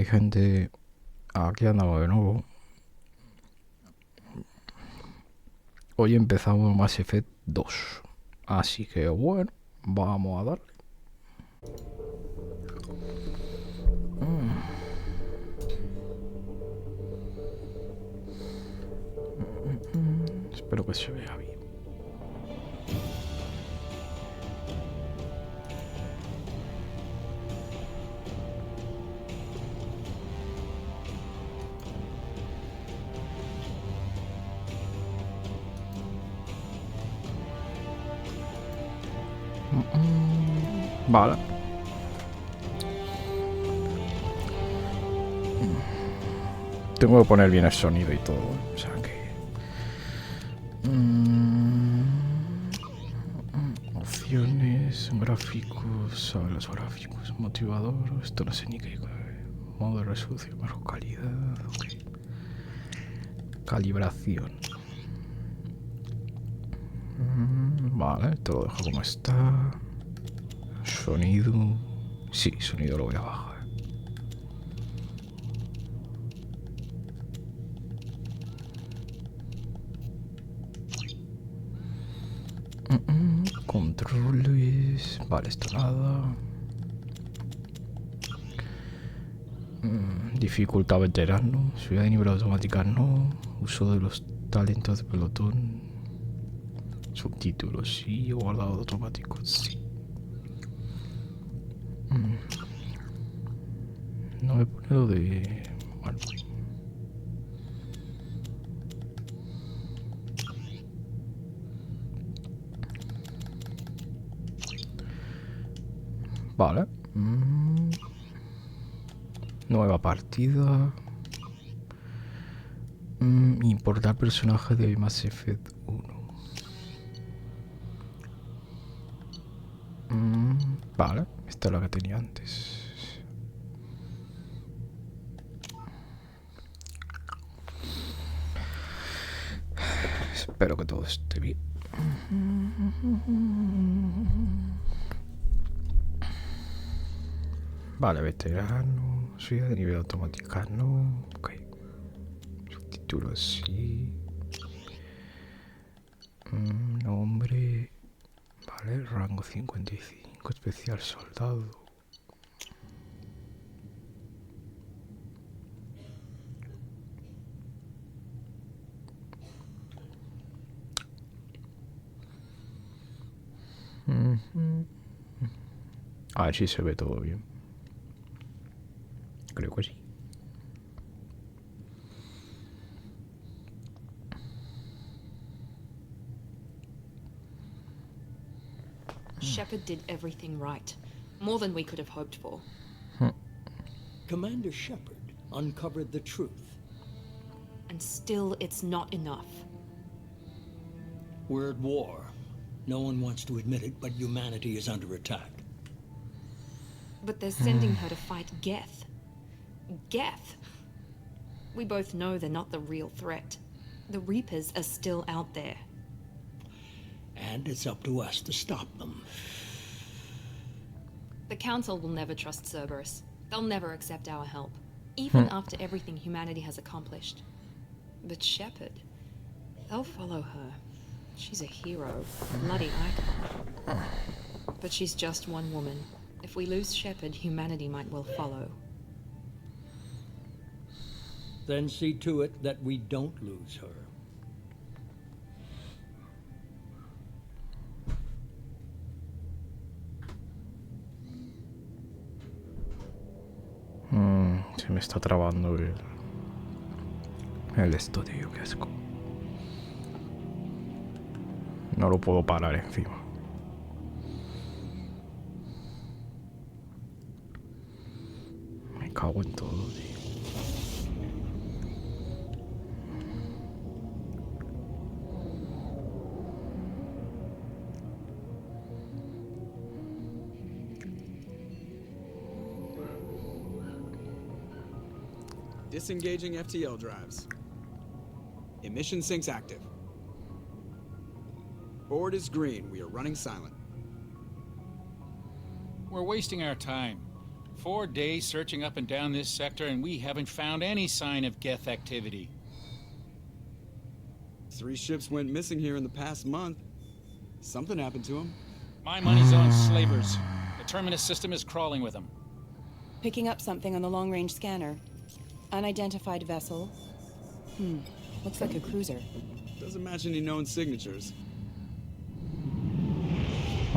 gente, aquí andamos de nuevo. Hoy empezamos Mass Effect 2. Así que bueno, vamos a darle. Espero que se vea bien. Vale. Tengo que poner bien el sonido y todo, o sea que... opciones, gráficos, los gráficos, motivador, esto no sé ni qué... modo de resolución, bajo calidad, ok. Calibración. Vale, te lo dejo como está. Sonido... sí, sonido lo voy a bajar. Controles... vale, esto nada. Dificultad veterano, subida de nivel automática no, uso de los talentos de pelotón, subtítulos sí, guardado automático sí. No me pone lo de... bueno. Vale. Nueva partida. Importar personaje de Mass Effect 1. Vale, esta es la que tenía antes. Espero que todo esté bien. Vale, veterano, subida de nivel automática no, ok. Subtítulos sí. Nombre, vale, rango 55, especial soldado. A ver si se ve todo bien. Creo que sí. Shepard did everything right. More than we could have hoped for. Commander Shepard uncovered the truth. And still, it's not enough. We're at war. No one wants to admit it, but humanity is under attack. But they're sending her to fight Geth. Geth! We both know they're not the real threat. The Reapers are still out there. And it's up to us to stop them. The Council will never trust Cerberus. They'll never accept our help, even after everything humanity has accomplished. But Shepard, they'll follow her. She's a hero, a bloody icon. But she's just one woman. If we lose Shepard, humanity might well follow. Then see to it that we don't lose her. Se me está trabando el estudio, qué asco. No lo puedo parar encima. Me cago en todo, tío. Disengaging FTL drives. Emission sinks active. Board is green. We are running silent. We're wasting our time. 4 days searching up and down this sector, and we haven't found any sign of Geth activity. 3 ships went missing here in the past month. Something happened to them. My money's on slavers. The Terminus system is crawling with them. Picking up something on the long-range scanner. Unidentified vessel. Looks like a cruiser. Doesn't match any known signatures.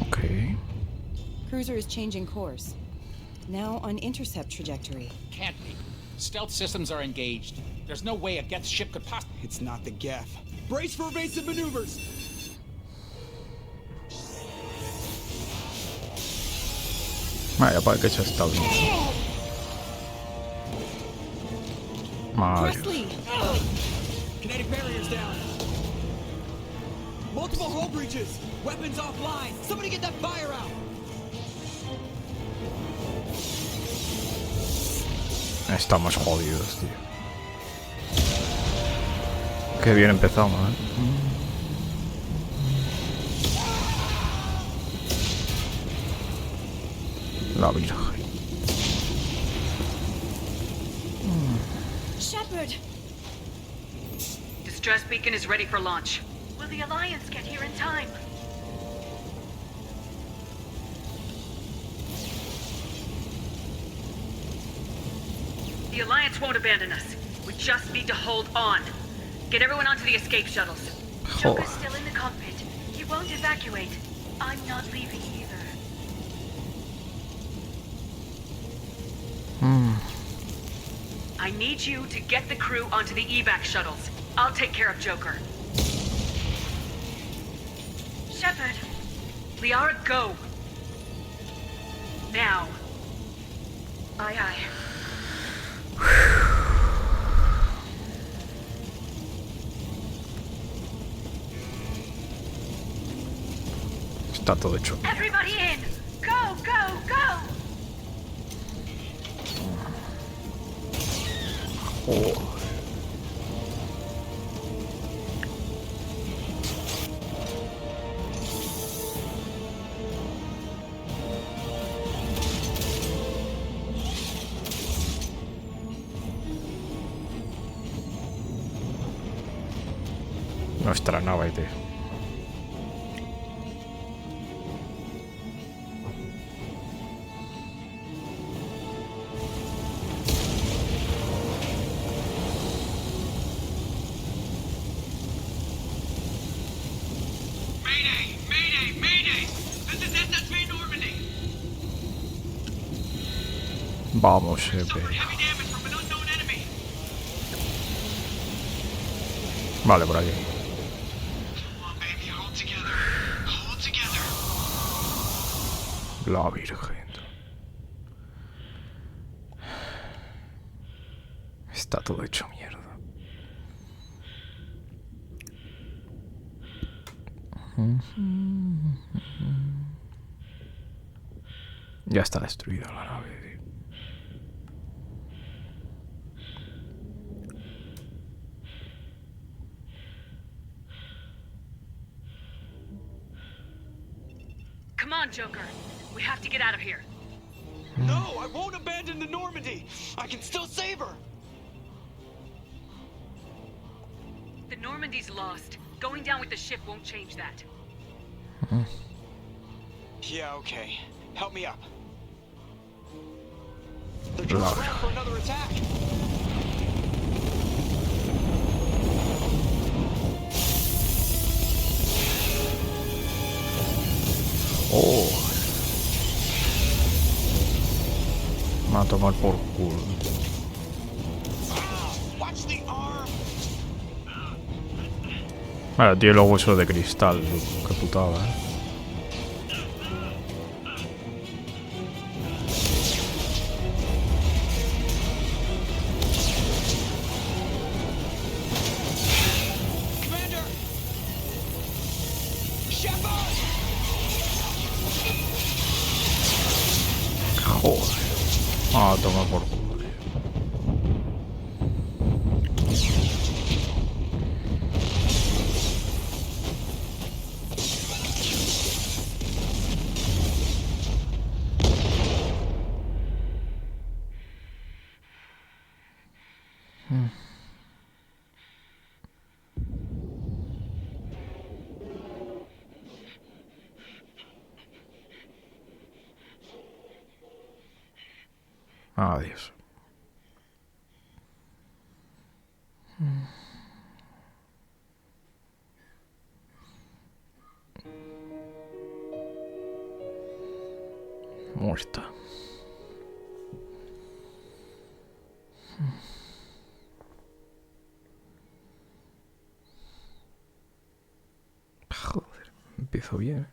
Okay. Cruiser is changing course. Now on intercept trajectory. Can't be. Stealth systems are engaged. There's no way a Geth ship could possibly... It's not the Geth. Brace for evasive maneuvers! Vaya, para que se está bien. Madre. Presley! Kinetic barriers down. Multiple hull breaches. Weapons offline. Somebody get that fire out. Estamos jodidos, tío. Qué bien empezamos, ¿eh? La Virgen. Shepard! Distress beacon is ready for launch. Will the Alliance get here in time? The Alliance won't abandon us. We just need to hold on. Get everyone onto the escape shuttles. Joker's still in the cockpit. He won't evacuate. I'm not leaving either. I need you to get the crew onto the evac shuttles. I'll take care of Joker. Shepard. Liara, go. Now. Aye, aye. Está todo hecho. Everybody in! Go, go, go! Oh. Nuestra nave, tío. Vamos, Vale, por aquí. La Virgen. Está todo hecho mierda. Ya está destruida la nave, tío. Come on, Joker. We have to get out of here. No, I won't abandon the Normandy. I can still save her. The Normandy's lost. Going down with the ship won't change that. Yeah, okay. Help me up. They're just around for another attack. Oh. Me va a tomar por culo. Watch the arm. Vale, tiene los huesos de cristal. Qué putada, ¿eh? Commander! Shepard! Joder. Ah, toma por culo. Adiós. Muerta. Joder, empiezo bien.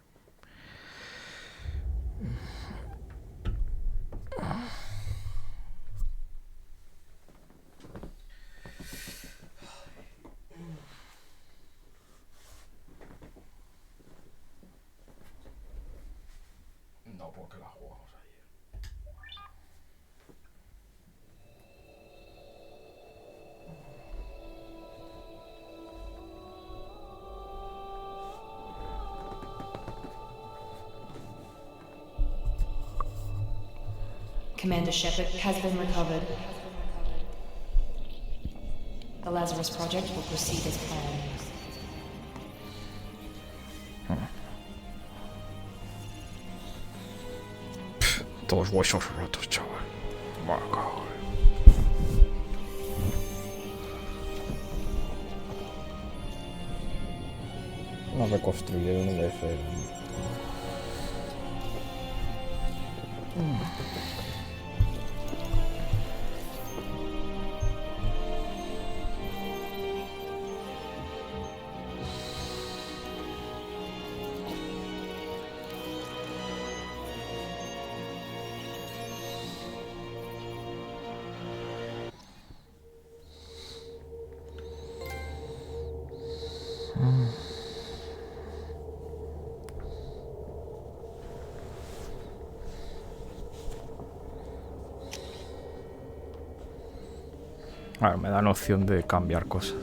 No, porque la jugamos ayer. Commander Shepard has been recovered. The Lazarus Project will proceed as planned. Todos huesos rotos, chaval. Me cago. No reconstruyeron de cero. A ver, me dan opción de cambiar cosas.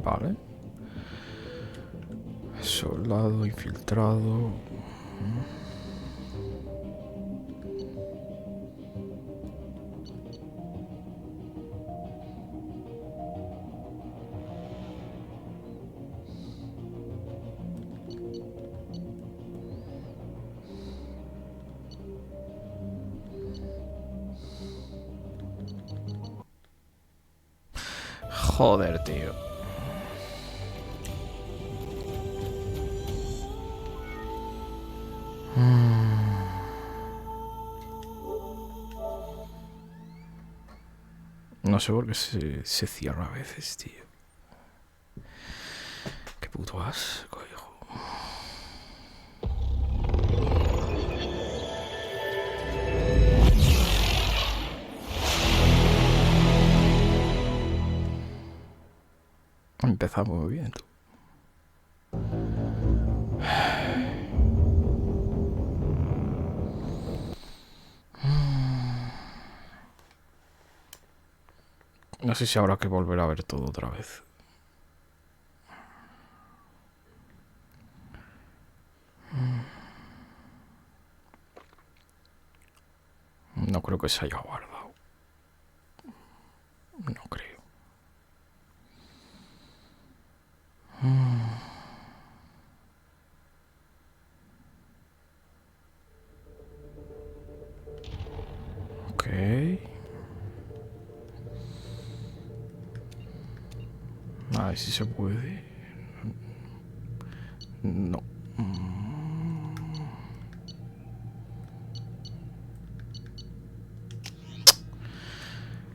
Vale. Soldado infiltrado. Joder, tío. No sé por qué se cierra a veces, tío. Qué puto asco, hijo. Empezamos muy bien, tú. No sé si habrá que volver a ver todo otra vez. No creo que se haya guardado. No creo. Ok. A ver si se puede. No.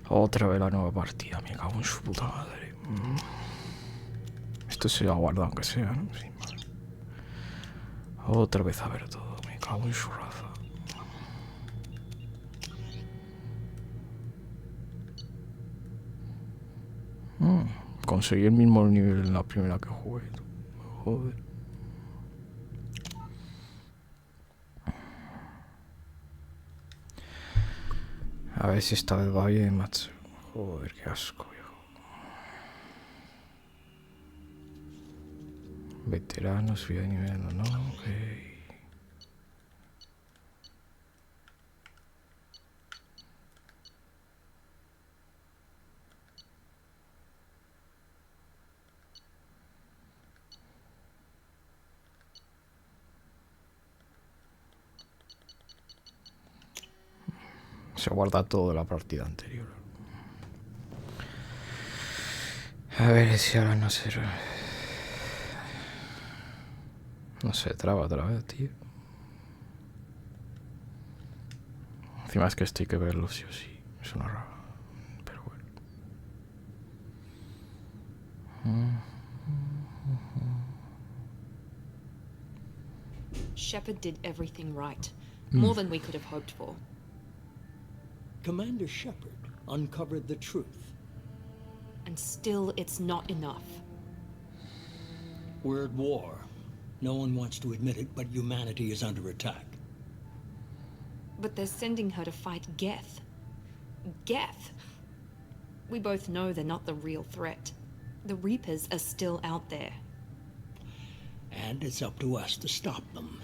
Otra vez la nueva partida. Me cago en su puta madre. Esto se ha guardado aunque sea, ¿no? Sí, vale. Otra vez a ver todo. Me cago en su raza. Conseguí el mismo nivel en la primera que jugué. Joder. A ver si esta vez va bien, macho. Joder, qué asco, viejo. Veteranos, vida de nivel, no, ok. Se guarda todo de la partida anterior. A ver si ahora no se... No se traba otra vez, tío. Encima es que esto hay que verlo sí o sí. Es una rara. Pero bueno. Shepard did everything right. More than we could have hoped for. Commander Shepard uncovered the truth. And still, it's not enough. We're at war. No one wants to admit it, but humanity is under attack. But they're sending her to fight Geth. Geth! We both know they're not the real threat. The Reapers are still out there. And it's up to us to stop them.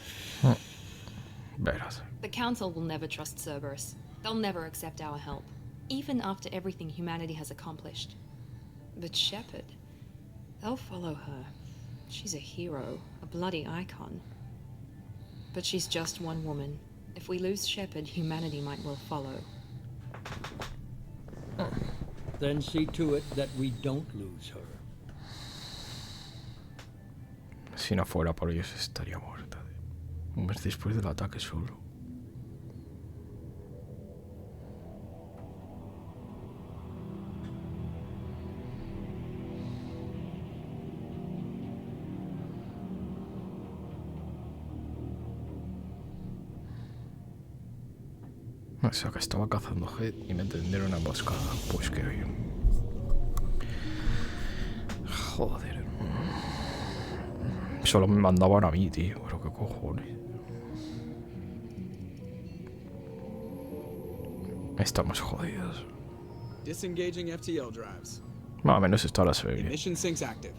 Verás. The Council will never trust Cerberus. They'll never accept our help, even after everything humanity has accomplished. But Shepard, they'll follow her. She's a hero, a bloody icon. But she's just one woman. If we lose Shepard, humanity might well follow. Then see to it that we don't lose her. Si no fuera por ellos estaría muerta. Un mes después del ataque solo. O sea que estaba cazando Head y me tendieron una emboscada. Pues que bien. Joder. Solo me mandaban a mí, tío. Pero qué cojones. Estamos jodidos. Disengaging FTL drives. Más o menos esto ahora se ve bien. Ignition sinks active.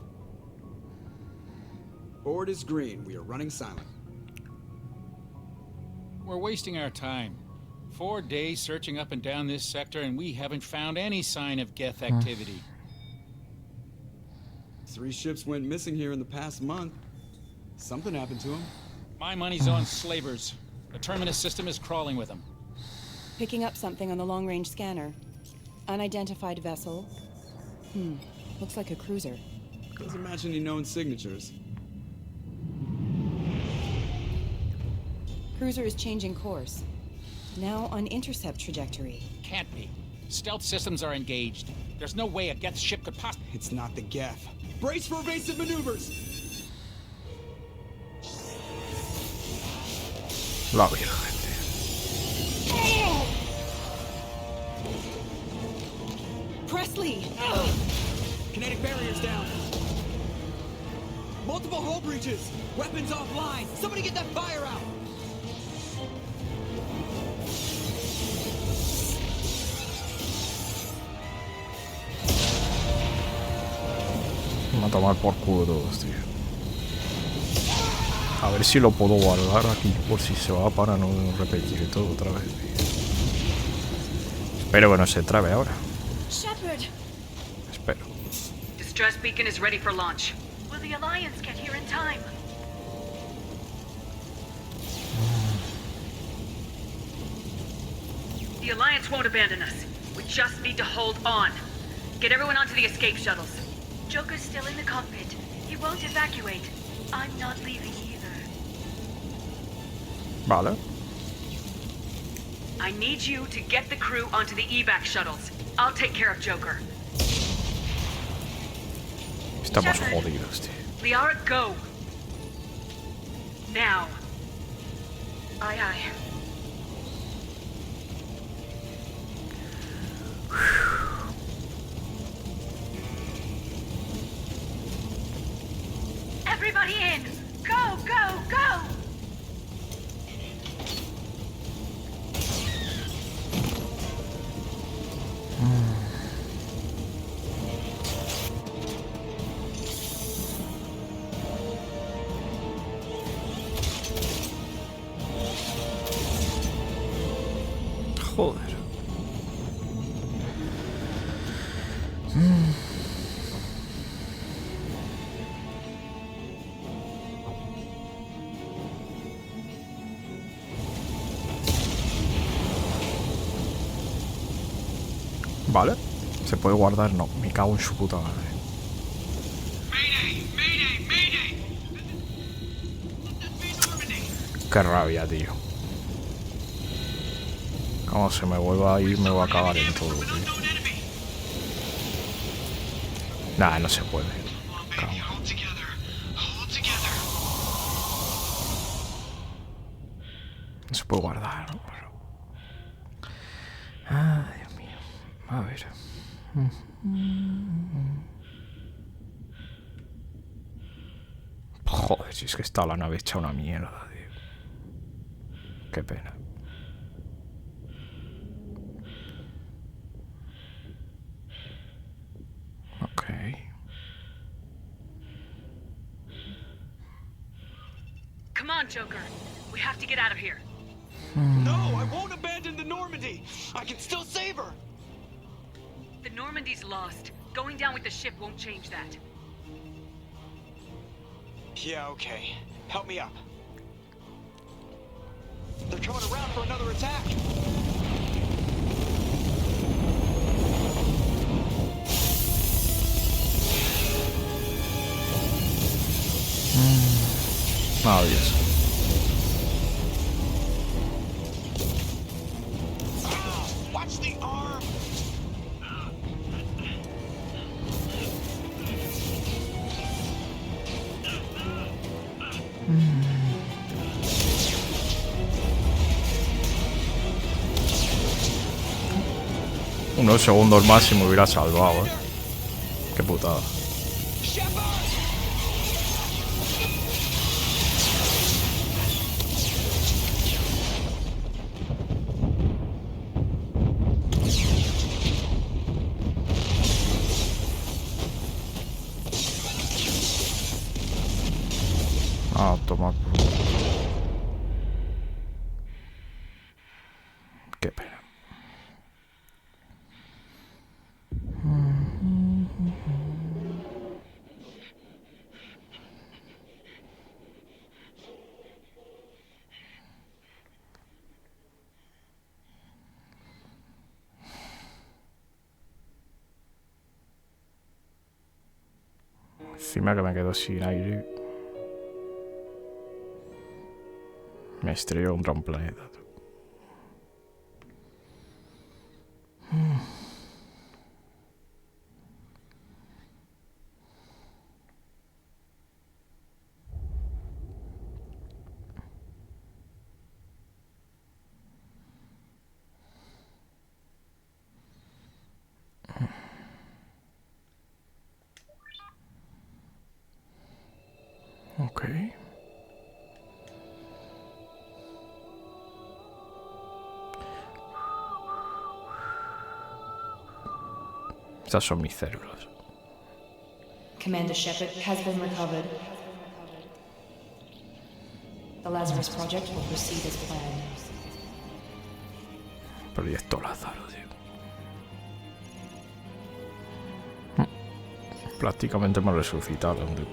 Board is green. We are running silent. We're wasting our time. 4 days searching up and down this sector, and we haven't found any sign of Geth activity. 3 ships went missing here in the past month. Something happened to them. My money's on slavers. The Terminus system is crawling with them. Picking up something on the long-range scanner. Unidentified vessel. Looks like a cruiser. Doesn't match any known signatures. Cruiser is changing course. Now on intercept trajectory. Can't be. Stealth systems are engaged. There's no way a Geth ship could possibly... It's not the Geth. Brace for evasive maneuvers! La virgen. Presley! Kinetic barriers down. Multiple hull breaches. Weapons offline. Somebody get that fire out. Me va a tomar por culo todos, tío. A ver si lo puedo guardar aquí por si se va para no repetir todo otra vez, tío. Espero que no se trabe ahora. Shepard! Espero. Distress beacon is ready for launch. Will the Alliance get here in time? The Alliance won't abandon us. We just need to hold on. Get everyone onto the escape shuttles. Joker's still in the cockpit. He won't evacuate. I'm not leaving either. Vale. I need you to get the crew onto the evac shuttles. I'll take care of Joker. Estamos Shepard. jodidos, tío. Liara, go. Now. Aye, aye. Everybody in! Go, go, go! Vale. ¿Se puede guardar? No. Me cago en su puta madre. Mayday! Mayday! Mayday! That's Normandy! Qué rabia, tío. Como se me vuelva a ir, me voy a cagar en todo, tío. Nah, no se puede. Cago. Hold together. Hold together. No se puede guardar, ¿no? Ah, Dios mío. A ver. Joder, si es que está la nave hecha una mierda, tío. Qué pena. Ok. Come on, Joker. We have to get out of here. No, I won't abandon the Normandy. I can still save her. The Normandy's lost. Going down with the ship won't change that. Yeah, okay. Help me up. They're coming around for another attack. Oh, yes. Watch the arm. Unos segundos más y me hubiera salvado, Qué putada. Ah, toma. Qué pena. Encima que me quedo sin aire. Me estrello contra un planeta. Ok. Estas son mis células. Commander Shepard has been recovered. The Lazarus Project will proceed as planned. Proyecto Lázaro, tío. Prácticamente me resucitaron, tío.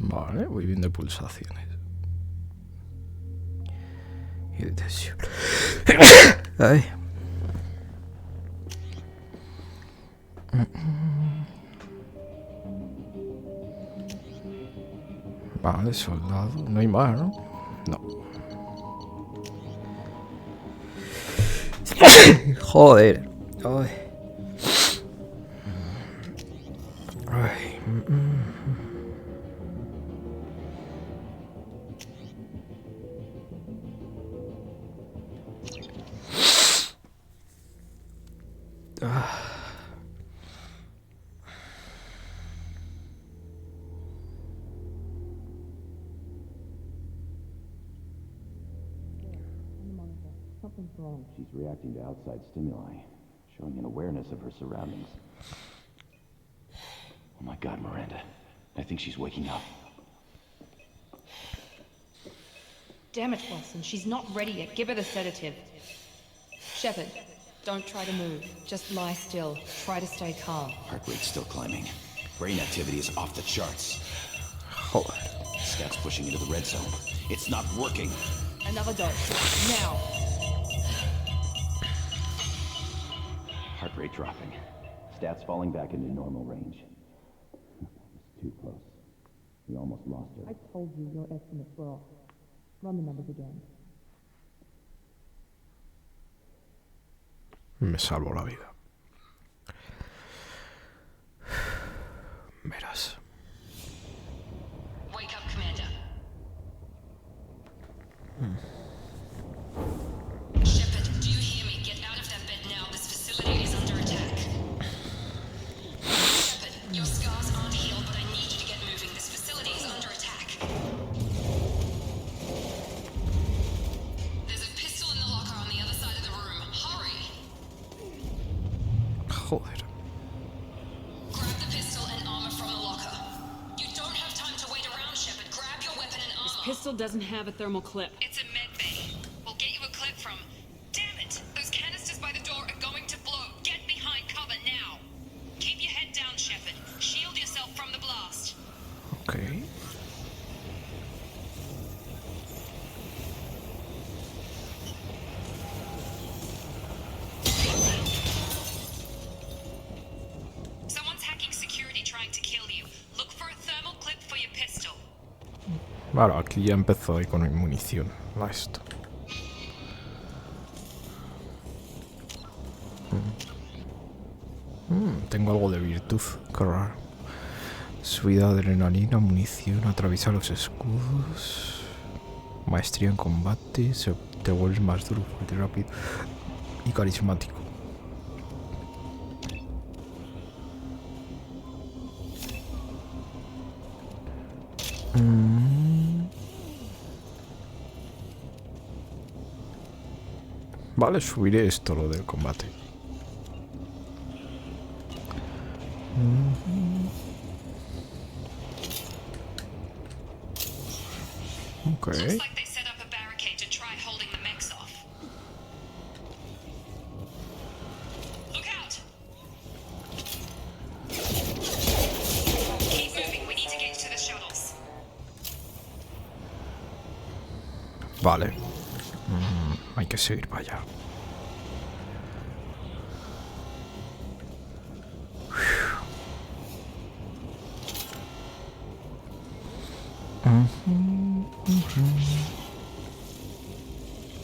Vale, voy viendo pulsaciones. Y de tensión. Ay. Vale, soldado. No hay más, ¿no? No. Joder. Ay. Ay. She's reacting to outside stimuli, showing an awareness of her surroundings. Oh my God, Miranda. I think she's waking up. Damn it, Watson. She's not ready yet. Give her the sedative. Shepard, don't try to move. Just lie still. Try to stay calm. Heart rate's still climbing. Brain activity is off the charts. Joder. Scout's pushing into the red zone. It's not working. Another dose. Now. Heart rate dropping. Stats falling back into normal range. It's too close. We almost lost her. I told you your estimates were off. Run the numbers again. Me salvó la vida. Verás. Wake up, Commander. Shepard, do you hear me? Get out of that bed now. This facility is under attack. Shepard, your scars aren't healed, but I need you to get moving. This facility is under attack. There's a pistol in the locker on the other side of the room. Hurry! Joder. Grab the pistol and armor from the locker. You don't have time to wait around, Shepard. Grab your weapon and armor. Pistol doesn't have a thermal clip. It's a med bay. We'll get you a clip from... Damn it! Those canisters by the door are going to blow. Get behind cover now. Keep your head down, Shepard. Shield yourself from the blast. Ok. Someone's hacking security trying to kill you. Look for a thermal clip for your pistol. Claro, aquí ya empezó ahí con munición. La esto. Tengo algo de virtud. Qué raro. Subida de adrenalina, munición, atraviesa los escudos. Maestría en combate. Te vuelves más duro, fuerte, rápido y carismático. Vale, subiré esto, lo del combate. Ok. Looks like they set up a barricade to try holding the mechs off. Look out! Keep moving. We need to get to the shuttles. Vale. Hay que seguir para allá.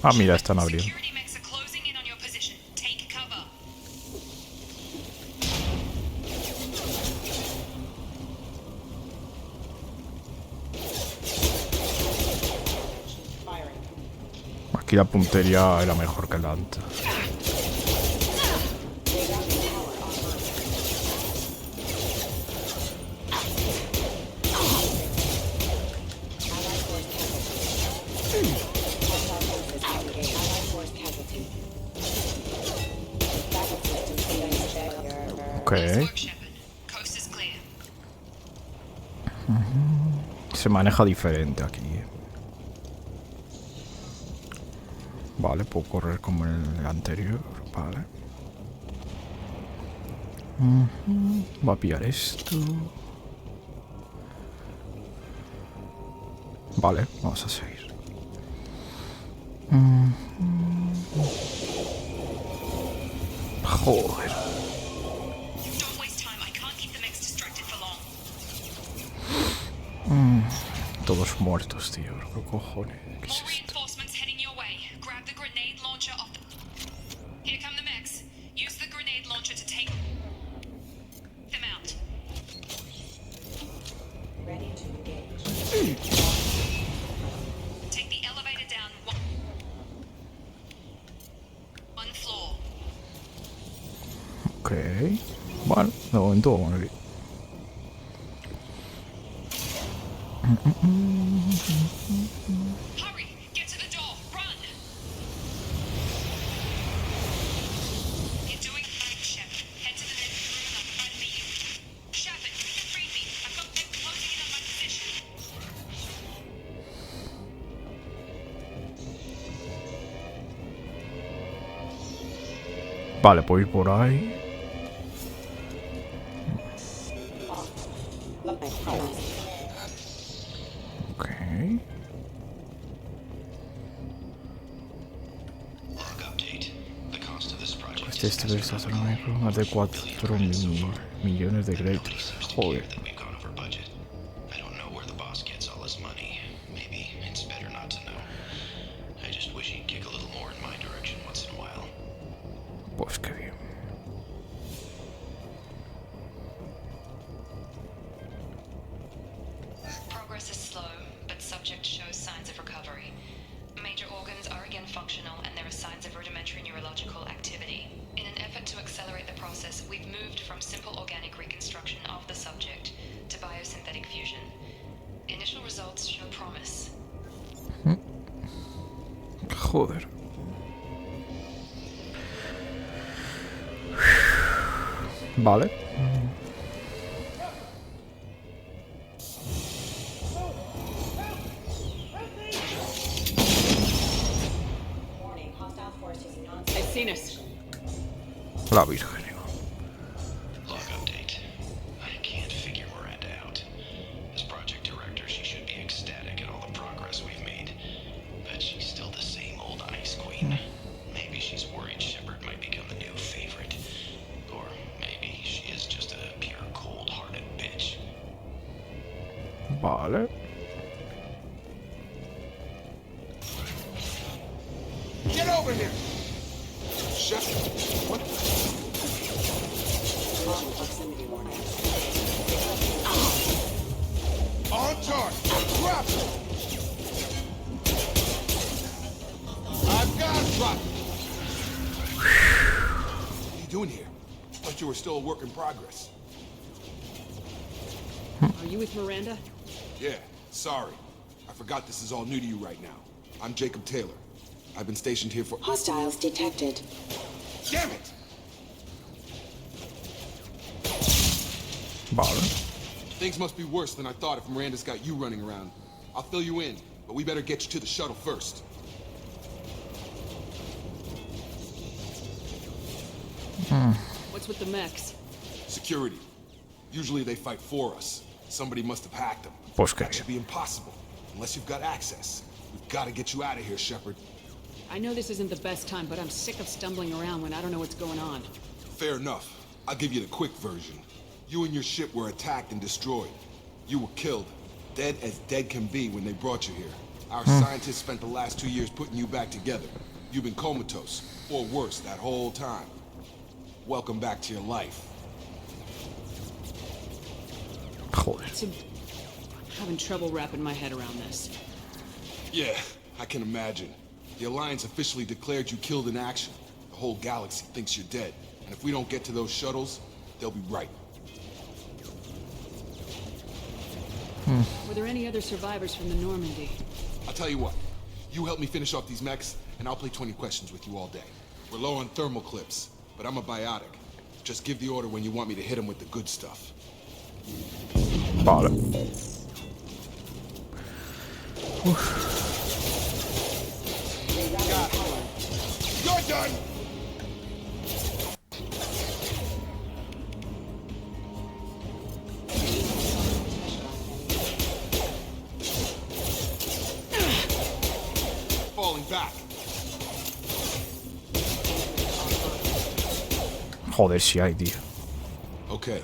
Ah, mira, están abriendo. Security mechs are closing in on your position. Take cover. Aquí la puntería era mejor que la antes. Ok. Nice work, Shepard. Coast is clear. Se maneja diferente aquí. Vale, puedo correr como en el anterior. Vale. Voy a pillar esto. Vale, vamos a seguir. Joder. Don't waste time. I can't keep the mechs distracted for long. Todos muertos, tío. ¿Qué cojones? ¿Qué es More esto? reinforcements heading your way. Grab the grenade launcher off the... Here come the mechs. Use the grenade launcher to take them out. Ready to engage. Take the elevator down one floor. Ok. Bueno, de momento vamos aquí. Hurry! Get to the door! Run! You're doing fine, Shep. Head to the next room and I'll try to meet you. Shepard, you can read me. I've got them closing in on my position. Vale, puedo ir por ahí. Ok. Este verso astronómico, más de 4 millones de créditos. Joder. Pues qué bien. Progress is slow, but subject shows signs of recovery. Major organs are again functional, and there are signs of rudimentary neurological activity. In an effort to accelerate the process, we've moved from simple organic reconstruction of the subject to biosynthetic fusion. Initial results show promise. Joder. Vale. I've seen us. La Virgen. Log update. I can't figure Miranda out. As project director, she should be ecstatic at all the progress we've made. But she's still the same old ice queen. Maybe she's worried Shepard might become the new favorite. Or maybe she is just a pure cold-hearted bitch. Vale. Get over here! Shepard, what? On target! Drop it! I've got it! Drop it! What are you doing here? Thought you were still a work in progress. Are you with Miranda? Yeah, sorry. I forgot this is all new to you right now. I'm Jacob Taylor. I've been stationed here for— Hostiles detected. Damn it! Vale. Things must be worse than I thought if Miranda's got you running around. I'll fill you in, but we better get you to the shuttle first. What's with the mechs? Security. Usually they fight for us. Somebody must have hacked them. Pues qué That bien. should be impossible, unless you've got access. We've got to get you out of here, Shepard. I know this isn't the best time, but I'm sick of stumbling around when I don't know what's going on. Fair enough. I'll give you the quick version. You and your ship were attacked and destroyed. You were killed. Dead as dead can be when they brought you here. Our scientists spent the last 2 years putting you back together. You've been comatose, or worse, that whole time. Welcome back to your life. Joder. I'm having trouble wrapping my head around this. Yeah, I can imagine. The Alliance officially declared you killed in action. The whole galaxy thinks you're dead. And if we don't get to those shuttles, they'll be right. Were there any other survivors from the Normandy? I'll tell you what. You help me finish off these mechs, and I'll play 20 questions with you all day. We're low on thermal clips, but I'm a biotic. Just give the order when you want me to hit them with the good stuff. Vale. You're done! Falling back. Joder, si hay, tío. Okay.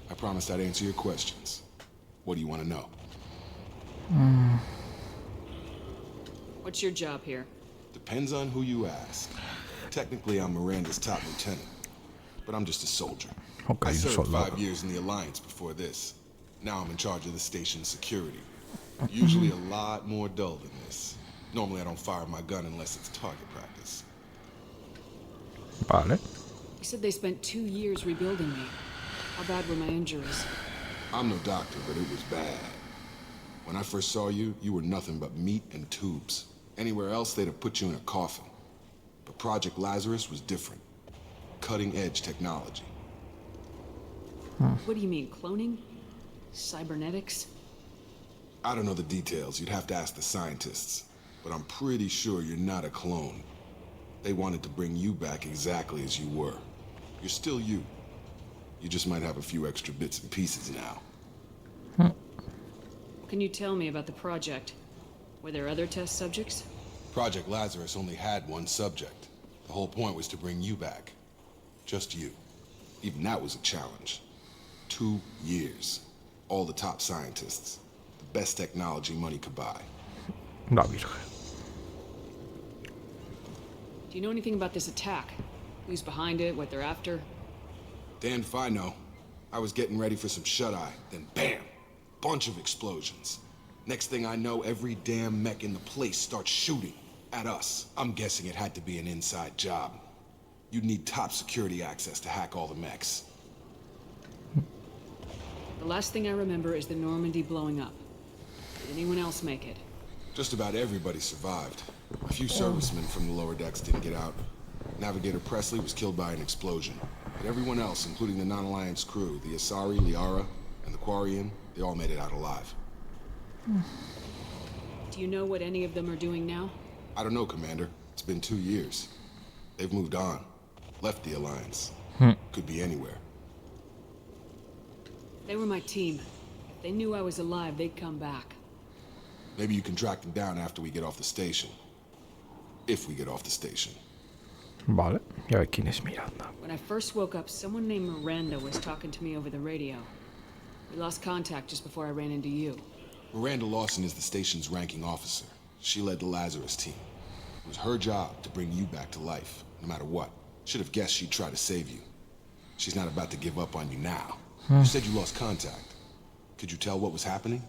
I promised I'd answer your questions. What do you want to know? What's your job here? Depends on who you ask. Technically, I'm Miranda's top lieutenant, but I'm just a soldier. Okay, I served soldado. 5 years in the Alliance before this. Now I'm in charge of the station's security. Usually a lot more dull than this. Normally I don't fire my gun unless it's target practice. Vale. You said they spent 2 years rebuilding me. How bad were my injuries? I'm no doctor, but it was bad. When I first saw you, you were nothing but meat and tubes. Anywhere else, they'd have put you in a coffin. But Project Lazarus was different. Cutting-edge technology. What do you mean, cloning? Cybernetics? I don't know the details. You'd have to ask the scientists. But I'm pretty sure you're not a clone. They wanted to bring you back exactly as you were. You're still you. You just might have a few extra bits and pieces now. What can you tell me about the project? Were there other test subjects? Project Lazarus only had one subject. The whole point was to bring you back. Just you. Even that was a challenge. 2 years. All the top scientists. The best technology money could buy. La Virgen. Do you know anything about this attack? Who's behind it, what they're after? Damned if I know. I was getting ready for some shut-eye, then bam! Bunch of explosions. Next thing I know, every damn mech in the place starts shooting at us. I'm guessing it had to be an inside job. You'd need top security access to hack all the mechs. The last thing I remember is the Normandy blowing up. Did anyone else make it? Just about everybody survived. A few servicemen from the lower decks didn't get out. Navigator Presley was killed by an explosion. But everyone else, including the non-Alliance crew, the Asari, Liara, and the Quarian, they all made it out alive. Do you know what any of them are doing now? I don't know, Commander. It's been 2 years. They've moved on. Left the Alliance. Could be anywhere. They were my team. If they knew I was alive, they'd come back. Maybe you can track them down after we get off the station. If we get off the station. Vale, y a ver quién es Miranda. When I first woke up, someone named Miranda was talking to me over the radio. We lost contact just before I ran into you. Miranda Lawson is the station's ranking officer. She led the Lazarus team. It was her job to bring you back to life, no matter what. Should have guessed she'd try to save you. She's not about to give up on you now. You said you lost contact. Could you tell what was happening?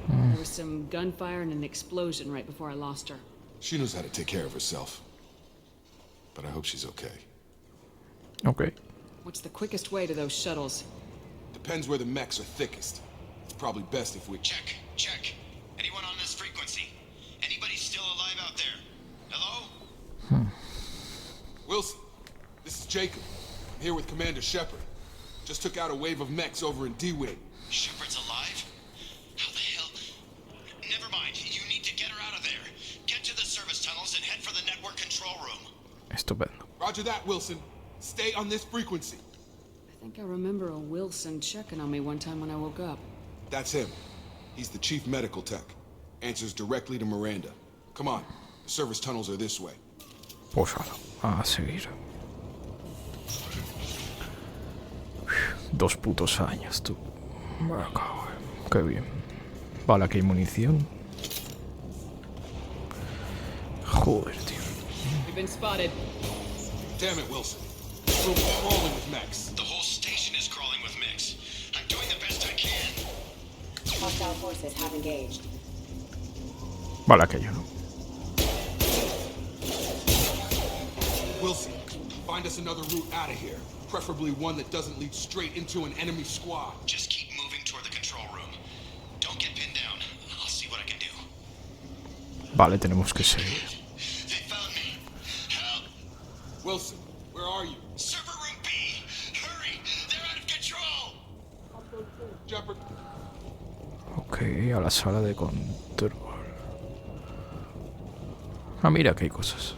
There was some gunfire and an explosion right before I lost her. She knows how to take care of herself. But I hope she's okay. Ok. What's the quickest way to those shuttles? Depends where the mechs are thickest. It's probably best if we... Check. Anyone on this frequency? Anybody still alive out there? Hello? Wilson, this is Jacob. I'm here with Commander Shepard. Just took out a wave of mechs over in D-Wing. Shepard's alive? How the hell? Never mind. You need to get her out of there. Get to the service tunnels and head for the network control room. Estupendo. Roger that, Wilson. Stay on this frequency. I think I remember a Wilson checking on me one time when I woke up. That's him. He's the chief medical tech. Answers directly to Miranda. Come on. The service tunnels are this way. Pues ahora, a seguir. 2 putos años, tú. Me cago, qué bien. Vale, aquí hay munición. Joder, tío. We've been spotted. Damn it, Wilson. This room is crawling with mechs. The whole station is crawling with mechs. I'm doing the best I can. Hostile forces have engaged. Vale, aquello no. Wilson, find us another route out of here. Preferably one that doesn't lead straight into an enemy squad. Just keep moving toward the control room. Don't get pinned down. I'll see what I can do. Vale, tenemos que seguir. They found me. Help! Wilson, where are you? Server room B! Hurry! They're out of control! Shepard. Ok, a la sala de control. Ah, mira que hay cosas.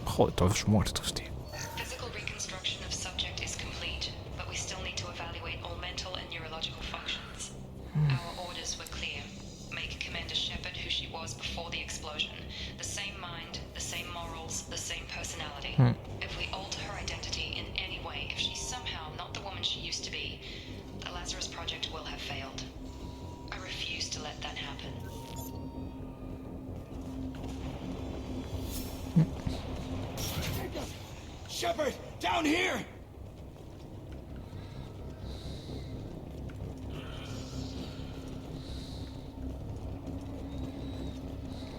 Joder, todos muertos, tío. Physical reconstruction of subject is complete, but we still need to evaluate all mental and neurological functions. Our orders were clear. Make Commander Shepard who she was before the explosion. The same mind, the same morals, the same personality. If we alter her identity in any way, if she's somehow not the woman she used to be, the Lazarus Project will have failed. I refuse to let that happen. Shepard, down here!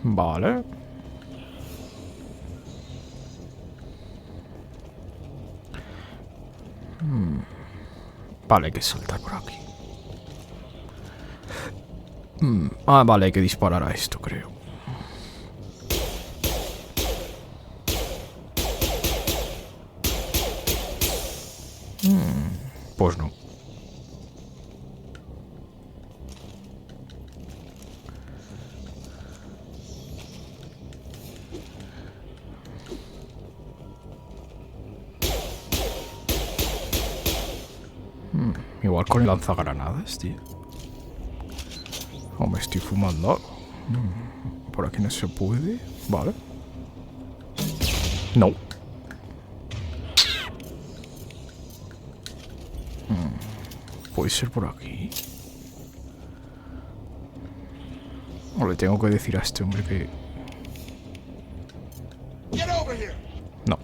Vale. Vale, hay que saltar por aquí. Ah, vale, hay que disparar a esto, creo. Pues no. Igual con el lanzagranadas, tío. O me estoy fumando algo. Por aquí no se puede. Vale. No. Puede ser por aquí. O le tengo que decir a este hombre que... No.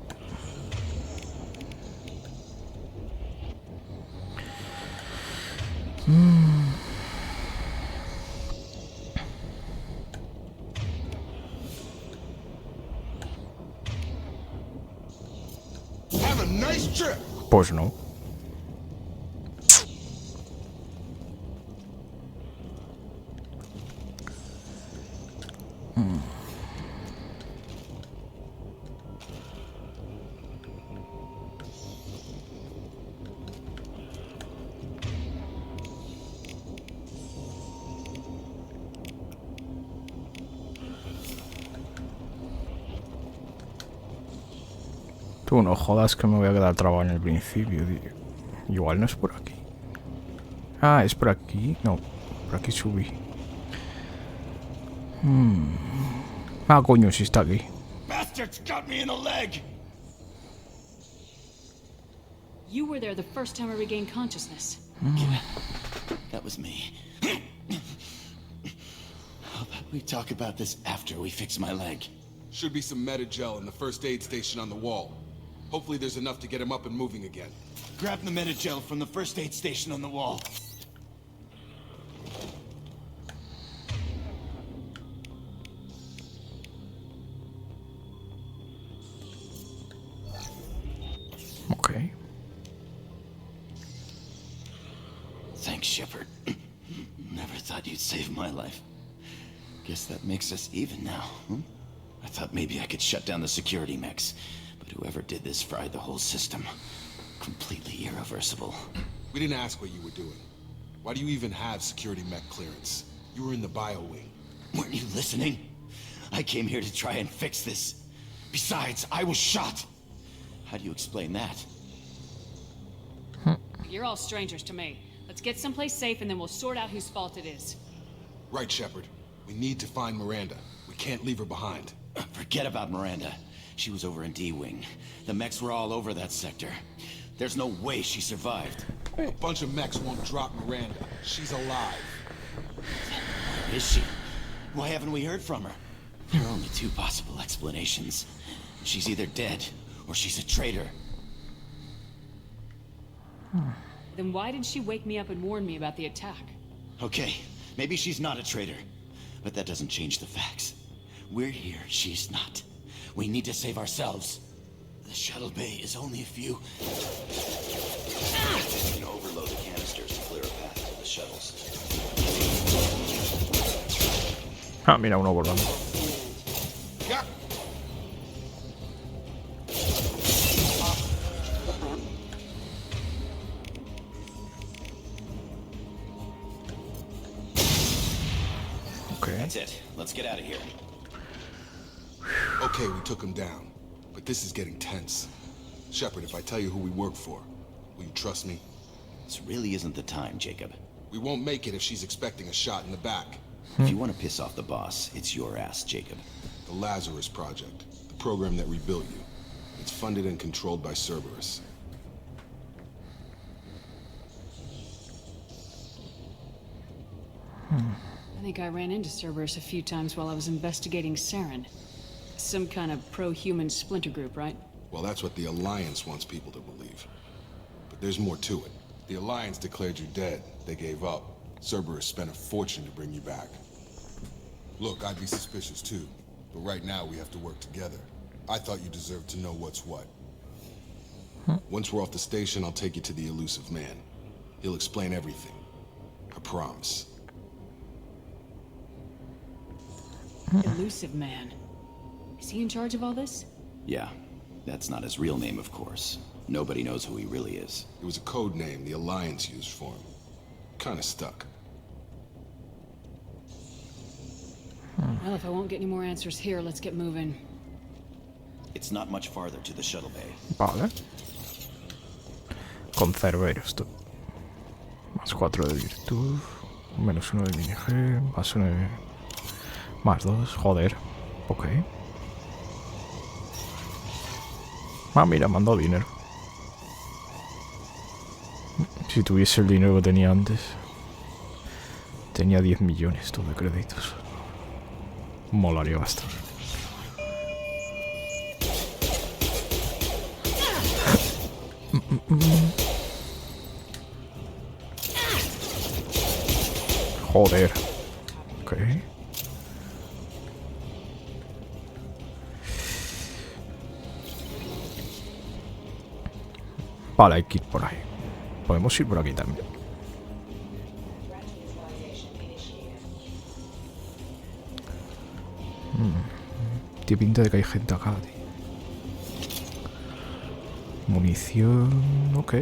Pues no. Tú no jodas que me voy a quedar trabado en el principio, tío. Igual no es por aquí. Ah, es por aquí. No, por aquí subí. Ah, coño, si está aquí. Bastards got me in the leg! You were there the first time I regained consciousness. That was me. How about we talk about this after we fix my leg? Should be some meta-gel in the first aid station on the wall. Hopefully there's enough to get him up and moving again. Grab the meta-gel from the first aid station on the wall. Okay. Thanks, Shepard. Never thought you'd save my life. Guess that makes us even now, huh? I thought maybe I could shut down the security mechs, but whoever did this fried the whole system. Completely irreversible. We didn't ask what you were doing. Why do you even have security mech clearance? You were in the bio wing. Weren't you listening? I came here to try and fix this. Besides, I was shot. How do you explain that? You're all strangers to me. Let's get someplace safe and then we'll sort out whose fault it is. Right, Shepard. We need to find Miranda. We can't leave her behind. Forget about Miranda. She was over in D-Wing. The mechs were all over that sector. There's no way she survived. A bunch of mechs won't drop Miranda. She's alive. Where is she? Why haven't we heard from her? There are only two possible explanations. She's either dead, or she's a traitor. Then why did she wake me up and warn me about the attack? Okay, maybe she's not a traitor. But that doesn't change the facts. We're here, she's not. We need to save ourselves. The shuttle bay is only a few... You can overload the canisters to clear a path to the shuttles. Ah, mira, uno volando. Yeah. Okay. That's it. Let's get out of here. Okay, we took him down. But this is getting tense. Shepard, if I tell you who we work for, will you trust me? This really isn't the time, Jacob. We won't make it if she's expecting a shot in the back. If you want to piss off the boss, it's your ass, Jacob. The Lazarus Project, the program that rebuilt you. It's funded and controlled by Cerberus. I think I ran into Cerberus a few times while I was investigating Saren. Some kind of pro-human splinter group, right? Well, that's what the Alliance wants people to believe. But there's more to it. The Alliance declared you dead. They gave up. Cerberus spent a fortune to bring you back. Look, I'd be suspicious too. But right now we have to work together. I thought you deserved to know what's what. Once we're off the station, I'll take you to the elusive man. He'll explain everything. I promise. Elusive man. Is he in charge of all this? Yeah. That's not his real name, of course. Nobody knows who he really is. It was a code name the Alliance used for him. Kinda stuck. Well, if I won't get any more answers here, let's get moving. It's not much farther to the shuttle bay. Vale. Con Cerbero esto. Más 4 de virtud. Menos 1 de DNG. Más 1 de... Más 2. Joder. Ok. Ah, mira, me han dado dinero. Si tuviese el dinero que tenía antes. Tenía 10 millones todo de créditos. Molaría bastante. Joder. Ok. Vale, hay que ir por ahí. Podemos ir por aquí también. Tiene pinta de que hay gente acá, tío. Munición... Ok.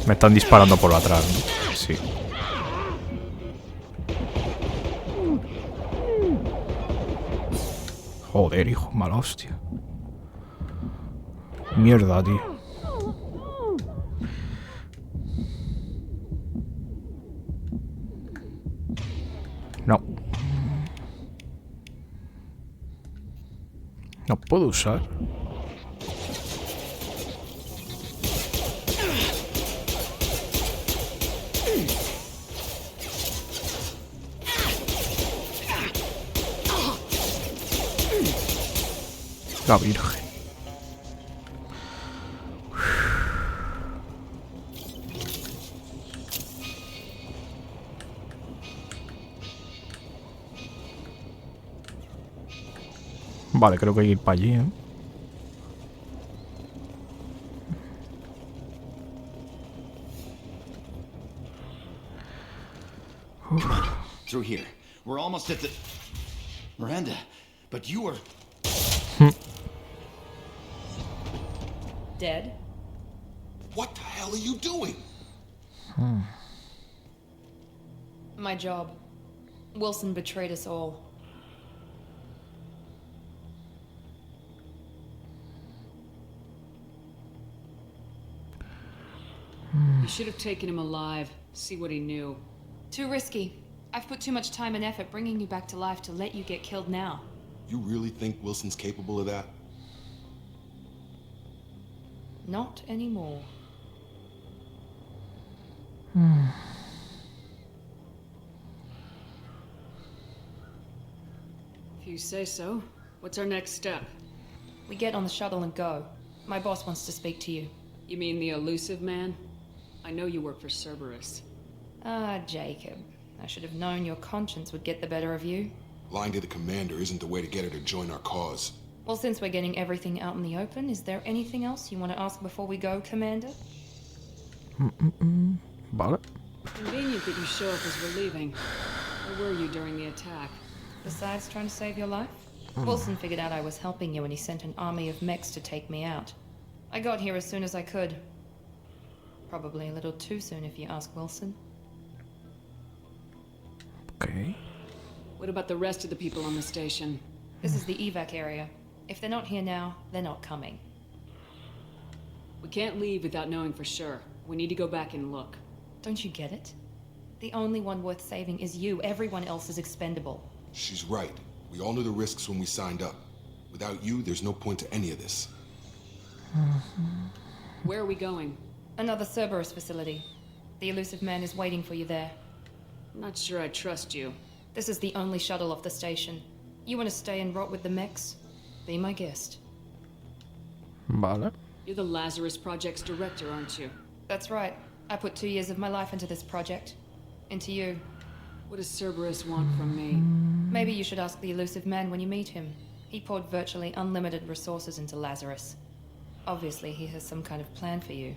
Me están disparando por atrás, ¿no? Sí. Joder, hijo, mala hostia. Mierda, tío. No. No puedo usar. La Virgen. Vale, creo que hay que ir para allí, ¿eh? Through here. We're almost at the... Miranda, but you were... Dead? What the hell are you doing? My job. Wilson betrayed us all. You should have taken him alive. See what he knew. Too risky. I've put too much time and effort bringing you back to life to let you get killed now. You really think Wilson's capable of that? Not anymore. If you say so. What's our next step? We get on the shuttle and go. My boss wants to speak to you. You mean the elusive man? I know you work for Cerberus. Ah, Jacob. I should have known your conscience would get the better of you. Lying to the commander isn't the way to get her to join our cause. Well, since we're getting everything out in the open, is there anything else you want to ask before we go, Commander? Vale. Convenient that you show up as we're leaving. Where were you during the attack? Besides trying to save your life? Wilson figured out I was helping you and he sent an army of mechs to take me out. I got here as soon as I could. Probably a little too soon if you ask Wilson. Okay. What about the rest of the people on the station? This is the evac area. If they're not here now, they're not coming. We can't leave without knowing for sure. We need to go back and look. Don't you get it? The only one worth saving is you. Everyone else is expendable. She's right. We all knew the risks when we signed up. Without you, there's no point to any of this. Where are we going? Another Cerberus facility. The elusive man is waiting for you there. I'm not sure I trust you. This is the only shuttle off the station. You want to stay and rot with the mechs? Be my guest. Vale. You're the Lazarus Project's director, aren't you? That's right. I put 2 years of my life into this project. Into you. What does Cerberus want from me? Maybe you should ask the elusive man when you meet him. He poured virtually unlimited resources into Lazarus. Obviously, he has some kind of plan for you.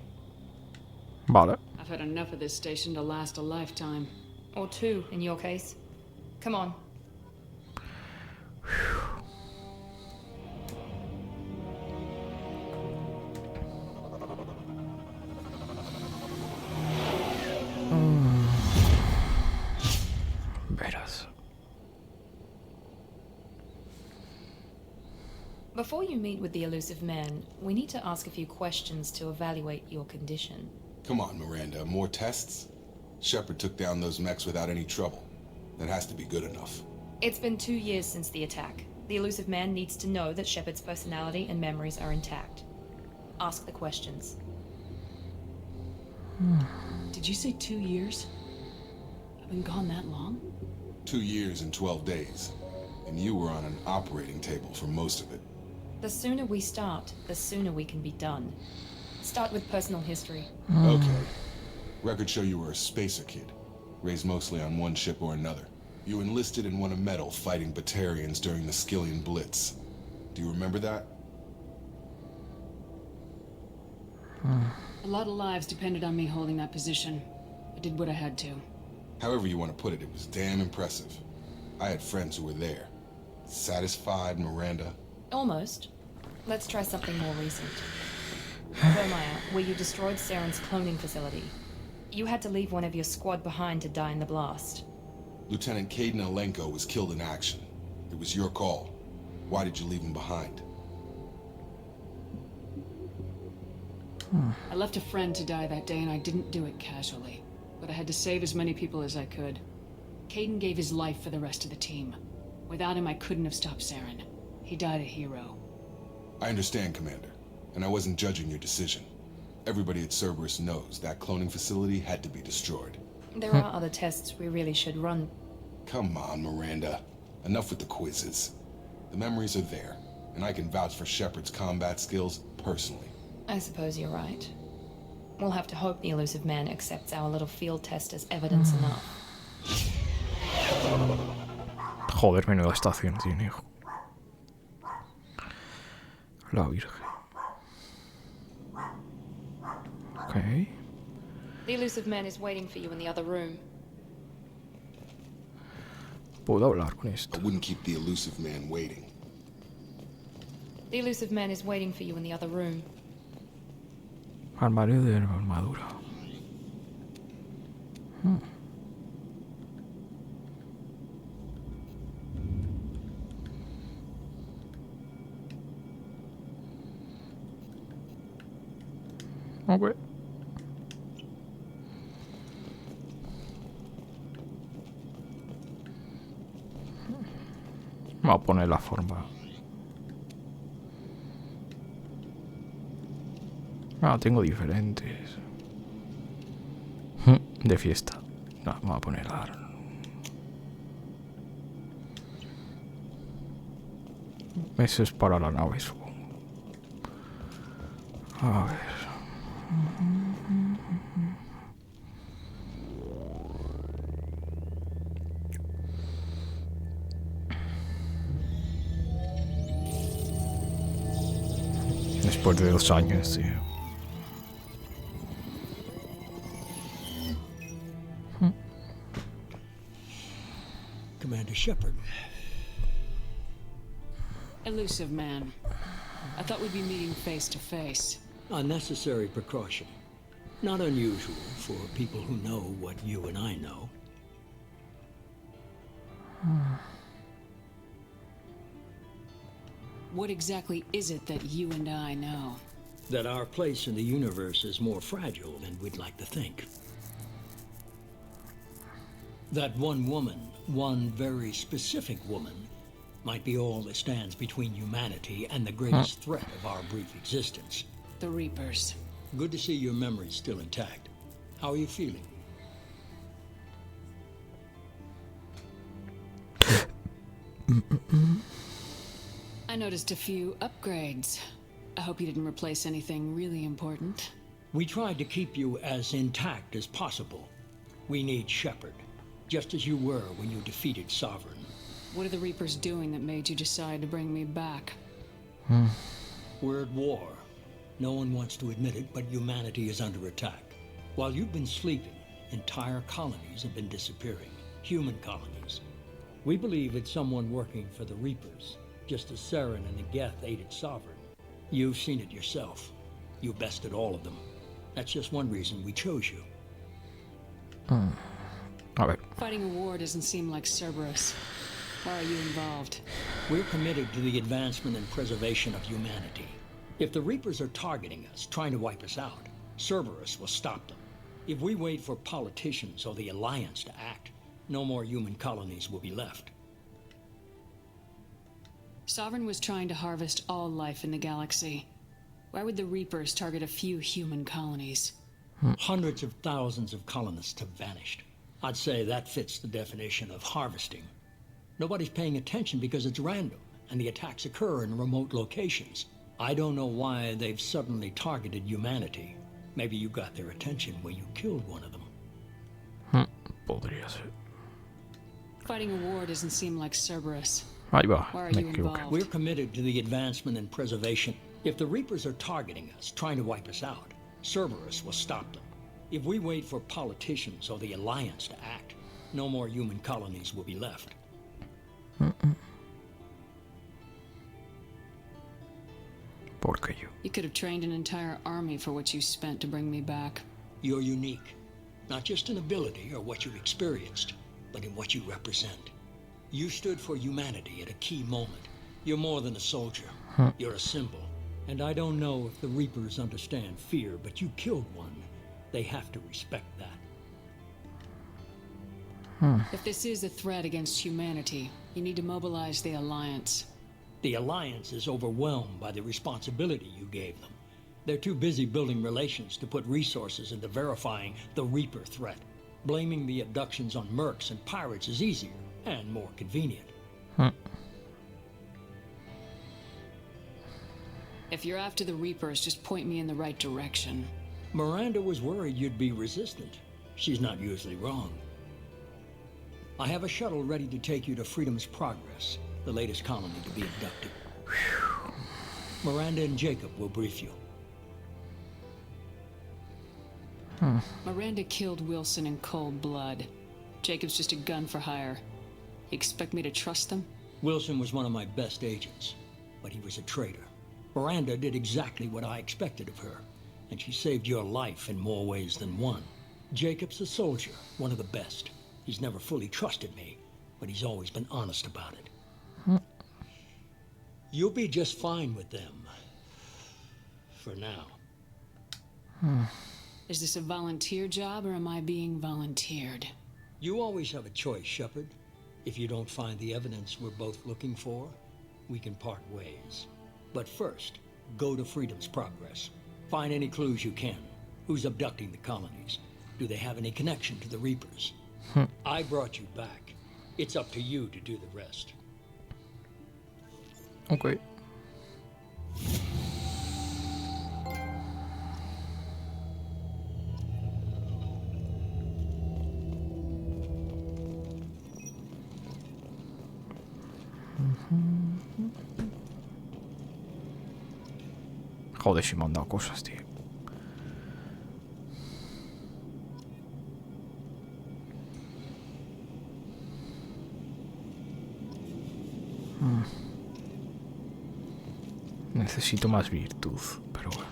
Vale. I've had enough of this station to last a lifetime. Or two, in your case. Come on. Verás. Before you meet with the elusive man, we need to ask a few questions to evaluate your condition. Come on, Miranda, more tests? Shepard took down those mechs without any trouble. That has to be good enough. It's been 2 years since the attack. The elusive man needs to know that Shepard's personality and memories are intact. Ask the questions. Did you say 2 years? I've been gone that long? 2 years and 12 days. And you were on an operating table for most of it. The sooner we start, the sooner we can be done. Start with personal history. Okay. Records show you were a spacer kid, raised mostly on one ship or another. You enlisted and won a medal fighting Batarians during the Skillian Blitz. Do you remember that? A lot of lives depended on me holding that position. I did what I had to. However you want to put it, it was damn impressive. I had friends who were there. Satisfied, Miranda? Almost. Let's try something more recent. Vermeer, where you destroyed Saren's cloning facility. You had to leave one of your squad behind to die in the blast. Lieutenant Caden Alenko was killed in action. It was your call. Why did you leave him behind? I left a friend to die that day and I didn't do it casually. But I had to save as many people as I could. Caden gave his life for the rest of the team. Without him, I couldn't have stopped Saren. He died a hero. I understand, Commander. And I wasn't judging your decision. Everybody at Cerberus knows that cloning facility had to be destroyed. There are other tests we really should run. Come on, Miranda. Enough with the quizzes. The memories are there, and I can vouch for Shepard's combat skills personally. I suppose you're right. We'll have to hope the elusive man accepts our little field test as evidence enough. Joder, menuda estación tiene, hijo. La Virgen. Okay. The elusive man is waiting for you in the other room. Puedo hablar con esto. I wouldn't keep the elusive man waiting. The elusive man is waiting for you in the other room. Armario de armadura. Ok. Vamos a poner la forma. Ah, tengo diferentes. De fiesta. No, vamos a poner la... Eso es para la nave, supongo. A ver. Después de 2 años, tío. Commander Shepard. Elusive man. I thought we'd be meeting face to face. Unnecessary precaution. Not unusual for people who know what you and I know. What exactly is it that you and I know? That our place in the universe is more fragile than we'd like to think. That one woman, one very specific woman, might be all that stands between humanity and the greatest threat of our brief existence. The Reapers. Good to see your memory's still intact. How are you feeling? I noticed a few upgrades. I hope you didn't replace anything really important. We tried to keep you as intact as possible. We need Shepard. just as you were when you defeated Sovereign. What are the Reapers doing that made you decide to bring me back? We're at war. No one wants to admit it, but humanity is under attack. While you've been sleeping, entire colonies have been disappearing. Human colonies. We believe it's someone working for the Reapers, just as Saren and the Geth aided Sovereign. You've seen it yourself. You bested all of them. That's just one reason we chose you. Alright. Fighting a war doesn't seem like Cerberus. Why are you involved? We're committed to the advancement and preservation of humanity. If the Reapers are targeting us, trying to wipe us out, Cerberus will stop them. If we wait for politicians or the Alliance to act, no more human colonies will be left. Sovereign was trying to harvest all life in the galaxy. Why would the Reapers target a few human colonies? Hundreds of thousands of colonists have vanished. I'd say that fits the definition of harvesting. Nobody's paying attention because it's random, and the attacks occur in remote locations. I don't know why they've suddenly targeted humanity. Maybe you got their attention when you killed one of them. Podría ser. Fighting a war doesn't seem like Cerberus. Ahí va, Why are me you equivoqué. involved? We're committed to the advancement and preservation. If the Reapers are targeting us, trying to wipe us out, Cerberus will stop them. If we wait for politicians or the Alliance to act, no more human colonies will be left. ¿Por qué yo? You could have trained an entire army for what you spent to bring me back. You're unique, not just in ability or what you experienced, but in what you represent. You stood for humanity at a key moment. You're more than a soldier. You're a symbol. And I don't know if the Reapers understand fear, but you killed one. They have to respect that. If this is a threat against humanity, you need to mobilize the Alliance. The Alliance is overwhelmed by the responsibility you gave them. They're too busy building relations to put resources into verifying the Reaper threat. Blaming the abductions on mercs and pirates is easier and more convenient. If you're after the Reapers, just point me in the right direction. Miranda was worried you'd be resistant. She's not usually wrong. I have a shuttle ready to take you to Freedom's Progress, the latest colony to be abducted. Miranda and Jacob will brief you. Miranda killed Wilson in cold blood. Jacob's just a gun for hire. You expect me to trust them? Wilson was one of my best agents, but he was a traitor. Miranda did exactly what I expected of her, and she saved your life in more ways than one. Jacob's a soldier, one of the best. He's never fully trusted me, but he's always been honest about it. You'll be just fine with them. For now. Is this a volunteer job, or am I being volunteered? You always have a choice, Shepard. If you don't find the evidence we're both looking for, we can part ways. But first, go to Freedom's Progress. Find any clues you can. Who's abducting the colonies? Do they have any connection to the Reapers? I brought you back. It's up to you to do the rest. Ok. Joder, si me han dado cosas, tío. Necesito más virtud, pero bueno.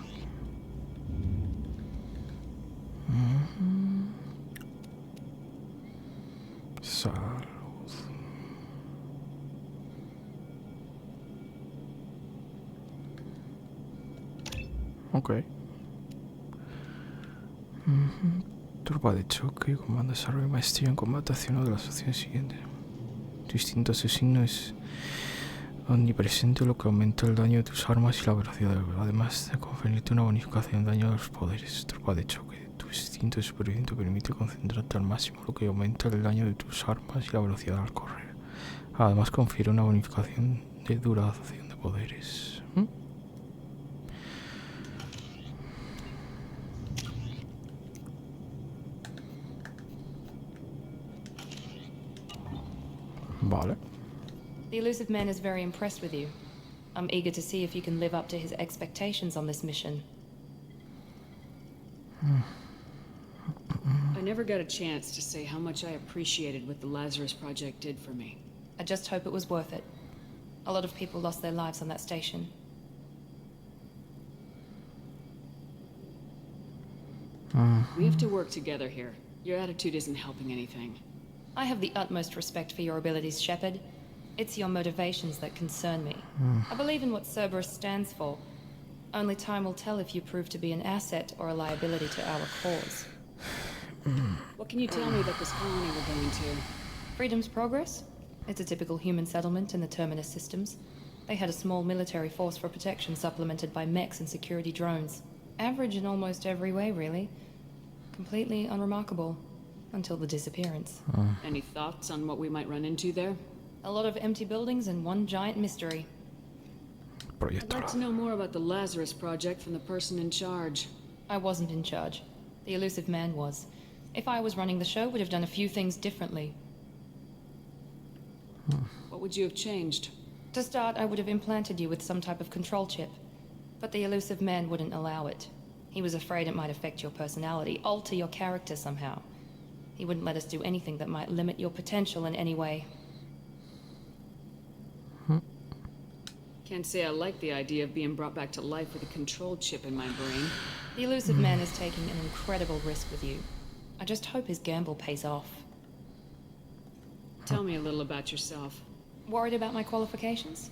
Salud. Ok. Tropa de choque, comando desarrollo y maestría en combate hacia una de las opciones siguientes. Tu instinto asesino es omnipresente, lo que aumenta el daño de tus armas y la velocidad del vuelo, además de conferirte una bonificación de daño a los poderes. Tropa de choque. Tu instinto de superviviente permite concentrarte al máximo, lo que aumenta el daño de tus armas y la velocidad al correr. Además confiere una bonificación de duración de poderes. Vale. The elusive man is very impressed with you. I'm eager to see if you can live up to his expectations on this mission. I never got a chance to say how much I appreciated what the Lazarus Project did for me. I just hope it was worth it. A lot of people lost their lives on that station. We have to work together here. Your attitude isn't helping anything. I have the utmost respect for your abilities, Shepard. It's your motivations that concern me. I believe in what Cerberus stands for. Only time will tell if you prove to be an asset or a liability to our cause. What can you tell me about this colony we're going to? Freedom's Progress? It's a typical human settlement in the Terminus systems. They had a small military force for protection supplemented by mechs and security drones. Average in almost every way, really. Completely unremarkable. Until the disappearance. Any thoughts on what we might run into there? A lot of empty buildings and one giant mystery. I'd like to know more about the Lazarus Project from the person in charge. I wasn't in charge. The elusive man was. If I was running the show, would have done a few things differently. What would you have changed? To start, I would have implanted you with some type of control chip. But the elusive man wouldn't allow it. He was afraid it might affect your personality, alter your character somehow. He wouldn't let us do anything that might limit your potential in any way. Can't say I like the idea of being brought back to life with a control chip in my brain. The elusive man is taking an incredible risk with you. I just hope his gamble pays off. Tell me a little about yourself. Worried about my qualifications?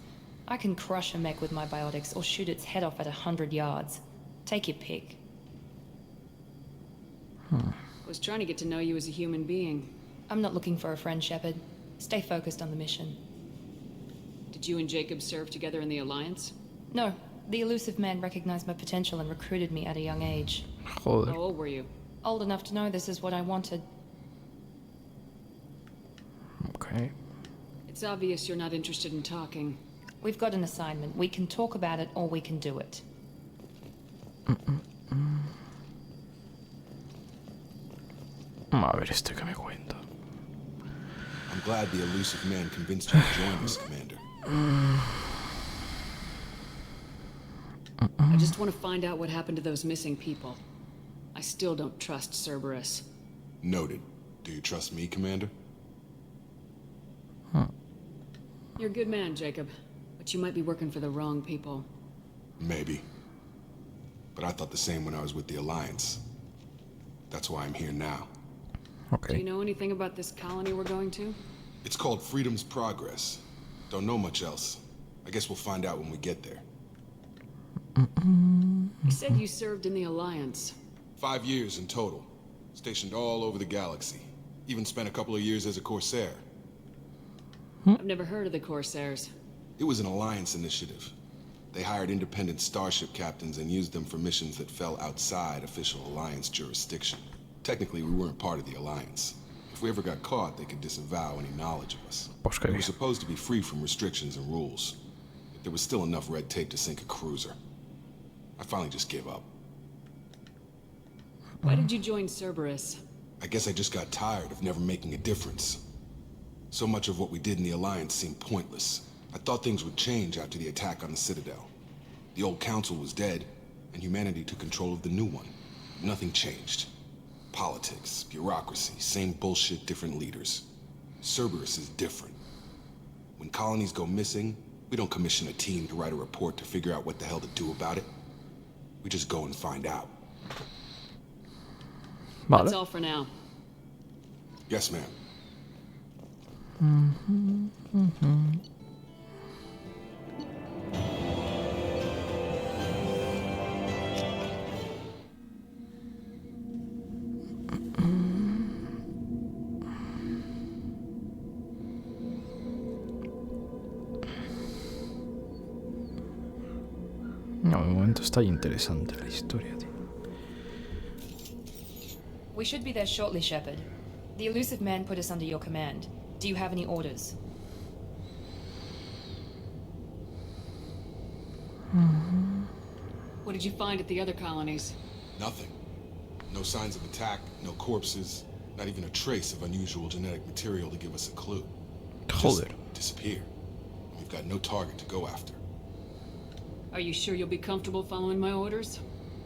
I can crush a mech with my biotics or shoot its head off at 100 yards. Take your pick. I was trying to get to know you as a human being. I'm not looking for a friend, Shepard. Stay focused on the mission. Did you and Jacob serve together in the Alliance? No. The elusive man recognized my potential and recruited me at a young age. Joder. How old were you? Old enough to know this is what I wanted. Okay. It's obvious you're not interested in talking. We've got an assignment. We can talk about it or we can do it. A ver este que me cuenta. I'm glad the elusive man convinced you to join us, Commander. I just want to find out what happened to those missing people. I still don't trust Cerberus. Noted. Do you trust me, Commander? You're a good man, Jacob. But you might be working for the wrong people. Maybe. But I thought the same when I was with the Alliance. That's why I'm here now. Okay. Do you know anything about this colony we're going to? It's called Freedom's Progress. Don't know much else. I guess we'll find out when we get there. You said you served in the Alliance. 5 years in total. Stationed all over the galaxy. Even spent a couple of years as a Corsair. I've never heard of the Corsairs. It was an Alliance initiative. They hired independent starship captains and used them for missions that fell outside official Alliance jurisdiction. Technically, we weren't part of the Alliance. If we ever got caught, they could disavow any knowledge of us. We were supposed to be free from restrictions and rules. But there was still enough red tape to sink a cruiser. I finally just gave up. Why did you join Cerberus? I guess I just got tired of never making a difference. So much of what we did in the Alliance seemed pointless. I thought things would change after the attack on the Citadel. The old council was dead, and humanity took control of the new one. Nothing changed. Politics, bureaucracy, same bullshit, different leaders. Cerberus is different. When colonies go missing, we don't commission a team to write a report to figure out what the hell to do about it. We just go and find out. That's all for now. Yes, ma'am. No, de momento está interesante la historia, tío. We should be there shortly, Shepard. The elusive man put us under your command. Do you have any orders? What did you find at the other colonies? Nothing. No signs of attack, no corpses, not even a trace of unusual genetic material to give us a clue. Joder. Just disappear. We've got no target to go after. Are you sure you'll be comfortable following my orders?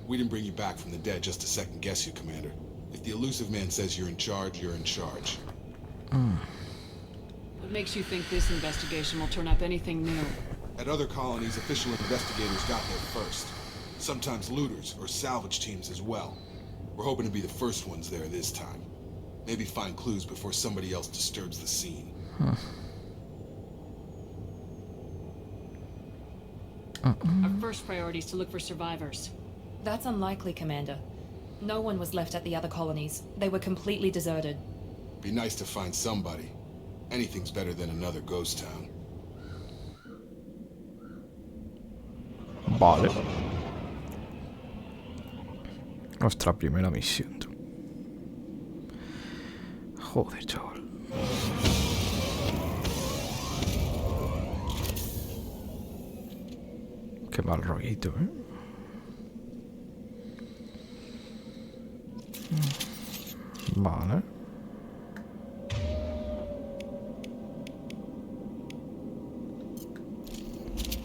We didn't bring you back from the dead just to second guess you, Commander. If the elusive man says you're in charge, you're in charge. What makes you think this investigation will turn up anything new? At other colonies, official investigators got there first. Sometimes looters or salvage teams as well. We're hoping to be the first ones there this time. Maybe find clues before somebody else disturbs the scene. Our first priority is to look for survivors. That's unlikely, Commander. No one was left at the other colonies. They were completely deserted. Be nice to find somebody. Anything's better than another ghost town. Vale. Nuestra primera misión. Joder, chaval. Qué mal rollito, ¿eh? Vale.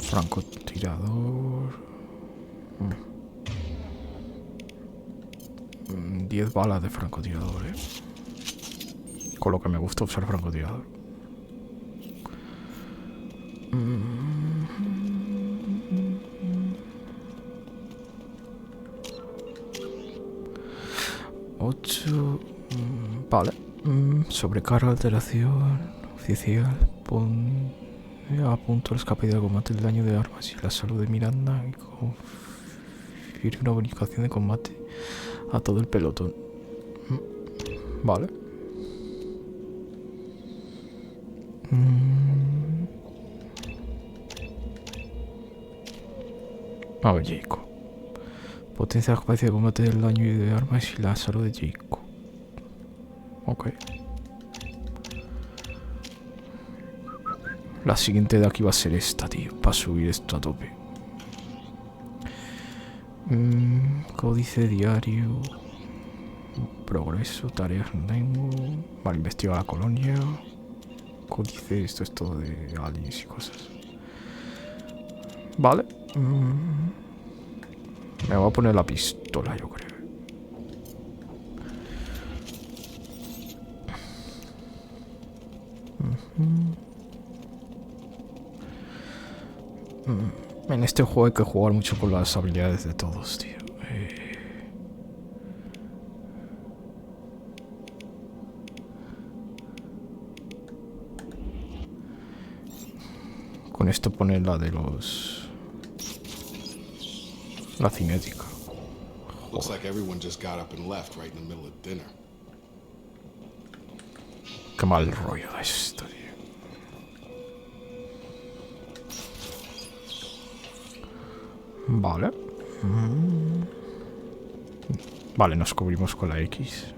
Francotirador. 10 balas de francotirador, ¿eh? Con lo que me gusta usar francotirador. Vale. Sobrecarga, alteración oficial. Pon a punto el escape de combate, el daño de armas y la salud de Miranda. Y confiere una bonificación de combate a todo el pelotón. Vale. A ver, Jacob. Potencia la capacidad de combate del daño y de armas y la salud de Jacob. Ok. La siguiente de aquí va a ser esta, tío. Para subir esto a tope. Códice diario. Progreso, tareas no tengo. Vale, investiga la colonia. Códice, esto es todo de aliens y cosas. Vale. Me voy a poner la pistola, yo creo. En este juego hay que jugar mucho con las habilidades de todos, tío. Con esto poner la de los... La cinética. Looks like everyone just got up and left right in the middle of dinner. Qué mal rollo da esto, tío. Vale. Vale, nos cubrimos con la X.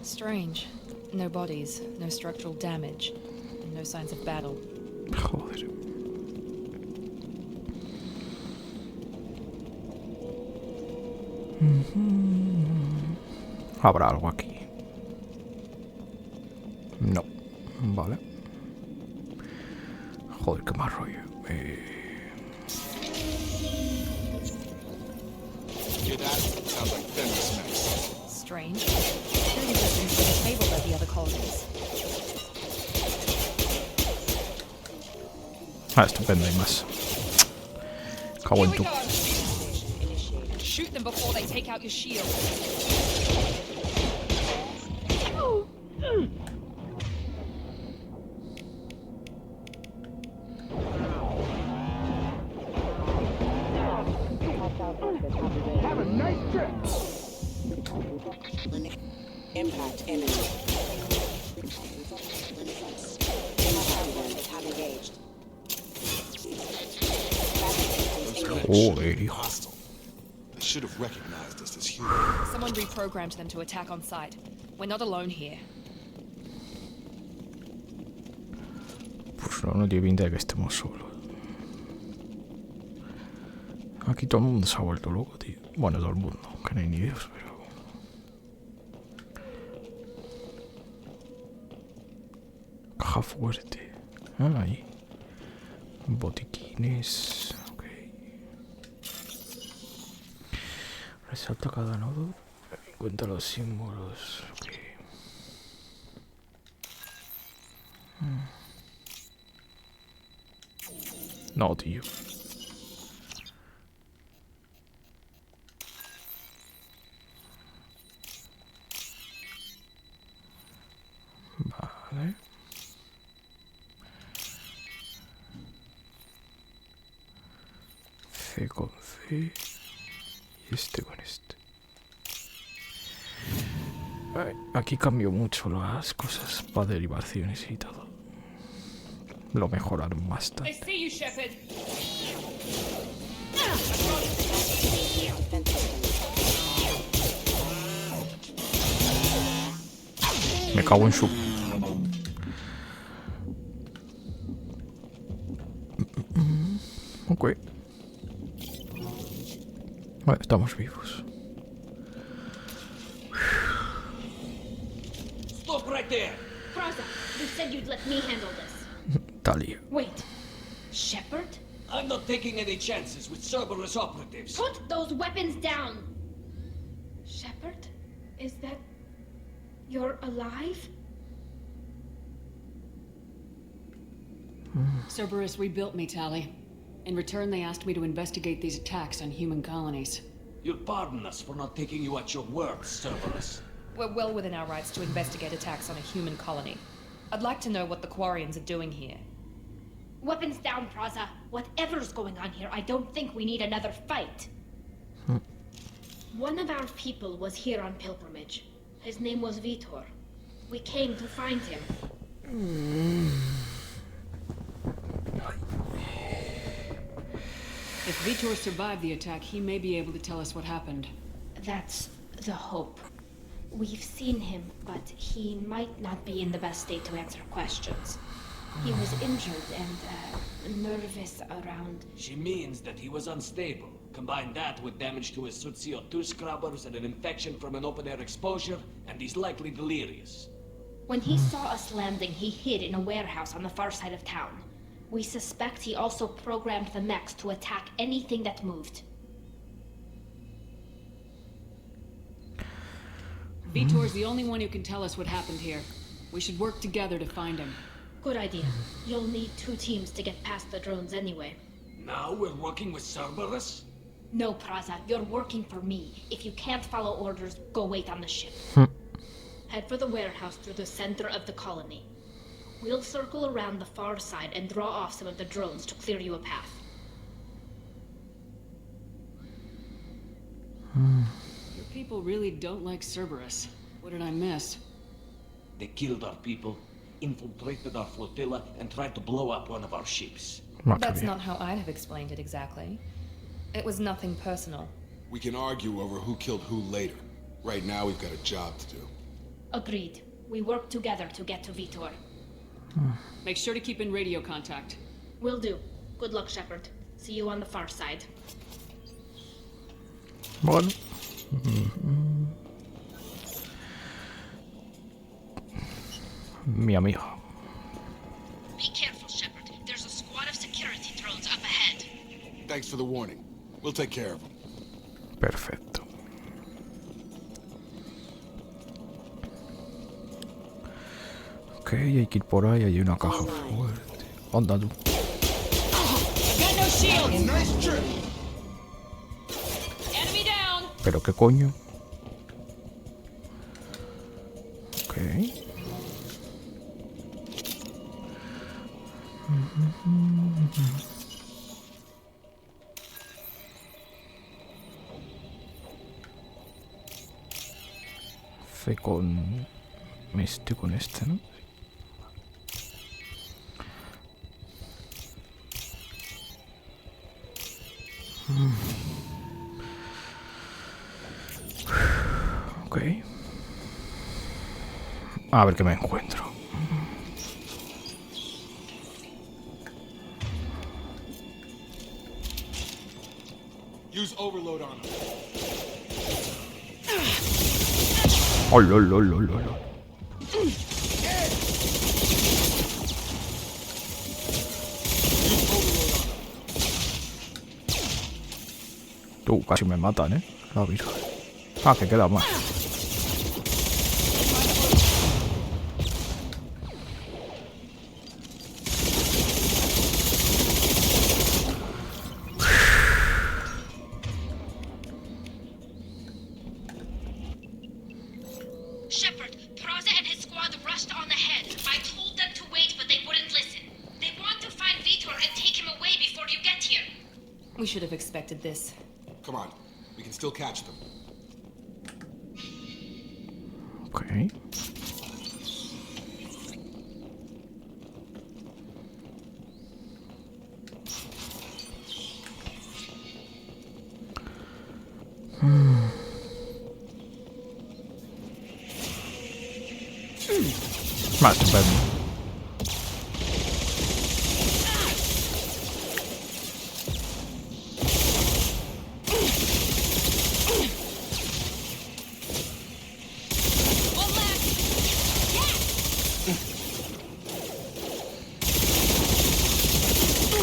Strange. No bodies, no structural damage, and no signs of battle. Joder. ¿Habrá algo aquí? No. Vale. Joder, qué más rollo. Strange. Really doesn't seem to table at the other colonies. Ah, estupendo, hay más. Cago en tu. Shoot them before they take out your shield. Have a nice trip. Impact imminent. Have engaged. Joder, hijo. They should have recognized us as human. Someone reprogrammed them to attack on sight. We're not alone here. Pues no tiene pinta de que estemos solos. Aquí todo el mundo se ha vuelto loco, tío. Bueno, todo el mundo, que no hay ni Dios, pero... Caja fuerte. Ah, ahí. Botiquines. Ok. Resalta cada nodo. Encuentra los símbolos. Ok. No, tío. Vale. C con C. Y este con este. Ay, aquí cambió mucho las cosas para derivaciones y todo. Lo mejoraron bastante. I see you, Shepard. Me cago en su... Ok. Vale, estamos vivos. Stop right there! Praza, you said you'd let me handle this. Talia. Wait. Shepard? I'm not taking any chances with Cerberus operatives. Put those weapons down! Shepard? Is that... You're alive? Cerberus rebuilt me, Tali. In return, they asked me to investigate these attacks on human colonies. You'll pardon us for not taking you at your word, Cerberus. We're well within our rights to investigate attacks on a human colony. I'd like to know what the Quarians are doing here. Weapons down, Praza. Whatever's going on here, I don't think we need another fight. One of our people was here on pilgrimage. His name was Vitor. We came to find him. If Vitor survived the attack, he may be able to tell us what happened. That's the hope. We've seen him, but he might not be in the best state to answer questions. He was injured and nervous around... She means that he was unstable. Combine that with damage to his suit CO2 scrubbers and an infection from an open-air exposure, and he's likely delirious. When he saw us landing, he hid in a warehouse on the far side of town. We suspect he also programmed the mechs to attack anything that moved. Vitor's the only one who can tell us what happened here. We should work together to find him. Good idea. You'll need 2 teams to get past the drones anyway. Now we're working with Cerberus? No, Praza, you're working for me. If you can't follow orders, go wait on the ship. Head for the warehouse through the center of the colony. We'll circle around the far side and draw off some of the drones to clear you a path. Your people really don't like Cerberus. What did I miss? They killed our people, infiltrated our flotilla, and tried to blow up one of our ships. That's not how I'd have explained it exactly. It was nothing personal. We can argue over who killed who later. Right now, we've got a job to do. Agreed. We work together to get to Vitor. Make sure to keep in radio contact. Will do. Good luck, Shepard. See you on the far side. Bueno. Mi amigo. Be careful, Shepard. There's a squad of security drones up ahead. Thanks for the warning. We'll take care of them. Perfecto. Ok, hay que ir por ahí, hay una caja fuerte. Anda tú. ¿Pero qué coño? Ok. C con este, ¿no? Ok. A ver qué me encuentro. Use overload on them. Oh, lol. Casi me matan, La virgen. Ah, que queda más. Shepard, Praza and his squad rushed on ahead. I told them to wait, but they wouldn't listen. They want to find Vitor and take him away before you get here. We should have expected this. Come on. We can still catch them. Okay. Vale, estupendo.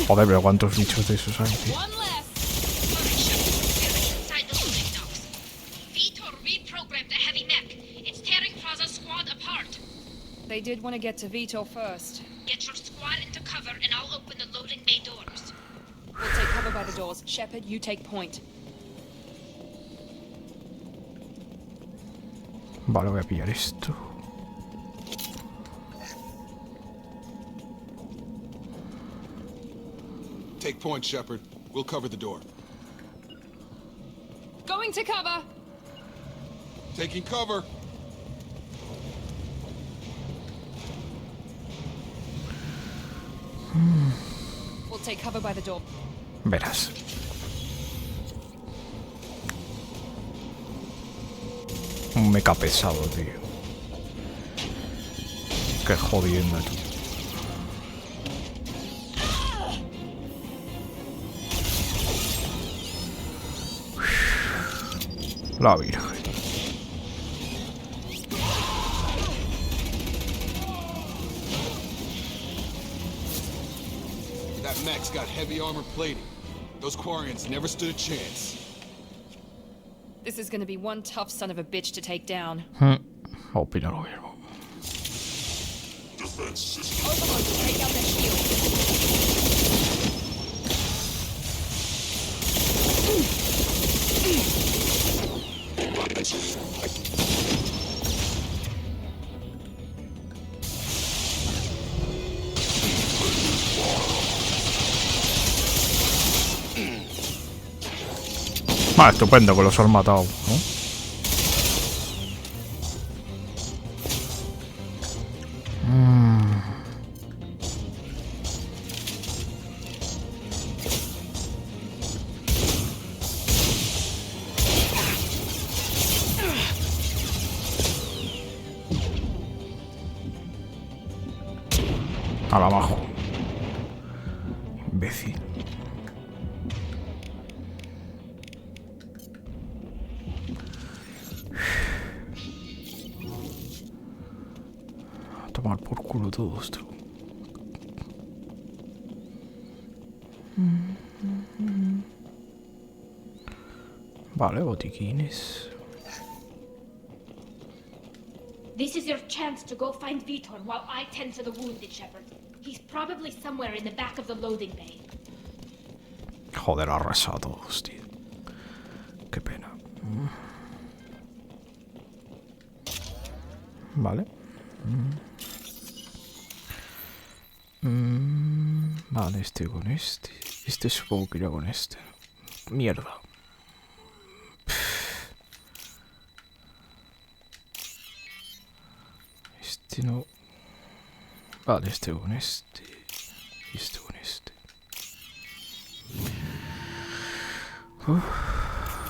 Joder, pero ¿cuántos bichos de esos hay, tío? Inside the loading docks. Vitor reprogrammed the heavy mech. It's tearing Praza's squad apart. They did want to get to Vitor first. Get your squad into cover and I'll open the loading bay doors. We'll take cover by the doors. Shepard, you take point. Vale, voy a pillar esto. Take point, Shepard. We'll cover the door. Going to cover! Taking cover. We'll take cover by the door. Verás. Un meca pesado, tío. Qué jodienda, tío. La virgen. That mech's got heavy armor plating. Those Quarians never stood a chance. This is gonna be one tough son of a bitch to take down. Opino lo mismo. Overlord, take out their Vale, estupendo que los han matado, ¿no? Al abajo. Imbécil. A tomar por culo todos, tú. Vale, botiquines. This is your chance to go find Vitor while I tend to the wounded, Shepard. He's probably somewhere in the back of the loading bay. Joder, arrasa a todos, tío. Qué pena. Vale. Vale, este con este. Este supongo que irá con este. Mierda. Este no. Vale, este con este. Y este con este.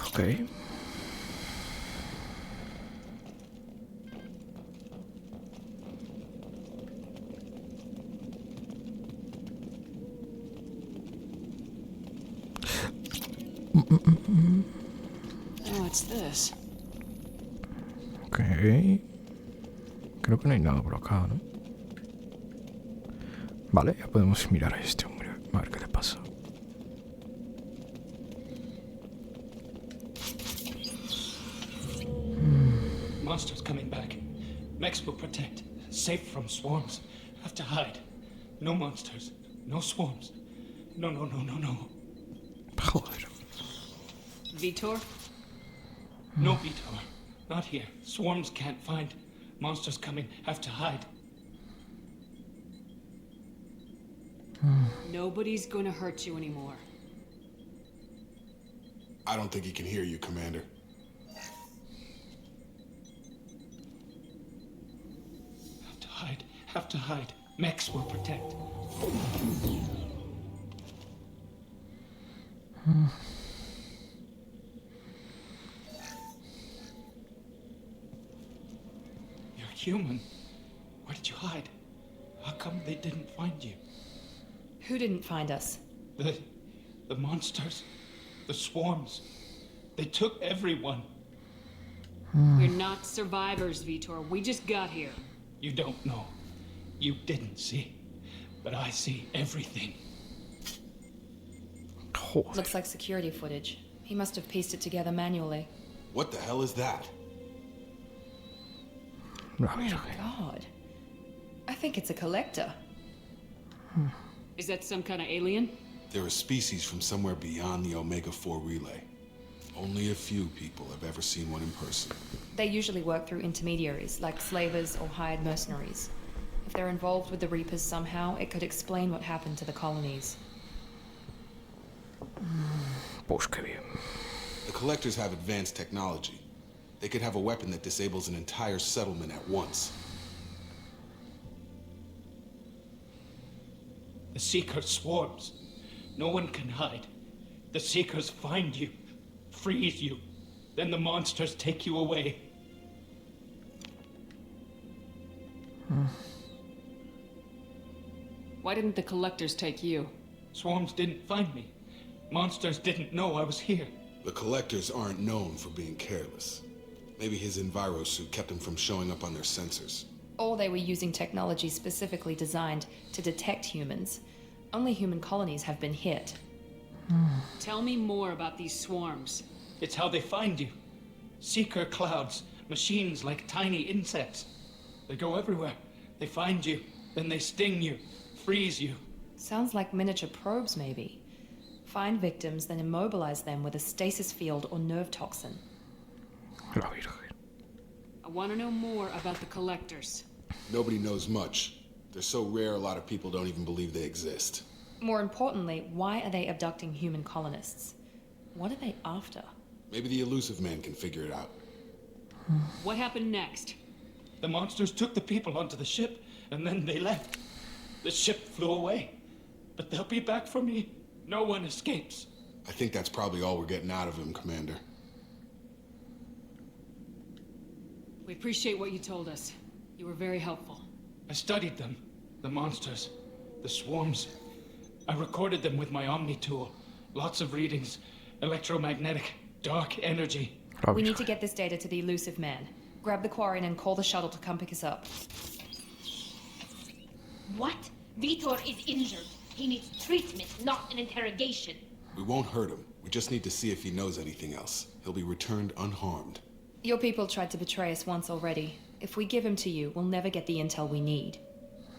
Ok. Oh, what's this? Ok. Creo que no hay nada por acá, ¿no? Vale, ya podemos mirar a este hombre. A ver qué le pasa. Monsters coming back. Mex will protect. Safe from swarms. Have to hide. No monsters. No swarms. No. Joder. Vitor? No, Vitor. Not here. Swarms can't find. Monsters coming. Have to hide. Nobody's gonna hurt you anymore. I don't think he can hear you, Commander. Have to hide. Mex will protect. You're human. Where did you hide? How come they didn't find you? Who didn't find us? The monsters. The swarms. They took everyone. We're not survivors, Vitor. We just got here. You don't know. You didn't see. But I see everything. Looks like security footage. He must have pieced it together manually. What the hell is that? Oh my god. I think it's a collector. Is that some kind of alien? They're a species from somewhere beyond the Omega-4 relay. Only a few people have ever seen one in person. They usually work through intermediaries, like slavers or hired mercenaries. If they're involved with the Reapers somehow, it could explain what happened to the colonies. Pues qué bien. The collectors have advanced technology. They could have a weapon that disables an entire settlement at once. The Seeker swarms. No one can hide. The Seekers find you, freeze you. Then the monsters take you away. Why didn't the collectors take you? Swarms didn't find me. Monsters didn't know I was here. The collectors aren't known for being careless. Maybe his enviro suit kept him from showing up on their sensors. Or they were using technology specifically designed to detect humans. Only human colonies have been hit. Tell me more about these swarms. It's how they find you. Seeker clouds, machines like tiny insects. They go everywhere. They find you, then they sting you, freeze you. Sounds like miniature probes, maybe. Find victims, then immobilize them with a stasis field or nerve toxin. I want to know more about the collectors. Nobody knows much. They're so rare, a lot of people don't even believe they exist. More importantly, why are they abducting human colonists? What are they after? Maybe the elusive man can figure it out. What happened next? The monsters took the people onto the ship, and then they left. The ship flew away. But they'll be back for me. No one escapes. I think that's probably all we're getting out of him, Commander. We appreciate what you told us. You were very helpful. I studied them. The monsters. The swarms. I recorded them with my Omni tool. Lots of readings. Electromagnetic. Dark energy. We need to get this data to the elusive man. Grab the quarry and call the shuttle to come pick us up. What? Vitor is injured. He needs treatment, not an interrogation. We won't hurt him. We just need to see if he knows anything else. He'll be returned unharmed. Your people tried to betray us once already. If we give him to you, we'll never get the intel we need.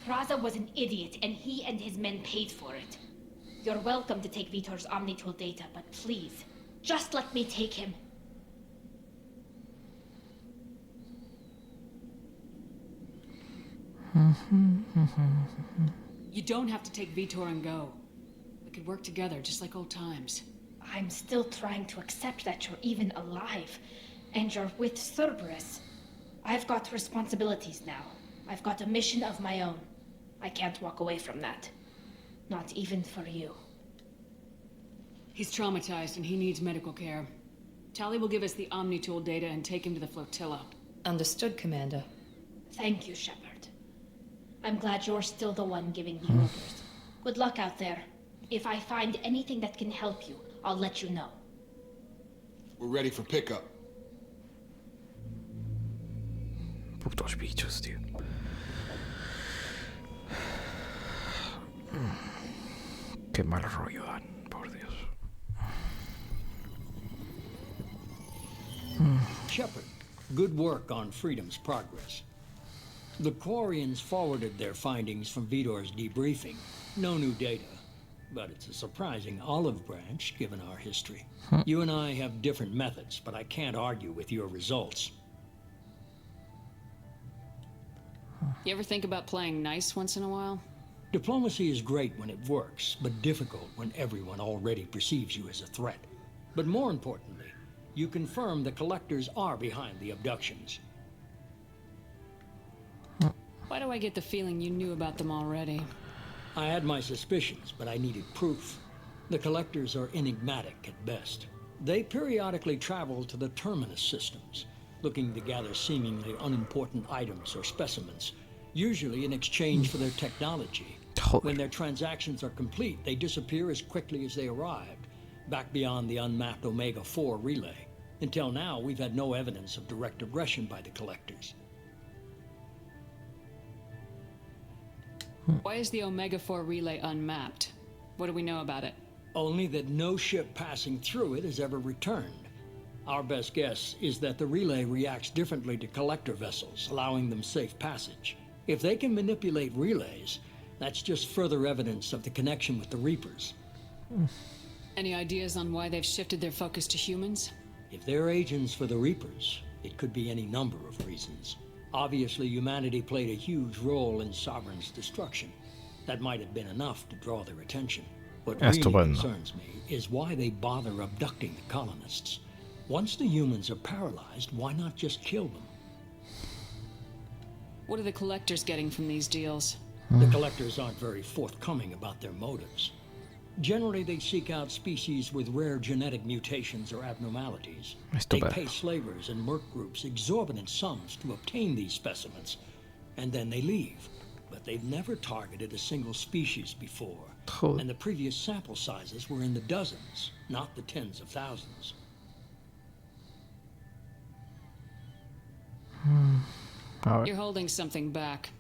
Praza was an idiot, and he and his men paid for it. You're welcome to take Vitor's Omnitool data, but please, just let me take him. You don't have to take Vitor and go. We could work together, just like old times. I'm still trying to accept that you're even alive, and you're with Cerberus. I've got responsibilities now. I've got a mission of my own. I can't walk away from that. Not even for you. He's traumatized and he needs medical care. Tali will give us the Omnitool data and take him to the flotilla. Understood, Commander. Thank you, Shepard. I'm glad you're still the one giving the orders. Good luck out there. If I find anything that can help you, I'll let you know. We're ready for pickup. Putos bichos, tío. Qué mal rollo dan, por Dios. Shepard, good work on Freedom's progress. The Quarians forwarded their findings from Vidor's debriefing. No new data, but it's a surprising olive branch given our history. You and I have different methods, but I can't argue with your results. You ever think about playing nice once in a while? Diplomacy is great when it works, but difficult when everyone already perceives you as a threat. But more importantly, you confirm the collectors are behind the abductions. Why do I get the feeling you knew about them already? I had my suspicions, but I needed proof. The collectors are enigmatic at best. They periodically travel to the terminus systems, looking to gather seemingly unimportant items or specimens, usually in exchange for their technology. When their transactions are complete, they disappear as quickly as they arrived, back beyond the unmapped Omega-4 relay. Until now, we've had no evidence of direct aggression by the collectors. Why is the Omega-4 relay unmapped? What do we know about it? Only that no ship passing through it has ever returned. Our best guess is that the relay reacts differently to collector vessels, allowing them safe passage. If they can manipulate relays, that's just further evidence of the connection with the Reapers. Any ideas on why they've shifted their focus to humans? If they're agents for the Reapers, it could be any number of reasons. Obviously, humanity played a huge role in Sovereign's destruction. That might have been enough to draw their attention. What really concerns me is why they bother abducting the colonists. Once the humans are paralyzed, why not just kill them? What are the collectors getting from these deals? The collectors aren't very forthcoming about their motives. Generally, they seek out species with rare genetic mutations or abnormalities. They pay slavers and merc groups exorbitant sums to obtain these specimens, and then they leave. But they've never targeted a single species before, and the previous sample sizes were in the dozens, not the tens of thousands. You're holding something back.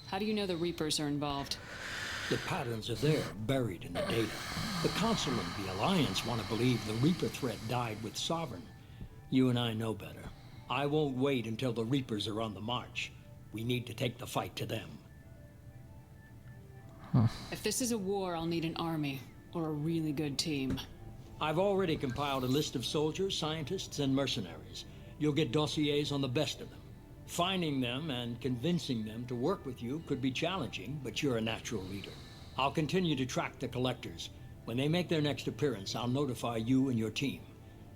How do you know the Reapers are involved? The patterns are there, buried in the data. The Council and the Alliance want to believe the Reaper threat died with Sovereign. You and I know better. I won't wait until the Reapers are on the march. We need to take the fight to them. If this is a war, I'll need an army, or a really good team. I've already compiled a list of soldiers, scientists, and mercenaries. You'll get dossiers on the best of them. Finding them and convincing them to work with you could be challenging, but you're a natural leader. I'll continue to track the collectors. When they make their next appearance, I'll notify you and your team.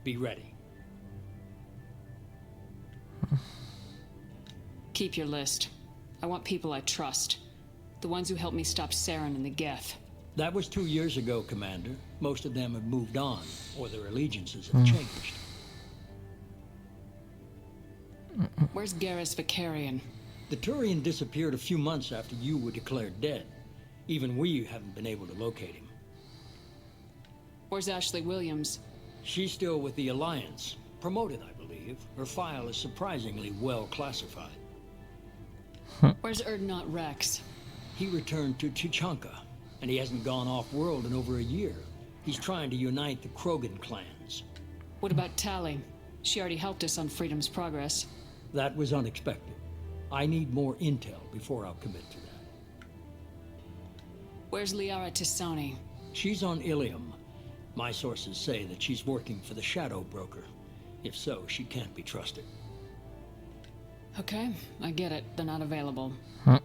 Be ready. Keep your list. I want people I trust. The ones who helped me stop Saren and the Geth. That was 2 years ago, Commander. Most of them have moved on, or their allegiances have changed. Where's Garrus Vicarian? The Turian disappeared a few months after you were declared dead. Even we haven't been able to locate him. Where's Ashley Williams? She's still with the Alliance. Promoted, I believe. Her file is surprisingly well classified. Where's Erdnot Rex? He returned to Chichanka, and he hasn't gone off-world in over a year. He's trying to unite the Krogan clans. What about Tali? She already helped us on Freedom's progress. That was unexpected. I need more intel before I'll commit to that. Where's Liara Tisani? She's on Ilium. My sources say that she's working for the Shadow Broker. If so, she can't be trusted. Okay, I get it. They're not available.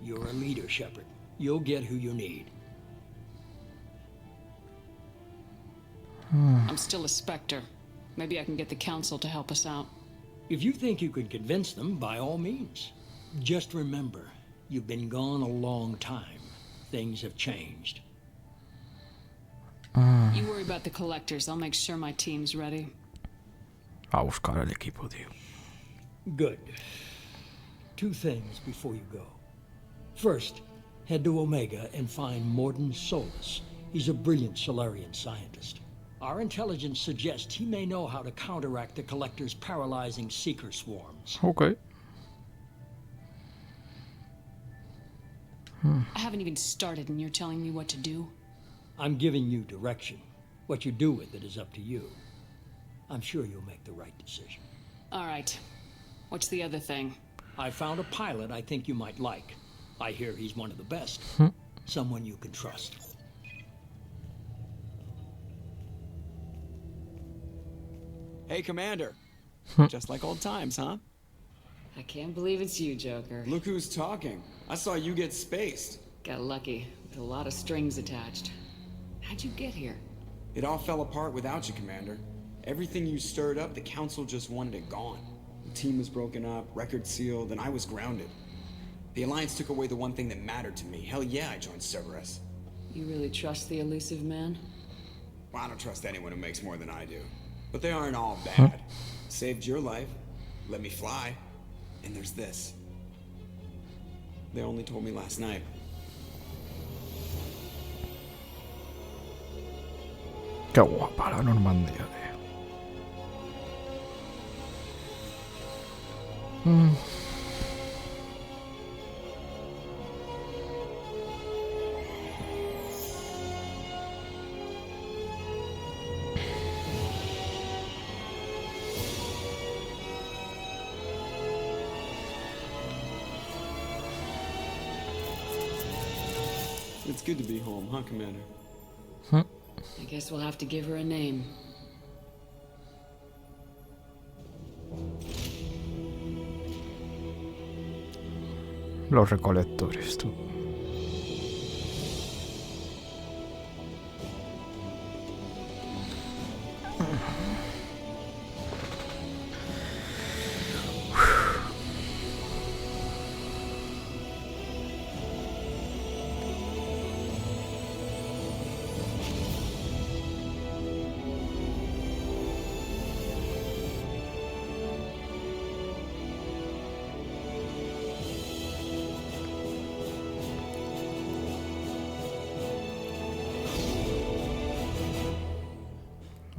You're a leader, Shepard. You'll get who you need. I'm still a Spectre. Maybe I can get the Council to help us out. If you think you can convince them, by all means. Just remember, you've been gone a long time. Things have changed. You worry about the collectors. I'll make sure my team's ready. A buscar al equipo, tío. Good. 2 things before you go. First, head to Omega and find Morden Solus. He's a brilliant Solarian scientist. Our intelligence suggests he may know how to counteract the Collector's paralyzing seeker swarms. Okay. I haven't even started and you're telling me what to do? I'm giving you direction. What you do with it is up to you. I'm sure you'll make the right decision. All right. What's the other thing? I found a pilot I think you might like. I hear he's one of the best. Someone you can trust. Hey, Commander. Just like old times, huh? I can't believe it's you, Joker. Look who's talking. I saw you get spaced. Got lucky, with a lot of strings attached. How'd you get here? It all fell apart without you, Commander. Everything you stirred up, the Council just wanted it gone. The team was broken up, record sealed, and I was grounded. The Alliance took away the one thing that mattered to me. Hell yeah, I joined Cerberus. You really trust the elusive man? Well, I don't trust anyone who makes more than I do. But they aren't all bad. Saved your life, let me fly, and there's this. They only told me last night. Qué guapa la Normandía, tío. It's good to be home, huh, Commander? I guess we'll have to give her a name. Los recolectores, tú.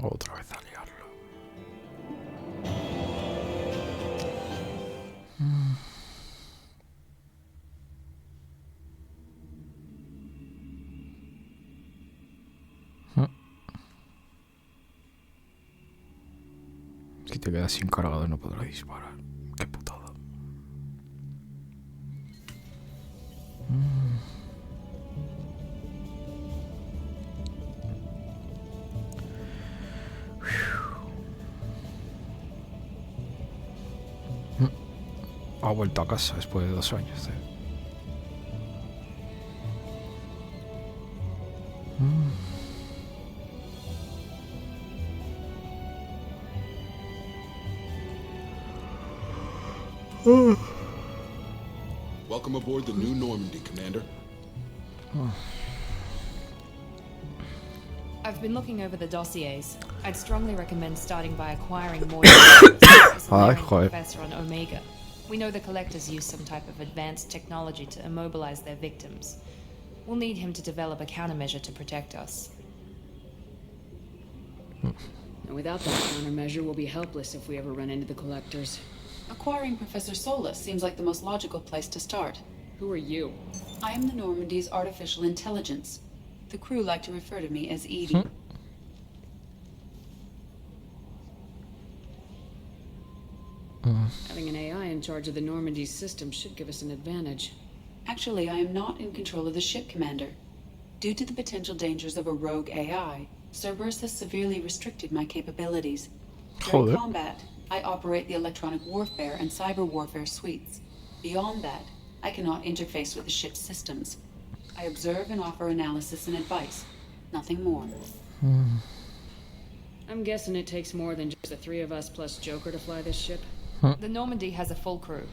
Otra vez a liarlo. Si te quedas sin cargado no podrás disparar. Qué putada. Ha vuelto a casa después de 2 años. Welcome aboard the new Normandy, Commander. I've been looking over the dossiers. I'd strongly recommend starting by acquiring more details. Professor on Omega. We know the Collectors use some type of advanced technology to immobilize their victims. We'll need him to develop a countermeasure to protect us. And without that countermeasure, we'll be helpless if we ever run into the Collectors. Acquiring Professor Solus seems like the most logical place to start. Who are you? I am the Normandy's artificial intelligence. The crew like to refer to me as Edie. Having an AI in charge of the Normandy's system should give us an advantage. Actually, I am not in control of the ship, Commander. Due to the potential dangers of a rogue AI, Cerberus has severely restricted my capabilities. During combat, I operate the electronic warfare and cyber warfare suites. Beyond that, I cannot interface with the ship's systems. I observe and offer analysis and advice. Nothing more. I'm guessing it takes more than just the 3 of us plus Joker to fly this ship. The Normandy has a full crew.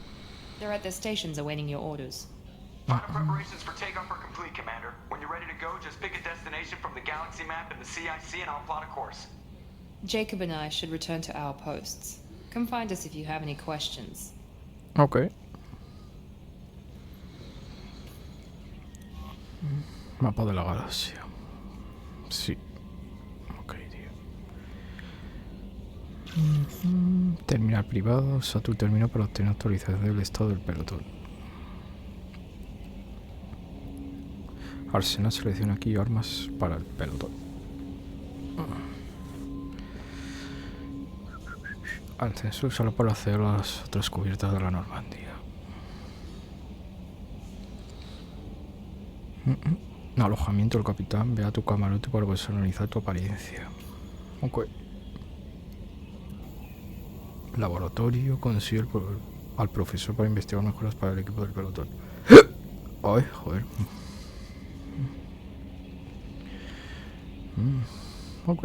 They're at their stations awaiting your orders. Final preparations for takeoff are complete, Commander. When you're ready to go, just pick a destination from the galaxy map and the CIC and I'll plot a course. Jacob and I should return to our posts. Come find us if you have any questions. Ok. Mapa de la galaxia. Sí. Ok, tío. Terminal privado. Usa tu término para obtener actualización del estado del pelotón. Arsenal, selecciona aquí armas para el pelotón. Ascenso, úsalo para hacer las otras cubiertas de la Normandía. Alojamiento del capitán. Ve a tu camarote para personalizar tu apariencia. Ok. Laboratorio. Consigue al profesor para investigar mejoras para el equipo del pelotón. Ay, joder. Ok.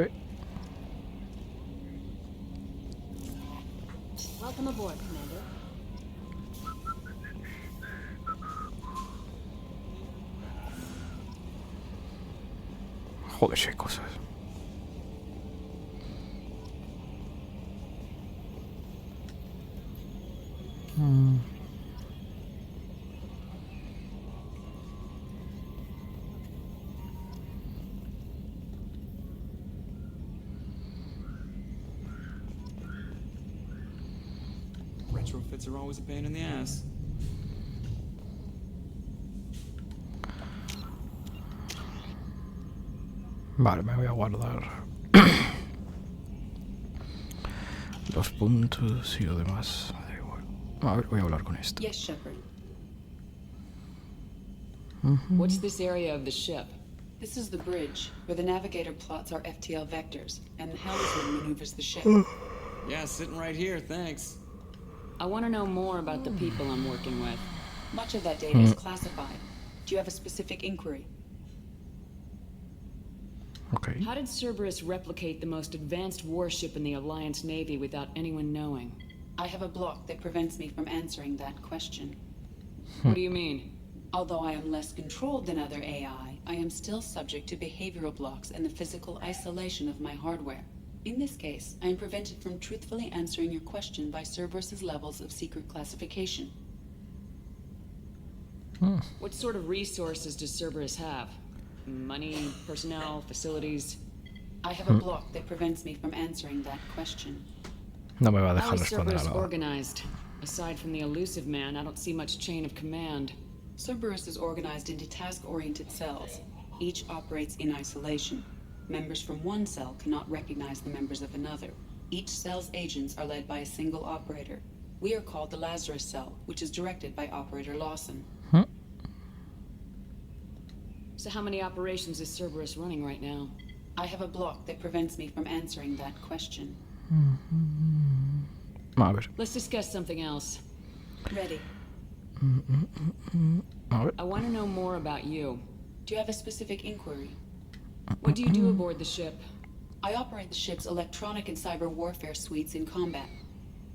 Welcome aboard, Commander. Joder, si hay cosas. Retrofits are always a pain in the ass. Vale, me voy a guardar los puntos y lo demás. Da igual. A ver, voy a hablar con esto. Yes, Shepard. What's this area of the ship? This is the bridge, where the navigator plots our FTL vectors, and the helmsman maneuvers the ship. Yeah, sitting right here, thanks. I want to know more about the people I'm working with. Much of that data is classified. Do you have a specific inquiry? Okay. How did Cerberus replicate the most advanced warship in the Alliance Navy without anyone knowing? I have a block that prevents me from answering that question. What do you mean? Although I am less controlled than other AI, I am still subject to behavioral blocks and the physical isolation of my hardware. In this case, I am prevented from truthfully answering your question by Cerberus's levels of secret classification. What sort of resources does Cerberus have? Money, personnel, facilities? I have a block that prevents me from answering that question. No me va a How dejar is responder a Cerberus la... organized? Aside from the elusive man, I don't see much chain of command. Cerberus is organized into task-oriented cells. Each operates in isolation. Members from one cell cannot recognize the members of another. Each cell's agents are led by a single operator. We are called the Lazarus cell, which is directed by Operator Lawson. So how many operations is Cerberus running right now? I have a block that prevents me from answering that question. A ver. Let's discuss something else. Ready. A ver. I want to know more about you. Do you have a specific inquiry? What do you do aboard the ship? I operate the ship's electronic and cyber warfare suites in combat.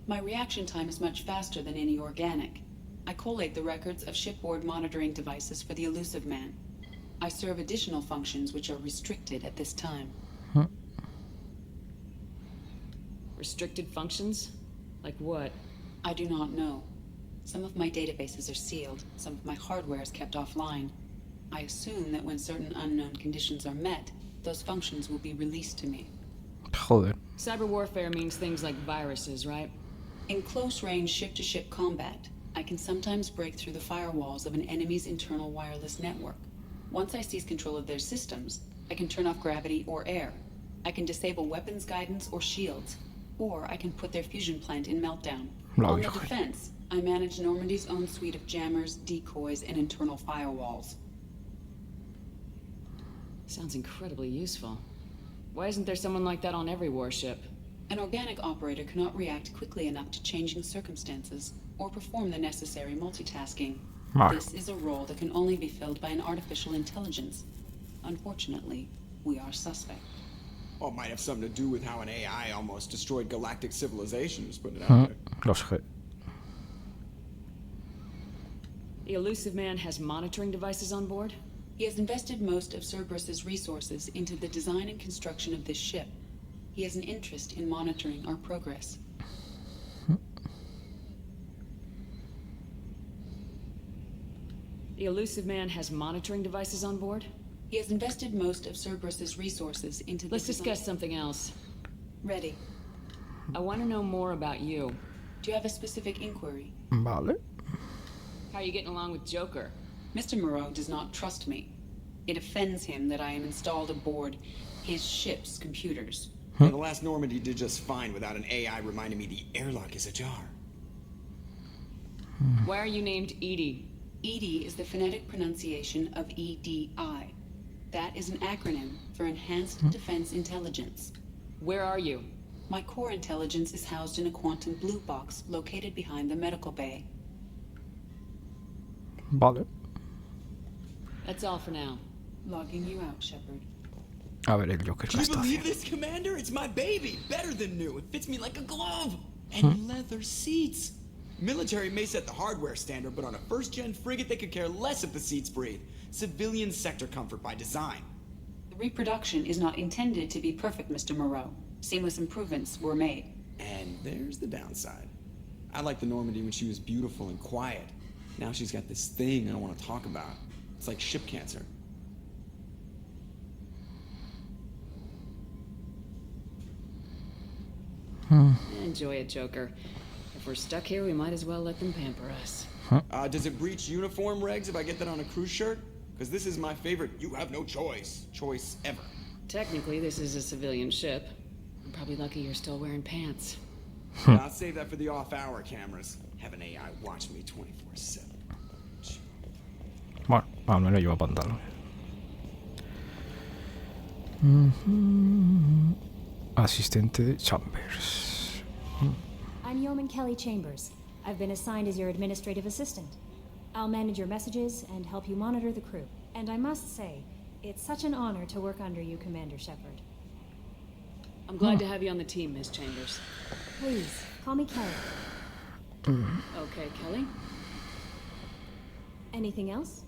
My reaction time is much faster than any organic. I collate the records of shipboard monitoring devices for the elusive man. I serve additional functions which are restricted at this time. Restricted functions? Like what? I do not know. Some of my databases are sealed, some of my hardware is kept offline. I assume that when certain unknown conditions are met, those functions will be released to me. Joder. Cyber warfare means things like viruses, right? In close-range ship-to-ship combat, I can sometimes break through the firewalls of an enemy's internal wireless network. Once I seize control of their systems, I can turn off gravity or air. I can disable weapons guidance or shields, or I can put their fusion plant in meltdown. On the defense, I manage Normandy's own suite of jammers, decoys, and internal firewalls. Sounds incredibly useful. Why isn't there someone like that on every warship? An organic operator cannot react quickly enough to changing circumstances, or perform the necessary multitasking. This is a role that can only be filled by an artificial intelligence. Unfortunately, we are suspect. Well, it might have something to do with how an AI almost destroyed galactic civilizations, put it out there. Lo sé. The elusive man has monitoring devices on board? He has invested most of Cerberus's resources into the design and construction of this ship. He has an interest in monitoring our progress. The elusive man has monitoring devices on board? He has invested most of Cerberus's resources into the Let's discuss something else. Ready. I want to know more about you. Do you have a specific inquiry? Vale. How are you getting along with Joker? Mr. Moreau does not trust me. It offends him that I am installed aboard his ship's computers. Yeah, the last Normandy did just fine without an AI reminding me the airlock is ajar. Why are you named Edie? EDI is the phonetic pronunciation of EDI. That is an acronym for Enhanced Defense Intelligence. Where are you? My core intelligence is housed in a quantum blue box located behind the medical bay. Vale. That's all for now. Logging you out, Shepard. A ver el Joker Can que you está believe haciendo. this, Commander? It's my baby. Better than new. It fits me like a glove. And leather seats. Military may set the hardware standard, but on a first-gen frigate, they could care less if the seats breathe. Civilian sector comfort by design. The reproduction is not intended to be perfect, Mr. Moreau. Seamless improvements were made. And there's the downside. I liked the Normandy when she was beautiful and quiet. Now she's got this thing I don't want to talk about. It's like ship cancer. Enjoy it, Joker. If we're stuck here, we might as well let them pamper us. Does it breach uniform regs if I get that on a crew shirt? Because this is my favorite you have no choice ever. Technically, this is a civilian ship. I'm probably lucky you're still wearing pants. I'll save that for the off-hour cameras. Have an AI watch me 24/7. Bueno, al menos lleva pantalón. Asistente de Chambers. I'm Yeoman Kelly Chambers. I've been assigned as your administrative assistant. I'll manage your messages and help you monitor the crew. And I must say, it's such an honor to work under you, Commander Shepard. I'm glad to have you on the team, Ms. Chambers. Please, call me Kelly. Okay, Kelly. Anything else?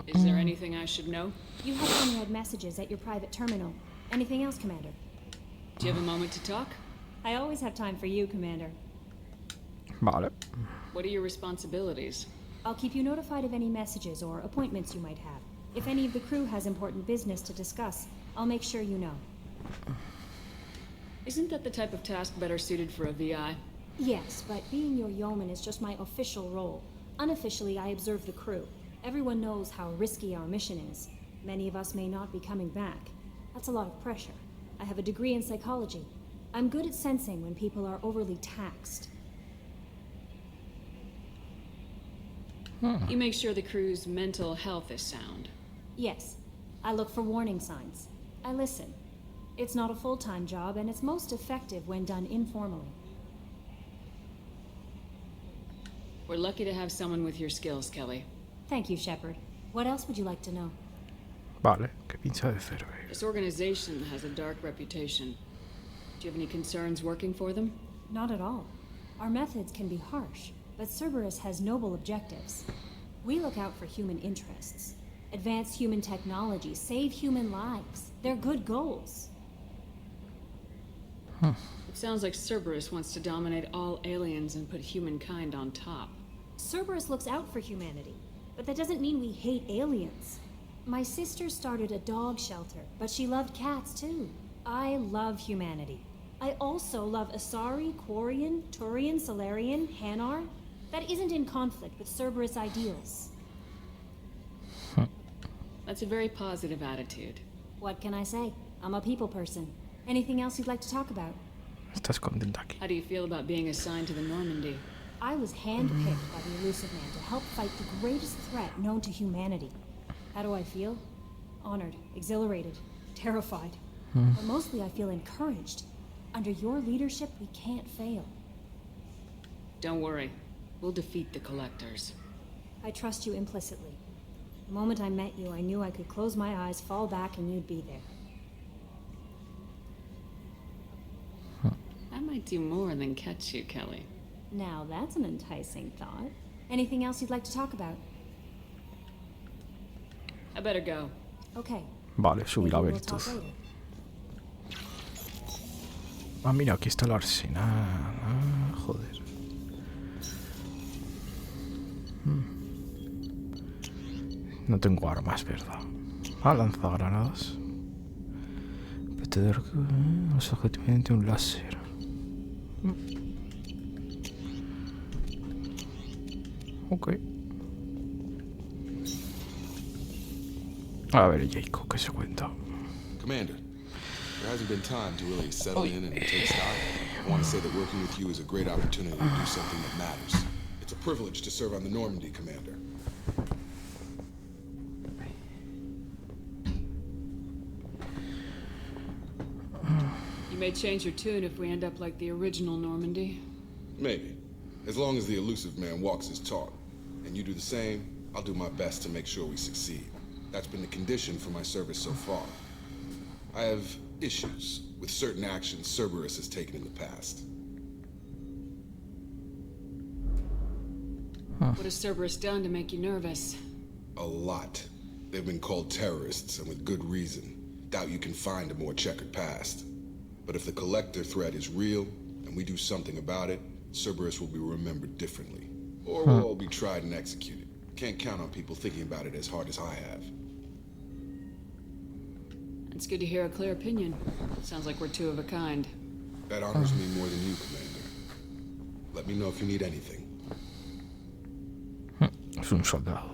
Is there anything I should know? You have unread messages at your private terminal. Anything else, Commander? Do you have a moment to talk? I always have time for you, Commander. Vale. What are your responsibilities? I'll keep you notified of any messages or appointments you might have. If any of the crew has important business to discuss, I'll make sure you know. Isn't that the type of task better suited for a VI? Yes, but being your yeoman is just my official role. Unofficially, I observe the crew. Everyone knows how risky our mission is. Many of us may not be coming back. That's a lot of pressure. I have a degree in psychology. I'm good at sensing when people are overly taxed. You make sure the crew's mental health is sound. Yes. I look for warning signs. I listen. It's not a full-time job, and it's most effective when done informally. We're lucky to have someone with your skills, Kelly. Thank you, Shepard. What else would you like to know? Vale, que pincha de cerveza. This organization has a dark reputation. Do you have any concerns working for them? Not at all. Our methods can be harsh, but Cerberus has noble objectives. We look out for human interests. Advance human technology, save human lives. They're good goals. It sounds like Cerberus wants to dominate all aliens and put humankind on top. Cerberus looks out for humanity, but that doesn't mean we hate aliens. My sister started a dog shelter, but she loved cats too. I love humanity. I also love Asari, Quarian, Turian, Solarian, Hanar. That isn't in conflict with Cerberus ideals. That's a very positive attitude. What can I say? I'm a people person. Anything else you'd like to talk about? Estás contenta aquí. How do you feel about being assigned to the Normandy? I was handpicked by the Elusive Man to help fight the greatest threat known to humanity. How do I feel? Honored, exhilarated, terrified. But mostly I feel encouraged. Under your leadership, we can't fail. Don't worry. We'll defeat the Collectors. I trust you implicitly. The moment I met you, I knew I could close my eyes, fall back, and you'd be there. I might do more than catch you, Kelly. Now that's an enticing thought. Anything else you'd like to talk about? I better go. Okay. Vale, subir la Maybe we'll virtud. talk later. Ah, mira, aquí está el arsenal. Ah, joder. No tengo armas, ¿verdad? Ah, lanzagranadas. parte de los objetivos mediante un láser. Ok. A ver, Jacob, ¿qué se cuenta? Commander, there hasn't been time to really settle in and take stock. I want to say that working with you is a great opportunity to do something that matters. It's a privilege to serve on the Normandy, Commander. You may change your tune if we end up like the original Normandy. Maybe. As long as the elusive man walks his talk. And you do the same, I'll do my best to make sure we succeed. That's been the condition for my service so far. I have issues with certain actions Cerberus has taken in the past. What has Cerberus done to make you nervous? A lot. They've been called terrorists, and with good reason. Doubt you can find a more checkered past. But if the Collector threat is real, and we do something about it, Cerberus will be remembered differently. Or we'll all be tried and executed. Can't count on people thinking about it as hard as I have. It's good to hear a clear opinion. Sounds like we're two of a kind. That honors me more than you, Commander. Let me know if you need anything. Es un soldado.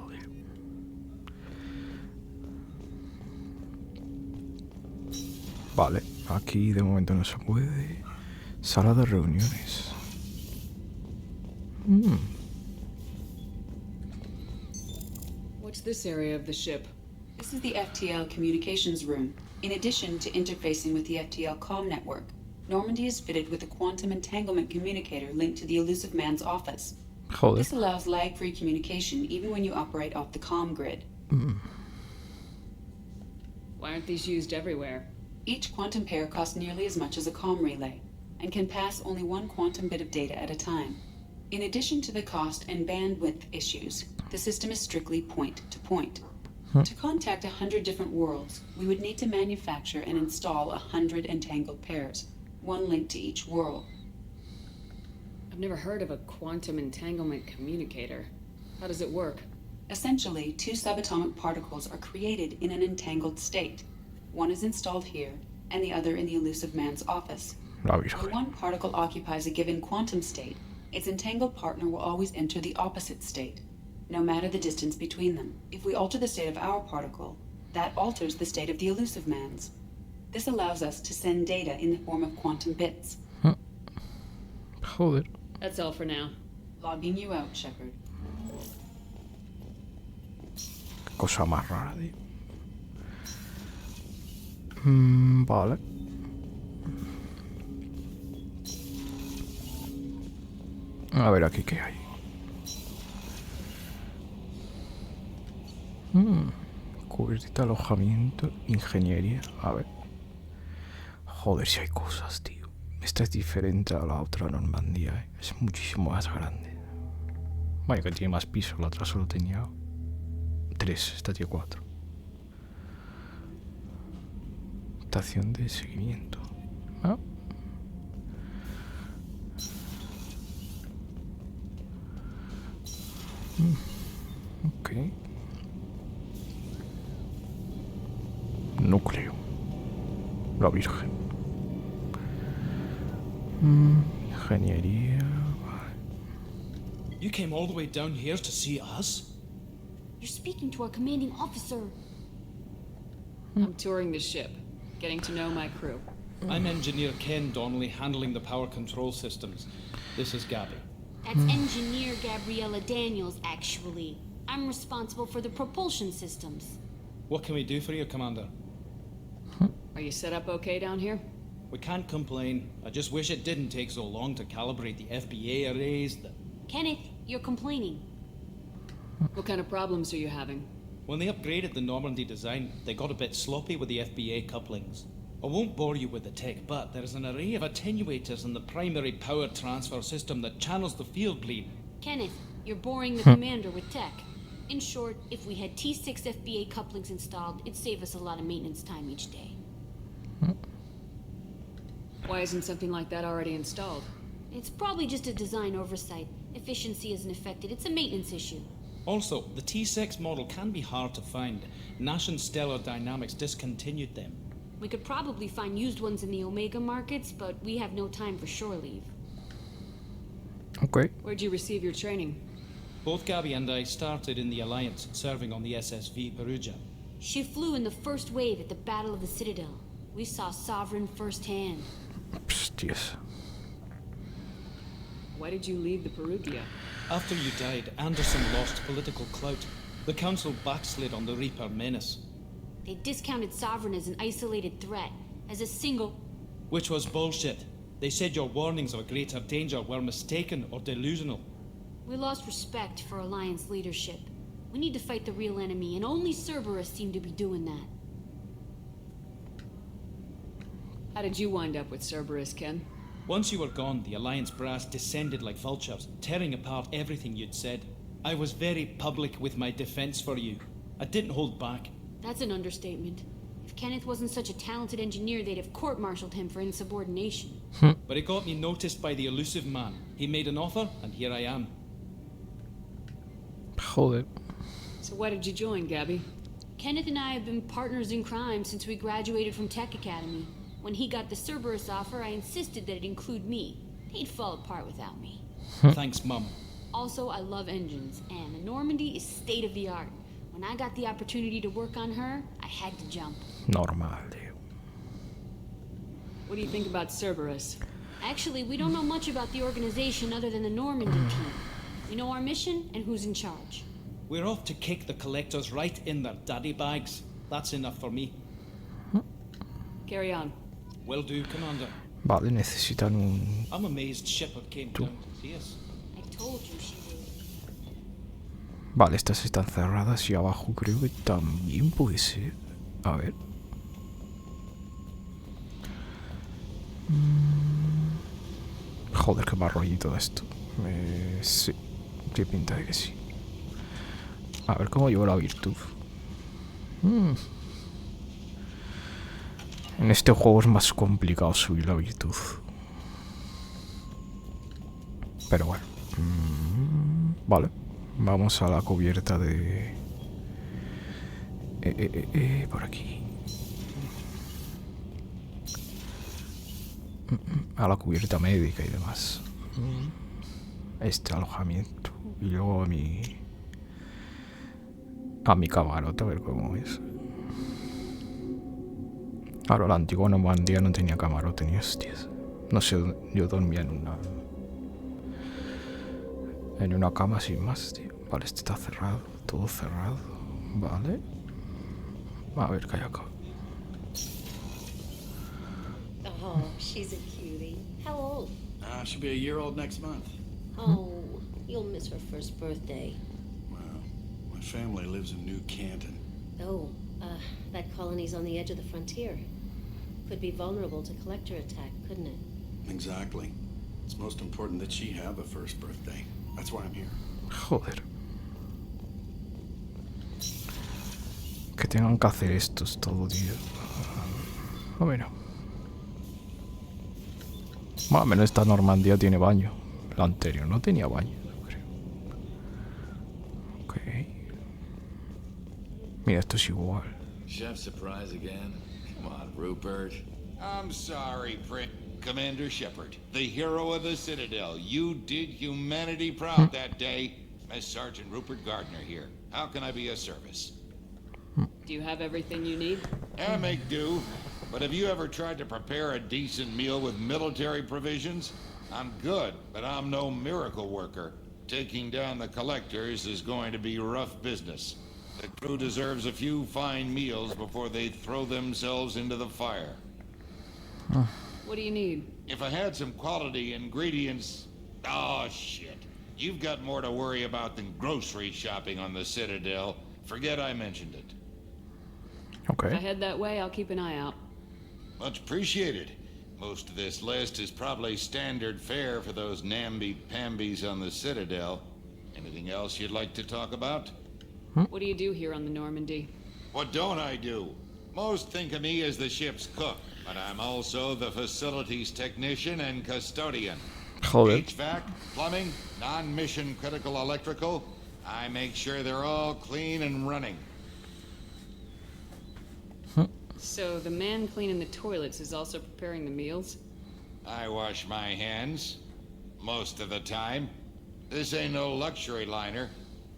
Vale, aquí de momento no se puede. Sala de reuniones. What's this area of the ship? This is the FTL communications room. In addition to interfacing with the FTL comm network, Normandy is fitted with a quantum entanglement communicator linked to the elusive man's office. Joder. This allows lag-free communication even when you operate off the comm grid. Why aren't these used everywhere? Each quantum pair costs nearly as much as a comm relay, and can pass only one quantum bit of data at a time. In addition to the cost and bandwidth issues, the system is strictly point-to-point. To contact 100 different worlds, we would need to manufacture and install 100 entangled pairs, one linked to each world. I've never heard of a quantum entanglement communicator. How does it work? Essentially, two subatomic particles are created in an entangled state. One is installed here, and the other in the elusive man's office. When one particle occupies a given quantum state, its entangled partner will always enter the opposite state, no matter the distance between them. If we alter the state of our particle, that alters the state of the elusive man's. This allows us to send data in the form of quantum bits. Joder. That's all for now. Logging you out, Shepard. Qué cosa más rara, tío. Vale. A ver aquí qué hay. Cubierta, alojamiento, ingeniería. A ver. Joder, si hay cosas, tío. Esta es diferente a la otra Normandía, ¿eh? Es muchísimo más grande. Vaya que tiene más pisos. La otra solo tenía 3. Esta tiene 4. Estación de seguimiento. ¿Ah? Ok. Núcleo. La Virgen. Ingeniería. You came all the way down here to see us? You're speaking to our commanding officer. I'm touring the ship, getting to know my crew. I'm Engineer Ken Donnelly, handling the power control systems. This is Gabby. That's Engineer Gabriella Daniels, actually. I'm responsible for the propulsion systems. What can we do for you, Commander? Are you set up okay down here? We can't complain. I just wish it didn't take so long to calibrate the FBA arrays. Kenneth, you're complaining. What kind of problems are you having? When they upgraded the Normandy design, they got a bit sloppy with the FBA couplings. I won't bore you with the tech, but there's an array of attenuators in the primary power transfer system that channels the field bleed. Kenneth, you're boring the commander with tech. In short, if we had T6 FBA couplings installed, it'd save us a lot of maintenance time each day. Why isn't something like that already installed? It's probably just a design oversight. Efficiency isn't affected. It's a maintenance issue. Also, the T6 model can be hard to find. Nash and Stellar Dynamics discontinued them. We could probably find used ones in the Omega markets, but we have no time for shore leave. Okay. Where'd you receive your training? Both Gabby and I started in the Alliance, serving on the SSV Perugia. She flew in the first wave at the Battle of the Citadel. We saw Sovereign firsthand. Hostias. Why did you leave the Perugia? After you died, Anderson lost political clout. The Council backslid on the Reaper menace. They discounted Sovereign as an isolated threat, as a single... Which was bullshit. They said your warnings of a greater danger were mistaken or delusional. We lost respect for Alliance leadership. We need to fight the real enemy, and only Cerberus seemed to be doing that. How did you wind up with Cerberus, Ken? Once you were gone, the Alliance brass descended like vultures, tearing apart everything you'd said. I was very public with my defense for you. I didn't hold back. That's an understatement. If Kenneth wasn't such a talented engineer, they'd have court-martialed him for insubordination. But it got me noticed by the elusive man. He made an offer, and here I am. Joder. So why did you join, Gabby? Kenneth and I have been partners in crime since we graduated from Tech Academy. When he got the Cerberus offer, I insisted that it include me. They'd fall apart without me. Thanks, Mum. Also, I love engines, and the Normandy is state-of-the-art. When I got the opportunity to work on her, I had to jump. Normal. What do you think about Cerberus? Actually, we don't know much about the organization other than the Normandy team. We know our mission and who's in charge. We're off to kick the collectors right in their daddy bags. That's enough for me. Carry on. Will do, Commander. Vale, necesitan un... I'm amazed Shepard came down to see us. I told you she would. Vale, estas están cerradas y abajo creo que también puede ser. A ver. Joder, qué mal rollito esto. Sí, tiene pinta de que sí. A ver cómo llevo la virtud. En este juego es más complicado subir la virtud. Pero bueno. Vale. Vamos a la cubierta de... por aquí. A la cubierta médica y demás. Este alojamiento. Y luego a mi camarote, a ver cómo es. Claro, la antigua Normandía no tenía camarote ni hostias. No sé, yo dormía en una cama sin más, tío. Vale, este está cerrado, todo cerrado. Vale. A ver qué hay acá. Oh, she's a cutie. How old? She'll be a year old next month. Oh, you'll miss her first birthday. Well, my family lives in New Canton. Oh, that colony's on the edge of the frontier. Could be vulnerable to collector attack, couldn't it? Exactly. It's most important that she have a first birthday. That's why I'm here. Joder. Que tengan que hacer estos todo, tío. Bueno. Más o menos esta Normandía tiene baño. La anterior no tenía baño, creo. Ok. Mira, esto es igual. Chef surprise again? Come on, Rupert. I'm sorry, Commander Shepard, the hero of the Citadel. You did humanity proud that day. Miss Sergeant Rupert Gardner here. How can I be of service? Do you have everything you need? I make do. But have you ever tried to prepare a decent meal with military provisions? I'm good, but I'm no miracle worker. Taking down the collectors is going to be rough business. The crew deserves a few fine meals before they throw themselves into the fire. What do you need? If I had some quality ingredients... Oh, shit. You've got more to worry about than grocery shopping on the Citadel. Forget I mentioned it. Okay. If I head that way, I'll keep an eye out. Much appreciated. Most of this list is probably standard fare for those namby-pambies on the Citadel. Anything else you'd like to talk about? What do you do here on the Normandy? What don't I do? Most think of me as the ship's cook, but I'm also the facilities technician and custodian. Joder. HVAC, plumbing, non-mission critical electrical. I make sure they're all clean and running. So the man cleaning the toilets is also preparing the meals? I wash my hands. Most of the time. This ain't no luxury liner.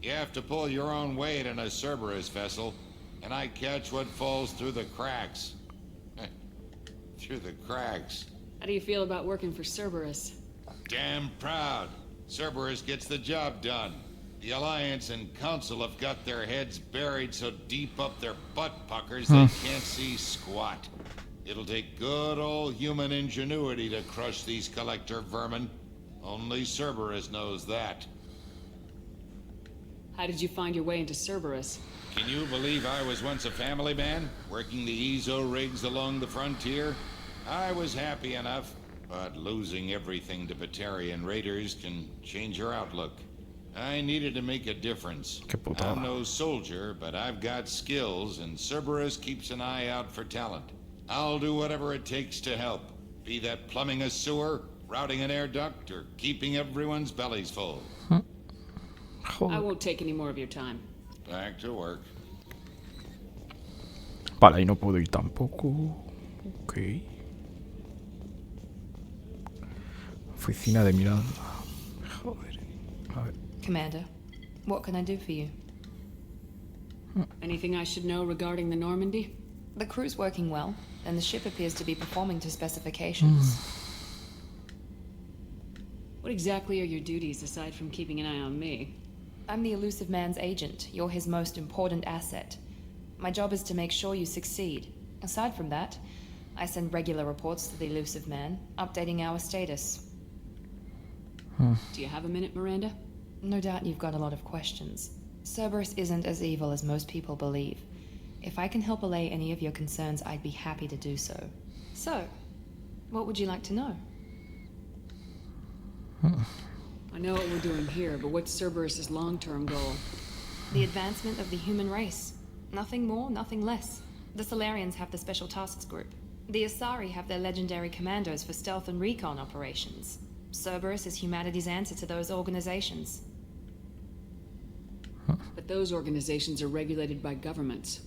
You have to pull your own weight in a Cerberus vessel, and I catch what falls through the cracks. Through the cracks. How do you feel about working for Cerberus? Damn proud. Cerberus gets the job done. The Alliance and Council have got their heads buried so deep up their butt puckers they can't see squat. It'll take good old human ingenuity to crush these collector vermin. Only Cerberus knows that. How did you find your way into Cerberus? Can you believe I was once a family man, working the EZO rigs along the frontier? I was happy enough, but losing everything to Batarian raiders can change your outlook. I needed to make a difference. I'm no soldier, but I've got skills, and Cerberus keeps an eye out for talent. I'll do whatever it takes to help, be that plumbing a sewer, routing an air duct, or keeping everyone's bellies full. I won't take any more of your time. Back to work. Vale, ahí no puedo ir tampoco. Ok. Oficina de Miranda. Joder. A ver. Commander, what can I do for you? Anything I should know regarding the Normandy? The crew's working well, and the ship appears to be performing to specifications. What exactly are your duties aside from keeping an eye on me? I'm the elusive man's agent. You're his most important asset. My job is to make sure you succeed. Aside from that, I send regular reports to the elusive man, updating our status. Do you have a minute, Miranda? No doubt you've got a lot of questions. Cerberus isn't as evil as most people believe. If I can help allay any of your concerns, I'd be happy to do so. So, what would you like to know? I know what we're doing here, but what's Cerberus's long-term goal? The advancement of the human race. Nothing more, nothing less. The Solarians have the Special Tasks Group. The Asari have their legendary commandos for stealth and recon operations. Cerberus is humanity's answer to those organizations. But those organizations are regulated by governments.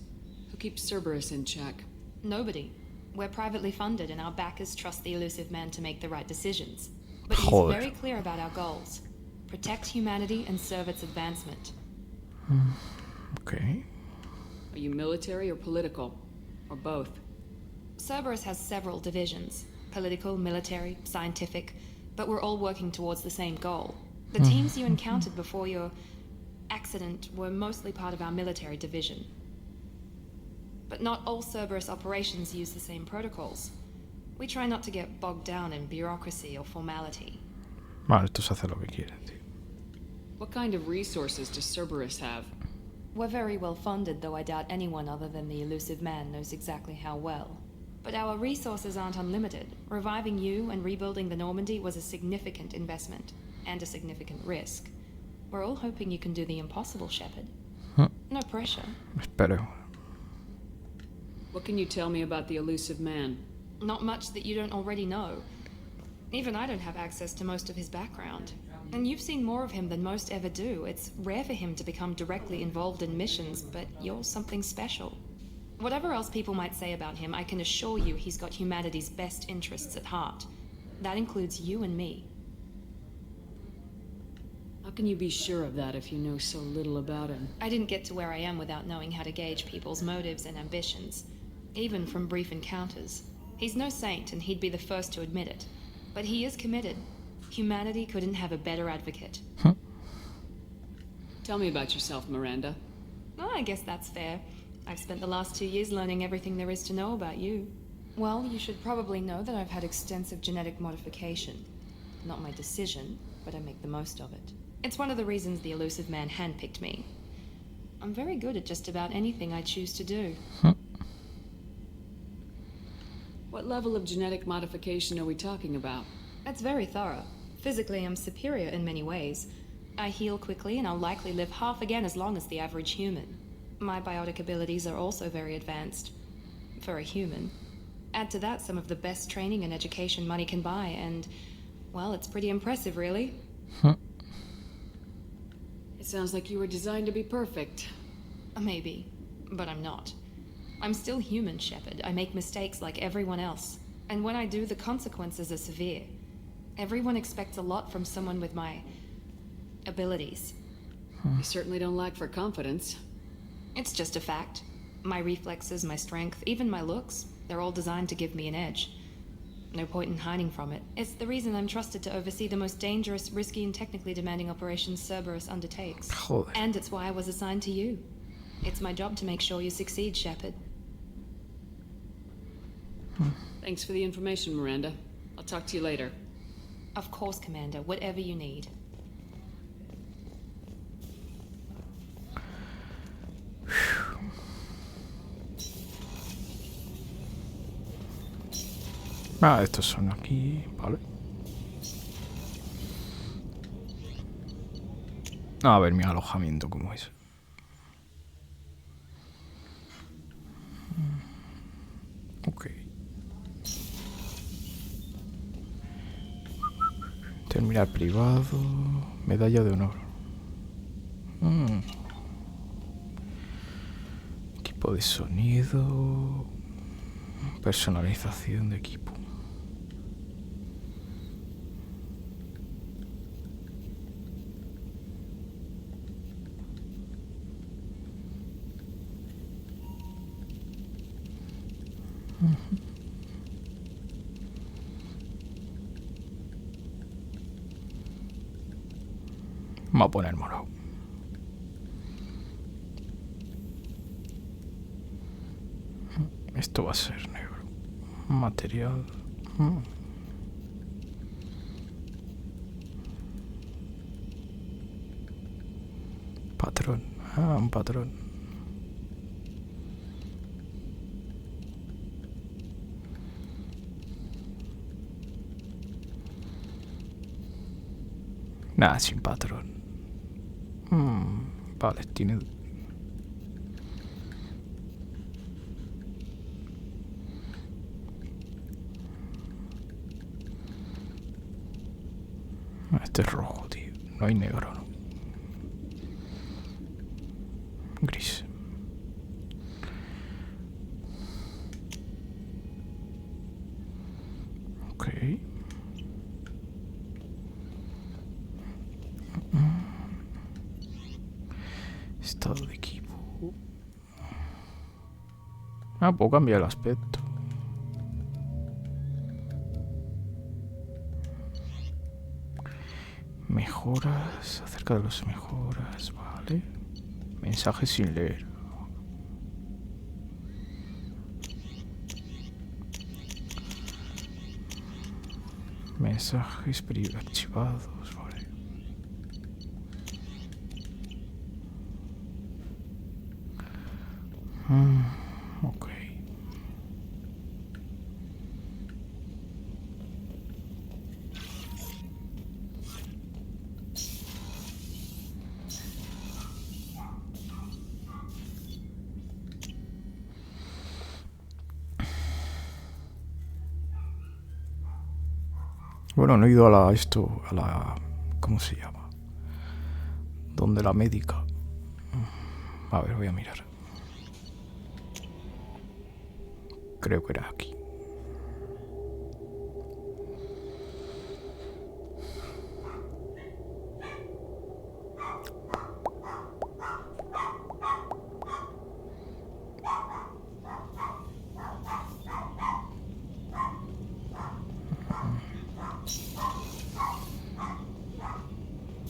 Who keeps Cerberus in check? Nobody. We're privately funded, and our backers trust the elusive man to make the right decisions. But he's very clear about our goals. Protect humanity and serve its advancement. Okay. Are you military or political? Or both? Cerberus has several divisions. Political, military, scientific. But we're all working towards the same goal. The teams you encountered before your accident were mostly part of our military division. But not all Cerberus operations use the same protocols. We try not to get bogged down in bureaucracy or formality. Vale, estos hacen lo que quieren, tío. What kind of resources does Cerberus have? We're very well funded, though I doubt anyone other than the elusive man knows exactly how well. But our resources aren't unlimited. Reviving you and rebuilding the Normandy was a significant investment, and a significant risk. We're all hoping you can do the impossible, Shepard. No pressure. Espero. What can you tell me about the elusive man? Not much that you don't already know. Even I don't have access to most of his background. And you've seen more of him than most ever do. It's rare for him to become directly involved in missions, but you're something special. Whatever else people might say about him, I can assure you he's got humanity's best interests at heart. That includes you and me. How can you be sure of that if you know so little about him? I didn't get to where I am without knowing how to gauge people's motives and ambitions, even from brief encounters. He's no saint, and he'd be the first to admit it. But he is committed. Humanity couldn't have a better advocate. Tell me about yourself, Miranda. Well, I guess that's fair. I've spent the last 2 years learning everything there is to know about you. Well, you should probably know that I've had extensive genetic modification. Not my decision, but I make the most of it. It's one of the reasons the elusive man handpicked me. I'm very good at just about anything I choose to do. What level of genetic modification are we talking about? That's very thorough. Physically, I'm superior in many ways. I heal quickly, and I'll likely live half again as long as the average human. My biotic abilities are also very advanced. For a human. Add to that some of the best training and education money can buy, and, well, it's pretty impressive, really. It sounds like you were designed to be perfect. Maybe, but I'm not. I'm still human, Shepard. I make mistakes like everyone else. And when I do, the consequences are severe. Everyone expects a lot from someone with my abilities. You certainly don't lack for confidence. It's just a fact. My reflexes, my strength, even my looks, they're all designed to give me an edge. No point in hiding from it. It's the reason I'm trusted to oversee the most dangerous, risky, and technically demanding operations Cerberus undertakes. Joder. And it's why I was assigned to you. It's my job to make sure you succeed, Shepard. Thanks for the information, Miranda. I'll talk to you later. Of course, Commander. Whatever you need. Ah, estos son aquí, vale. A ver mi alojamiento cómo es. Ok. Terminal privado. Medalla de honor. Equipo de sonido. Personalización de equipo. Vamos a poner morado. Esto va a ser negro. Material. Patrón. Ah, un patrón. Nada, sin patrón. Vale, tiene... Este es rojo, tío. No hay negro, ¿no? Gris. Ok. Estado de equipo. Ah, puedo cambiar el aspecto. Mejoras, acerca de las mejoras, vale. Mensajes sin leer. Mensajes archivados, vale. Ok. Bueno, no he ido a la ¿cómo se llama? Donde la médica. A ver, voy a mirar. Creo que era aquí.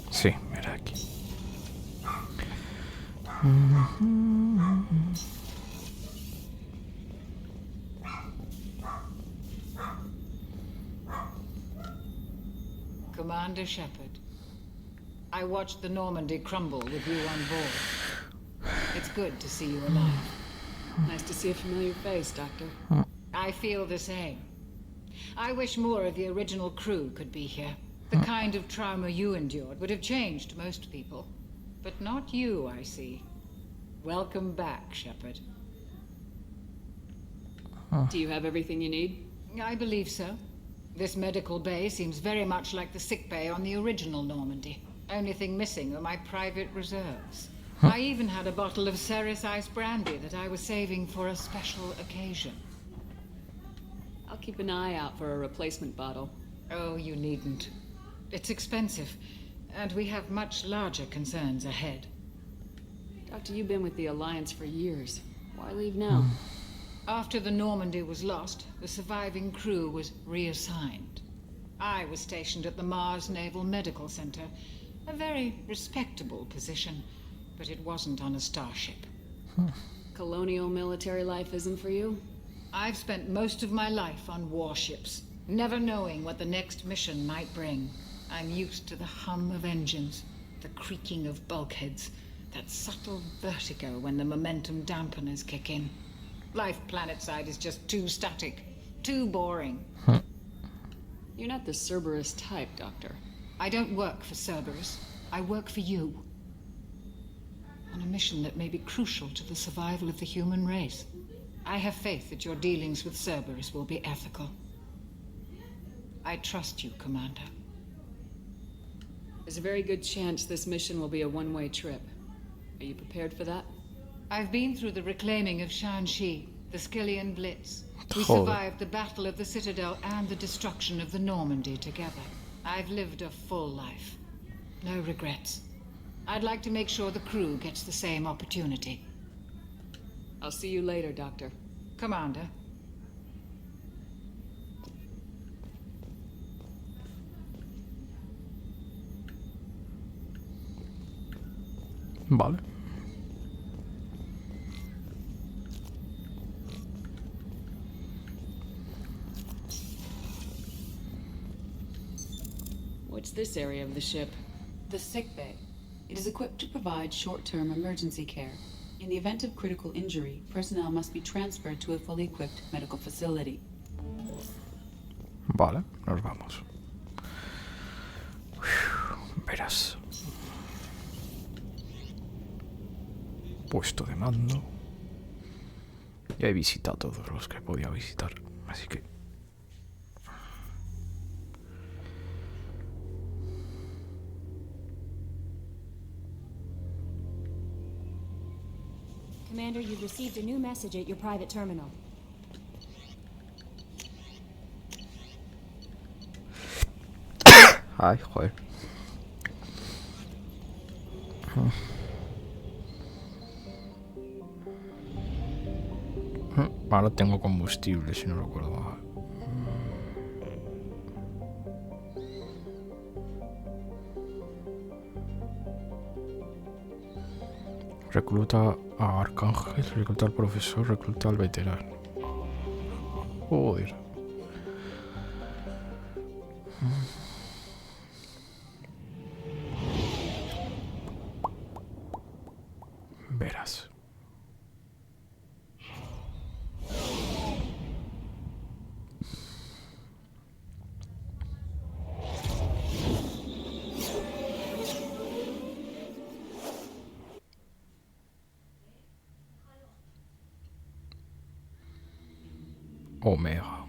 Sí, era aquí. Commander Shepard, I watched the Normandy crumble with you on board. It's good to see you alive. Nice to see a familiar face, Doctor. I feel the same. I wish more of the original crew could be here. The kind of trauma you endured would have changed most people. But not you, I see. Welcome back, Shepard. Do you have everything you need? I believe so. This medical bay seems very much like the sick bay on the original Normandy. Only thing missing are my private reserves. I even had a bottle of Ceres Ice brandy that I was saving for a special occasion. I'll keep an eye out for a replacement bottle. Oh, you needn't. It's expensive, and we have much larger concerns ahead. Doctor, you've been with the Alliance for years. Why leave now? After the Normandy was lost, the surviving crew was reassigned. I was stationed at the Mars Naval Medical Center, a very respectable position, but it wasn't on a starship. Colonial military life isn't for you? I've spent most of my life on warships, never knowing what the next mission might bring. I'm used to the hum of engines, the creaking of bulkheads, that subtle vertigo when the momentum dampeners kick in. Life planetside is just too static, too boring. You're not the Cerberus type, Doctor. I don't work for Cerberus. I work for you. On a mission that may be crucial to the survival of the human race. I have faith that your dealings with Cerberus will be ethical. I trust you, Commander. There's a very good chance this mission will be a one-way trip. Are you prepared for that? I've been through the reclaiming of Shanxi, the Skillian Blitz. We survived the Battle of the Citadel and the destruction of the Normandy together. I've lived a full life. No regrets. I'd like to make sure the crew gets the same opportunity. I'll see you later, Doctor. Commander. Vale. What's this area of the ship? The sick bay. It is equipped to provide short-term emergency care. In the event of critical injury, personnel must be transferred to a fully equipped medical facility. Vale, nos vamos. Verás. Puesto de mando. Ya he visitado todos los que podía visitar, así que... Commander, you've received a new message at your private terminal. Ay, joder. Ahora tengo combustible, si no recuerdo mal. Recluta a Arcángel, recluta al profesor, recluta al veterano. Joder. Verás. Omega.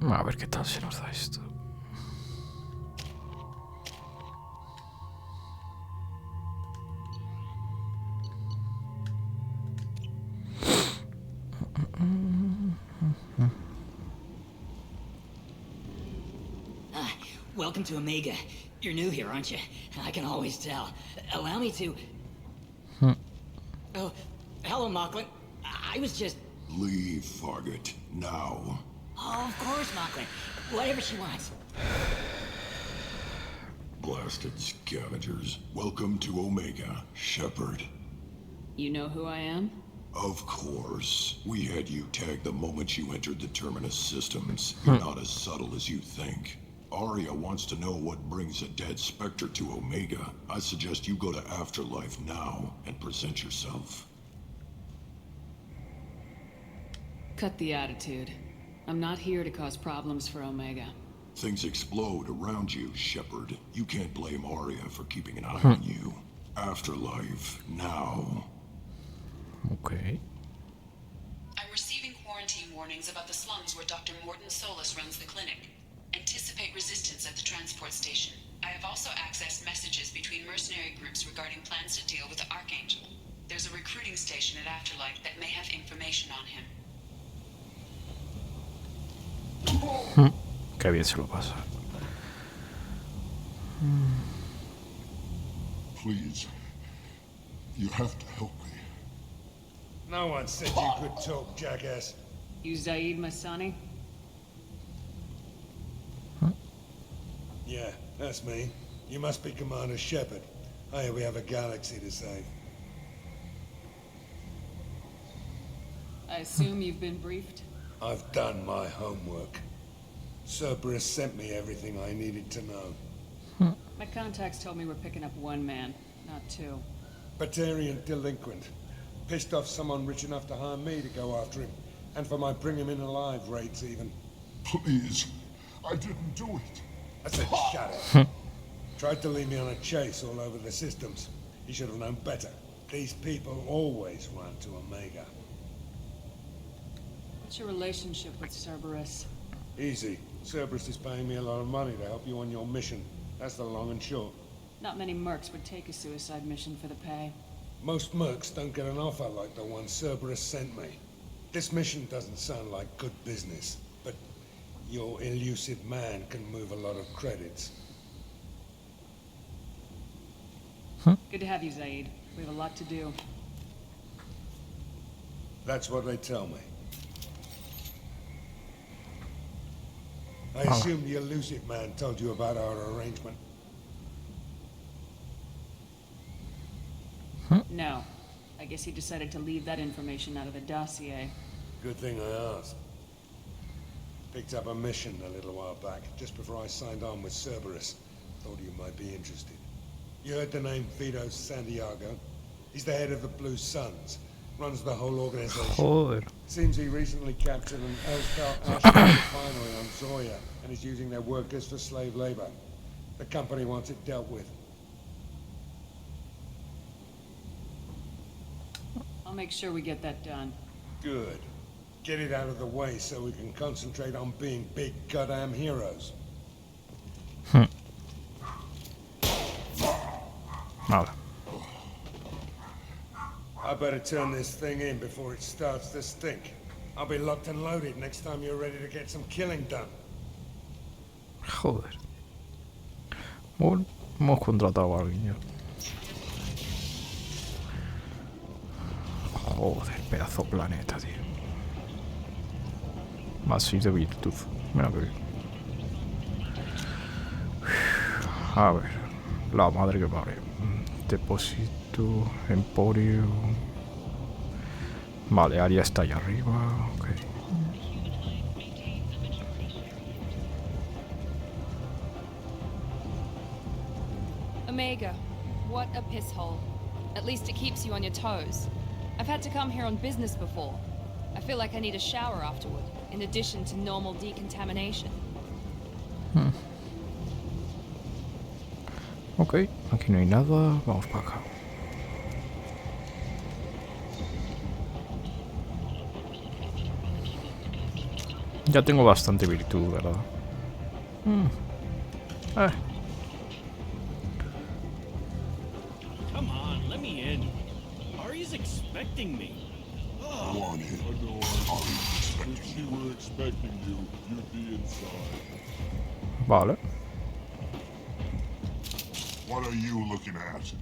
A ver qué tal se nos da esto. Welcome to Omega. You're new here, aren't you? I can always tell. Allow me to... Oh, hello, Mocklin. I was just... Leave, Fargate, now. Oh, of course, Mocklin. Whatever she wants. Blasted scavengers. Welcome to Omega, Shepard. You know who I am? Of course. We had you tagged the moment you entered the Terminus systems. You're not as subtle as you think. Arya wants to know what brings a dead Spectre to Omega. I suggest you go to Afterlife now and present yourself. Cut the attitude. I'm not here to cause problems for Omega. Things explode around you, Shepard. You can't blame Arya for keeping an eye on you. Afterlife, now. Okay. I'm receiving quarantine warnings about the slums where Dr. Morton Solus runs the clinic. Anticipate resistance at the transport station. I have also accessed messages between mercenary groups regarding plans to deal with the Archangel. There's a recruiting station at Afterlife that may have information on him. Qué bien se lo pasa. Please, you have to help me. No one said you could talk, jackass. You Zaid Masani? Yeah, that's me. You must be Commander Shepard. Hey, we have a galaxy to save. I assume you've been briefed? I've done my homework. Cerberus sent me everything I needed to know. My contacts told me we're picking up one man, not two. Batarian delinquent. Pissed off someone rich enough to hire me to go after him. And for my bring him in alive rates even. Please, I didn't do it. I said shut it. Tried to lead me on a chase all over the systems. He should have known better. These people always run to Omega. What's your relationship with Cerberus? Easy. Cerberus is paying me a lot of money to help you on your mission. That's the long and short. Not many mercs would take a suicide mission for the pay. Most mercs don't get an offer like the one Cerberus sent me. This mission doesn't sound like good business, but your elusive man can move a lot of credits. Good to have you, Zaid. We have a lot to do. That's what they tell me. I assume the elusive man told you about our arrangement. No. I guess he decided to leave that information out of the dossier. Good thing I asked. Picked up a mission a little while back, just before I signed on with Cerberus. Thought you might be interested. You heard the name Vito Santiago? He's the head of the Blue Suns. Runs the whole organization. Joder. Seems he recently captured an Elspel Ashland refinery on Zoya and is using their workers for slave labor. The company wants it dealt with. I'll make sure we get that done. Good. Get it out of the way so we can concentrate on being big goddamn heroes. Vale. I better turn this thing in before it starts to stink. I'll be locked and loaded next time you're ready to get some killing done. Joder. Bueno, hemos contratado a alguien ya. Joder, pedazo planeta, tío. Más 6 de virtud. Mira que bien. A ver. La madre que parió. Depósito. Emporio. Vale, Arya está allá arriba. Ok. Omega, what a piss hole. At least it keeps you on your toes. I've had to come here on business before. I feel like I need a shower afterward, in addition to normal decontamination. Ok, aquí no hay nada. Vamos para acá. Ya tengo bastante virtud, ¿verdad? Come on, let me in. Ari's expecting me. Go on in. If she were expecting you, you'd be inside. Vale. What are you looking at?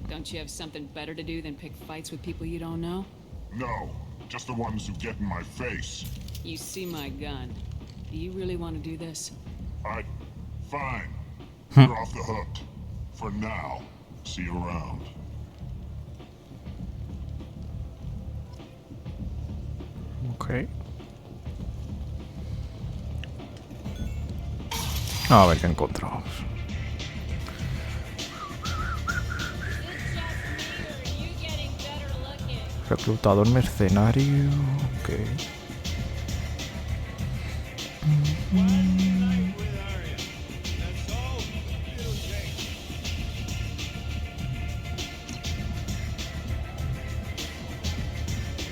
Don't you have something better to do than pick fights with people you don't know? No, just the ones who get in my face. You see my gun. Do you really want to do this? Fine. You're off the hook. For now. See you around. Ok. A ver qué encontramos. Reclutador mercenario. Ok.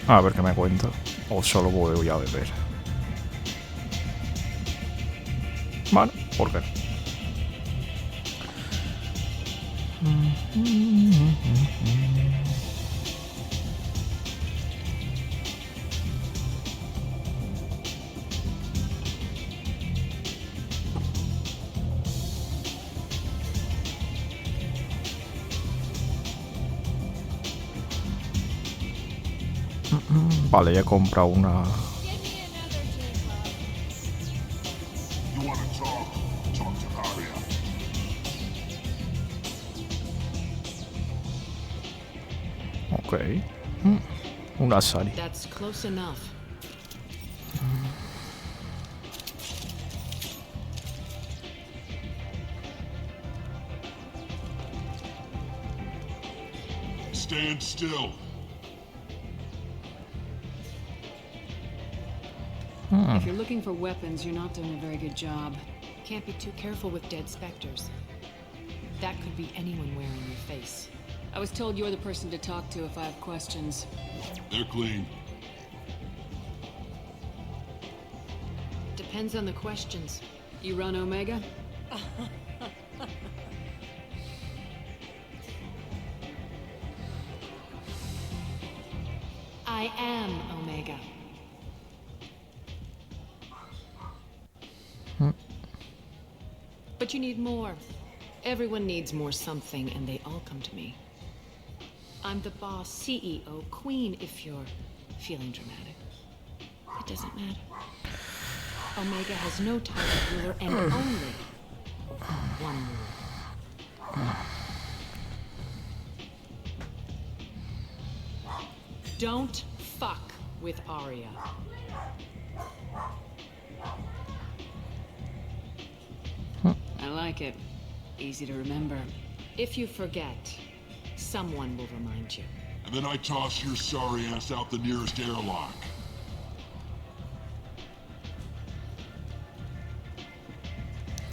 A ver qué me cuenta. O solo voy a beber. Bueno, ¿por qué? Vale, ya he comprado una. Ok. Una Sari. That's close enough. Stand still. If you're looking for weapons, you're not doing a very good job. Can't be too careful with dead specters. That could be anyone wearing your face. I was told you're the person to talk to if I have questions. They're clean. Depends on the questions. You run Omega? I am Omega. But you need more. Everyone needs more something, and they all come to me. I'm the boss, CEO, queen, if you're feeling dramatic. It doesn't matter. Omega has no title ruler and only one rule. Don't fuck with Arya. I like it. Easy to remember. If you forget, someone will remind you. And then I toss your sorry ass out the nearest airlock.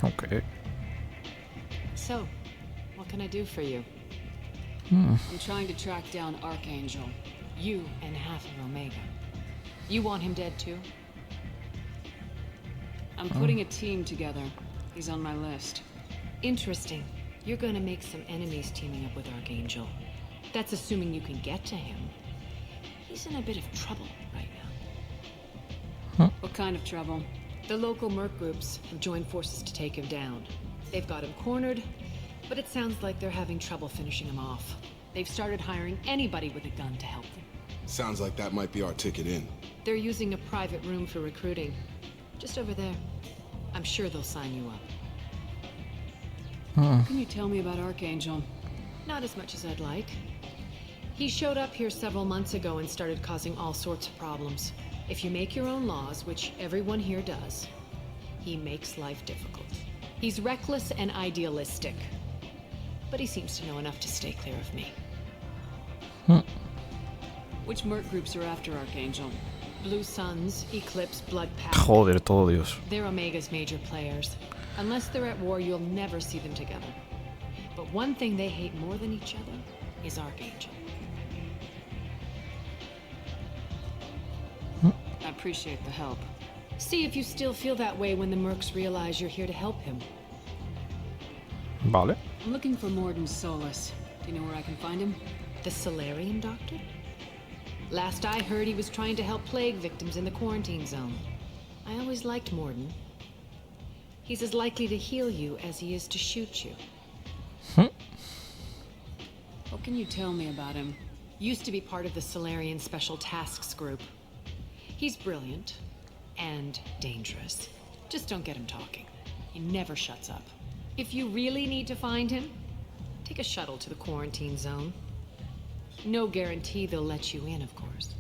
Okay. So, what can I do for you? I'm trying to track down Archangel. You and half of Omega. You want him dead too? I'm putting a team together. He's on my list. Interesting. You're gonna make some enemies teaming up with Archangel. That's assuming you can get to him. He's in a bit of trouble right now. What kind of trouble? The local merc groups have joined forces to take him down. They've got him cornered, but it sounds like they're having trouble finishing him off. They've started hiring anybody with a gun to help them. Sounds like that might be our ticket in. They're using a private room for recruiting. Just over there. I'm sure they'll sign you up. What can you tell me about Archangel? Not as much as I'd like. He showed up here several months ago and started causing all sorts of problems. If you make your own laws, which everyone here does, he makes life difficult. He's reckless and idealistic. But he seems to know enough to stay clear of me. Which merc groups are after Archangel? Blue Suns, Eclipse, Blood Pact. Joder, todo Dios. They're Omega's major players. Unless they're at war, you'll never see them together. But one thing they hate more than each other is Archangel. I appreciate the help. See if you still feel that way when the mercs realize you're here to help him. Vale. I'm looking for Morden Solus. Do you know where I can find him? The Solarian doctor? Last I heard, he was trying to help plague victims in the quarantine zone. I always liked Morden. He's as likely to heal you as he is to shoot you. What can you tell me about him? Used to be part of the Solarian Special Tasks Group. He's brilliant and dangerous. Just don't get him talking. He never shuts up. If you really need to find him, take a shuttle to the quarantine zone. No guarantee they'll let you in, of course.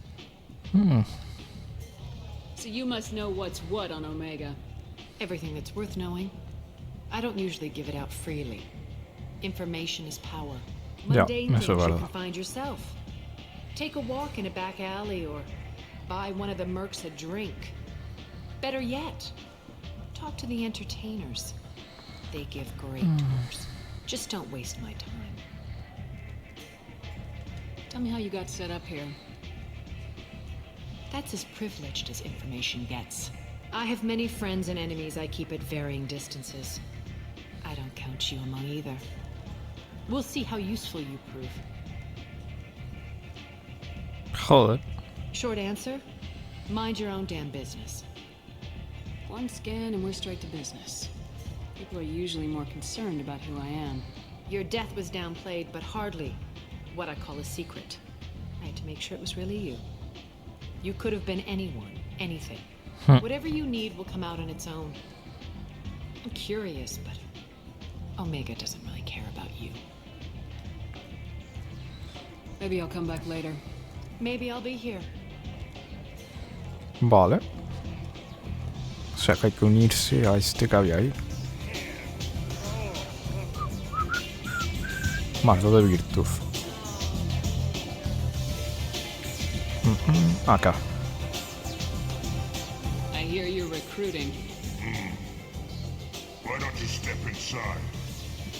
So you must know what's what on Omega. Everything that's worth knowing. I don't usually give it out freely. Information is power. Mundane things you can find yourself. Take a walk in a back alley or buy one of the mercs a drink. Better yet, Talk to the entertainers. They give great tours. Just don't waste my time. Tell me how you got set up here. That's as privileged as information gets. I have many friends and enemies I keep at varying distances. I don't count you among either. We'll see how useful you prove. Joder. Short answer, mind your own damn business. One scan and we're straight to business. People are usually more concerned about who I am. Your death was downplayed, but hardly what I call a secret. I had to make sure it was really you. You could have been anyone, anything. Whatever you need will come out on its own. I'm curious, but Omega doesn't really care about you. Maybe I'll come back later. Maybe I'll be here. Vale. O sea que hay que unirse a este que había ahí. Mazo de virtud. Acá. I hear you're recruiting. Why don't you step inside?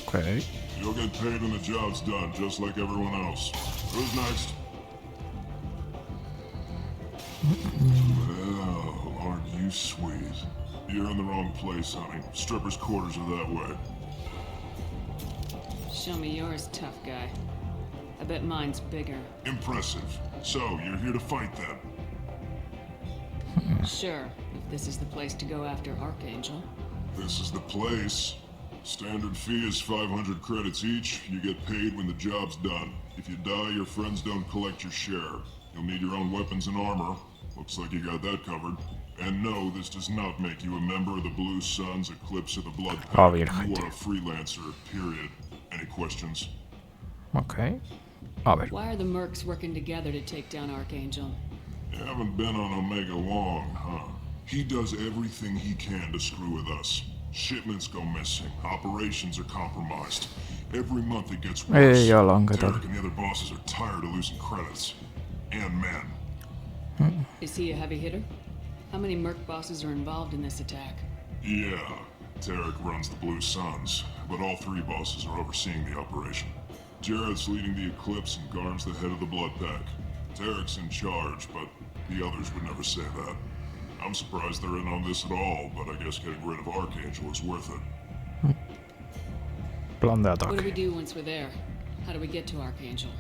Okay. You'll get paid when the job's done, just like everyone else. Who's next? Well, aren't you sweet? You're in the wrong place, honey. Strippers' quarters are that way. Show me yours, tough guy. I bet mine's bigger. Impressive. So, you're here to fight then? Sure, if this is the place to go after Archangel. This is the place. Standard fee is 500 credits each. You get paid when the job's done. If you die, your friends don't collect your share. You'll need your own weapons and armor. Looks like you got that covered. And no, this does not make you a member of the Blue Suns, Eclipse, or the Blood Pact. You are a freelancer, period. Any questions? Okay. A ver. Why are the mercs working together to take down Archangel? You haven't been on Omega long, huh? He does everything he can to screw with us. Shipments go missing. Operations are compromised. Every month it gets worse. Hey, Alan, ¿qué tal? Derek and the other bosses are tired of losing credits. And men. Is he a heavy hitter? How many merc bosses are involved in this attack? Yeah. Derek runs the Blue Suns, but all three bosses are overseeing the operation. Jared's leading the Eclipse and Garn's the head of the Blood Pack. Derek's in charge, but the others would never say that. I'm surprised they're in on this at all, but I guess getting rid of Archangel is worth it. Plan de What do ataque. we do once we're there? How do we get to Archangel?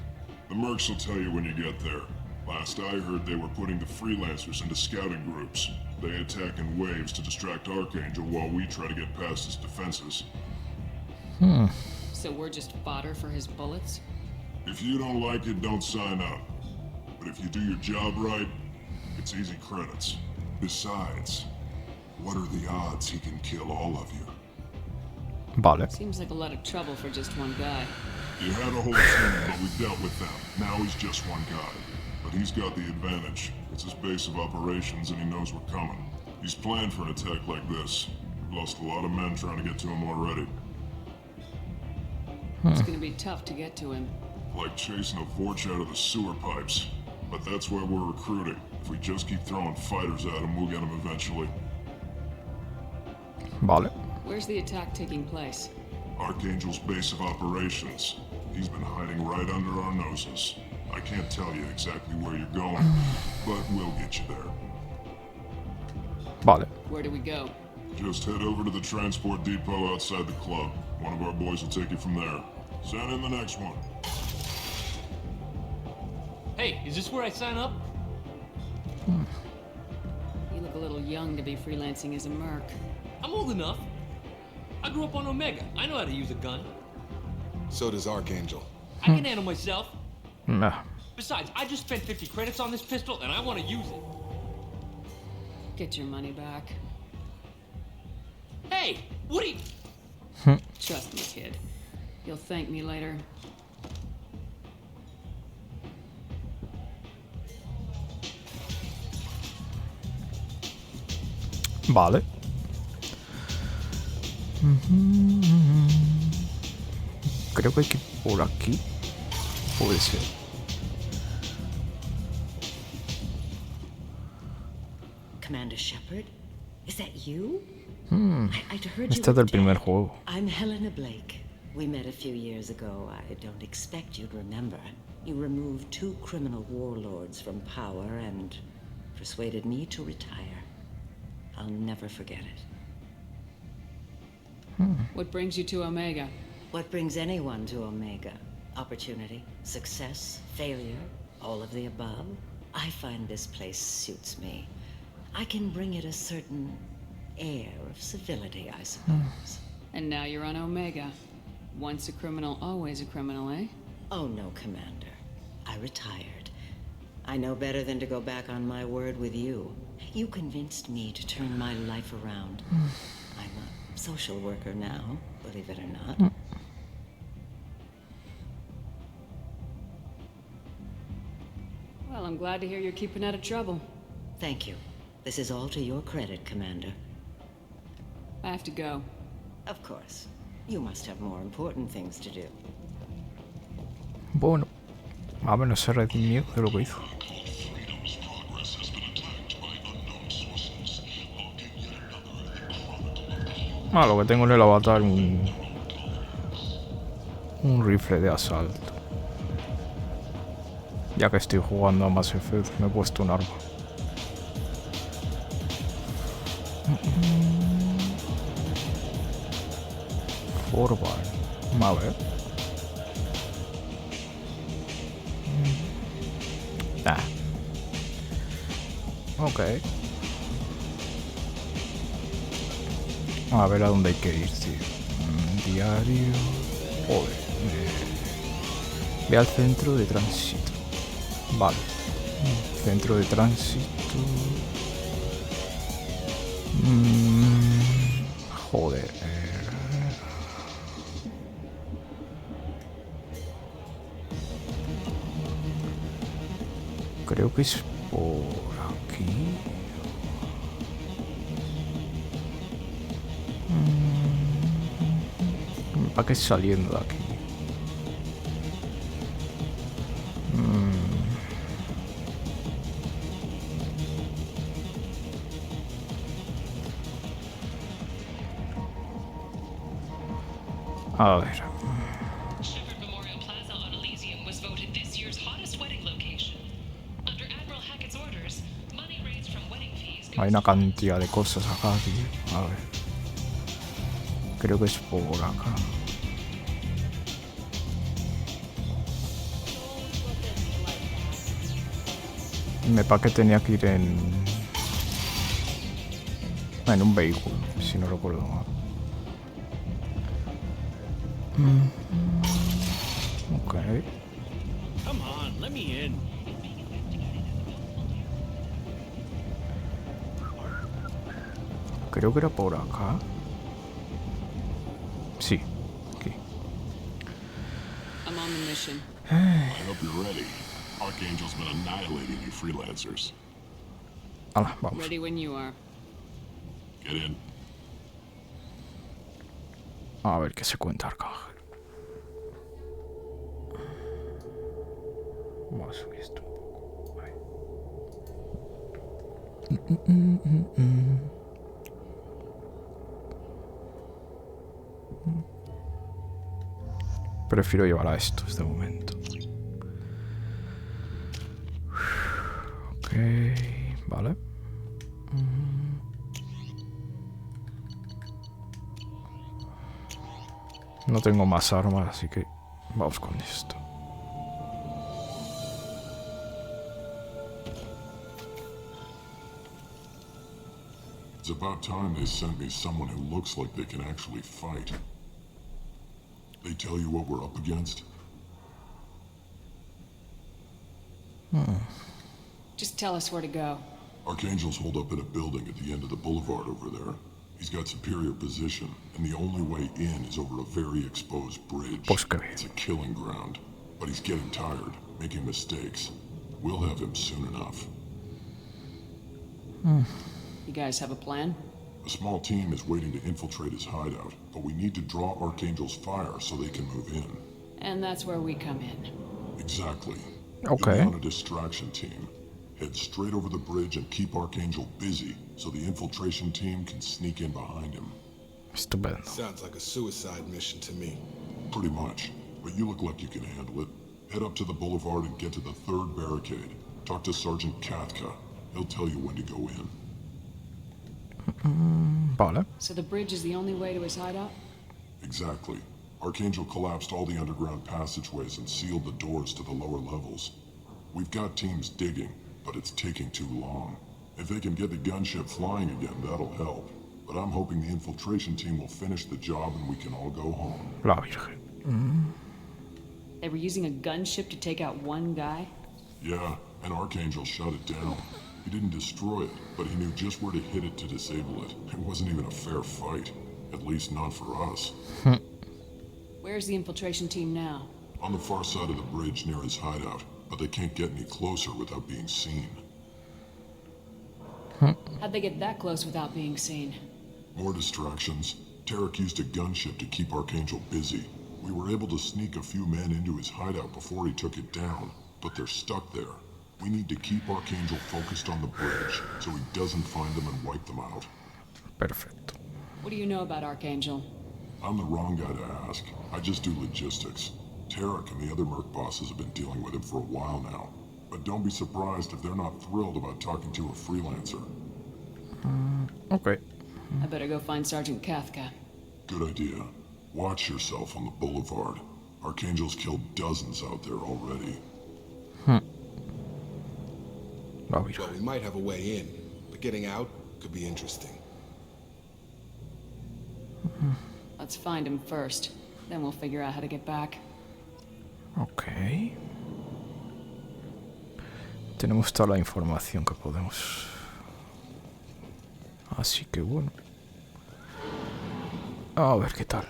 The mercs will tell you when you get there. Last I heard, they were putting the freelancers into scouting groups. They attack in waves to distract Archangel while we try to get past his defenses. So we're just fodder for his bullets? If you don't like it, don't sign up. But if you do your job right, it's easy credits. Besides, what are the odds he can kill all of you? Vale. Seems like a lot of trouble for just one guy. You had a whole team, but we dealt with them. Now he's just one guy. But he's got the advantage. It's his base of operations and he knows we're coming. He's planned for an attack like this. We've lost a lot of men trying to get to him already. It's gonna be tough to get to him. Like chasing a Vorch out of the sewer pipes. But that's why we're recruiting. If we just keep throwing fighters at him, we'll get him eventually. Vale. Where's the attack taking place? Archangel's base of operations. He's been hiding right under our noses. I can't tell you exactly where you're going, but we'll get you there. Vale. Where do we go? Just head over to the transport depot outside the club. One of our boys will take you from there. Send in the next one. Hey, is this where I sign up? You look a little young to be freelancing as a merc. I'm old enough. I grew up on Omega. I know how to use a gun. So does Archangel. I can handle myself. Nah. Besides, I just spent 50 credits on this pistol and I want to use it. Get your money back. Hey, what are you... Trust me, kid. You'll thank me later. Vale. Creo que hay que ir por aquí. Puede ser. Commander Shepard, Is that you? I'd heard Este es del primer juego. I'm Helena Blake. We met a few years ago. I don't expect you'd remember. You removed 2 criminal warlords from power and persuaded me to retire. I'll never forget it. What brings you to Omega? What brings anyone to Omega? Opportunity, success, failure, all of the above. I find this place suits me. I can bring it a certain air of civility, I suppose. And now you're on Omega. Once a criminal, always a criminal, eh? Oh no, Commander. I retired. I know better than to go back on my word with you. You convinced me to turn my life around. I'm a social worker now, believe it or not. Well, I'm glad to hear you're keeping out of trouble. Thank you. This is all to your credit, Commander. I have to go. Of course. You must have more important things to do. Bueno, a menos se redimió de lo que hizo. Lo que tengo en el avatar un rifle de asalto. Ya que estoy jugando a Mass Effect, me he puesto un arma. Forward. A ver. Ok. A ver a dónde hay que ir, tío. Diario. Joder. Ve al centro de tránsito. Vale. Centro de tránsito. Joder. Creo que es por aquí. ¿Para qué es saliendo de aquí? A ver. Hay una cantidad de cosas acá, tío. A ver. Creo que es por acá. Me parece que tenía que ir en un vehículo, si no recuerdo mal. Ok. Come on, let me in. Creo que era por acá. Sí, aquí. I'm on the mission. I hope you're ready. Archangel's been annihilating you freelancers. Hala, vamos. Ready when you are. Get in. A ver qué se cuenta Arcángel. Vamos a subir esto un poco. Prefiero llevar a estos de momento. Ok, vale. No tengo más armas, así que vamos con esto. It's about time they sent me someone who looks like they can actually fight. They tell you what we're up against? Just tell us where to go. Archangel's holed up in a building at the end of the boulevard over there. He's got superior position, and the only way in is over a very exposed bridge. It's a killing ground, but he's getting tired, making mistakes. We'll have him soon enough. You guys have a plan? A small team is waiting to infiltrate his hideout, but we need to draw Archangel's fire so they can move in. And that's where we come in. Exactly. Okay. You'll be on a distraction team. Head straight over the bridge and keep Archangel busy so the infiltration team can sneak in behind him. Estupendo. Sounds like a suicide mission to me. Pretty much, but you look like you can handle it. Head up to the boulevard and get to the 3rd barricade. Talk to Sergeant Katka. He'll tell you when to go in. Vale. So the bridge is the only way to his hideout? Exactly. Archangel collapsed all the underground passageways and sealed the doors to the lower levels. We've got teams digging, but it's taking too long. If they can get the gunship flying again, that'll help. But I'm hoping the infiltration team will finish the job and we can all go home. La Virgen. They were using a gunship to take out one guy? Yeah, and Archangel shut it down. He didn't destroy it, but he knew just where to hit it to disable it. It wasn't even a fair fight. At least not for us. Where's the infiltration team now? On the far side of the bridge near his hideout, but they can't get any closer without being seen. How'd they get that close without being seen? More distractions. Tarek used a gunship to keep Archangel busy. We were able to sneak a few men into his hideout before he took it down, but they're stuck there. We need to keep Archangel focused on the bridge so he doesn't find them and wipe them out. Perfecto. What do you know about Archangel? I'm the wrong guy to ask. I just do logistics. Tarek and the other merc bosses have been dealing with him for a while now. But don't be surprised if they're not thrilled about talking to a freelancer. Okay. I better go find Sergeant Katka. Good idea. Watch yourself on the boulevard. Archangel's killed dozens out there already. Well, we might have a way in, but getting out could be interesting. Let's find him first. Then we'll figure out how to get back. Ok. Tenemos toda la información que podemos. Así que bueno. A ver qué tal.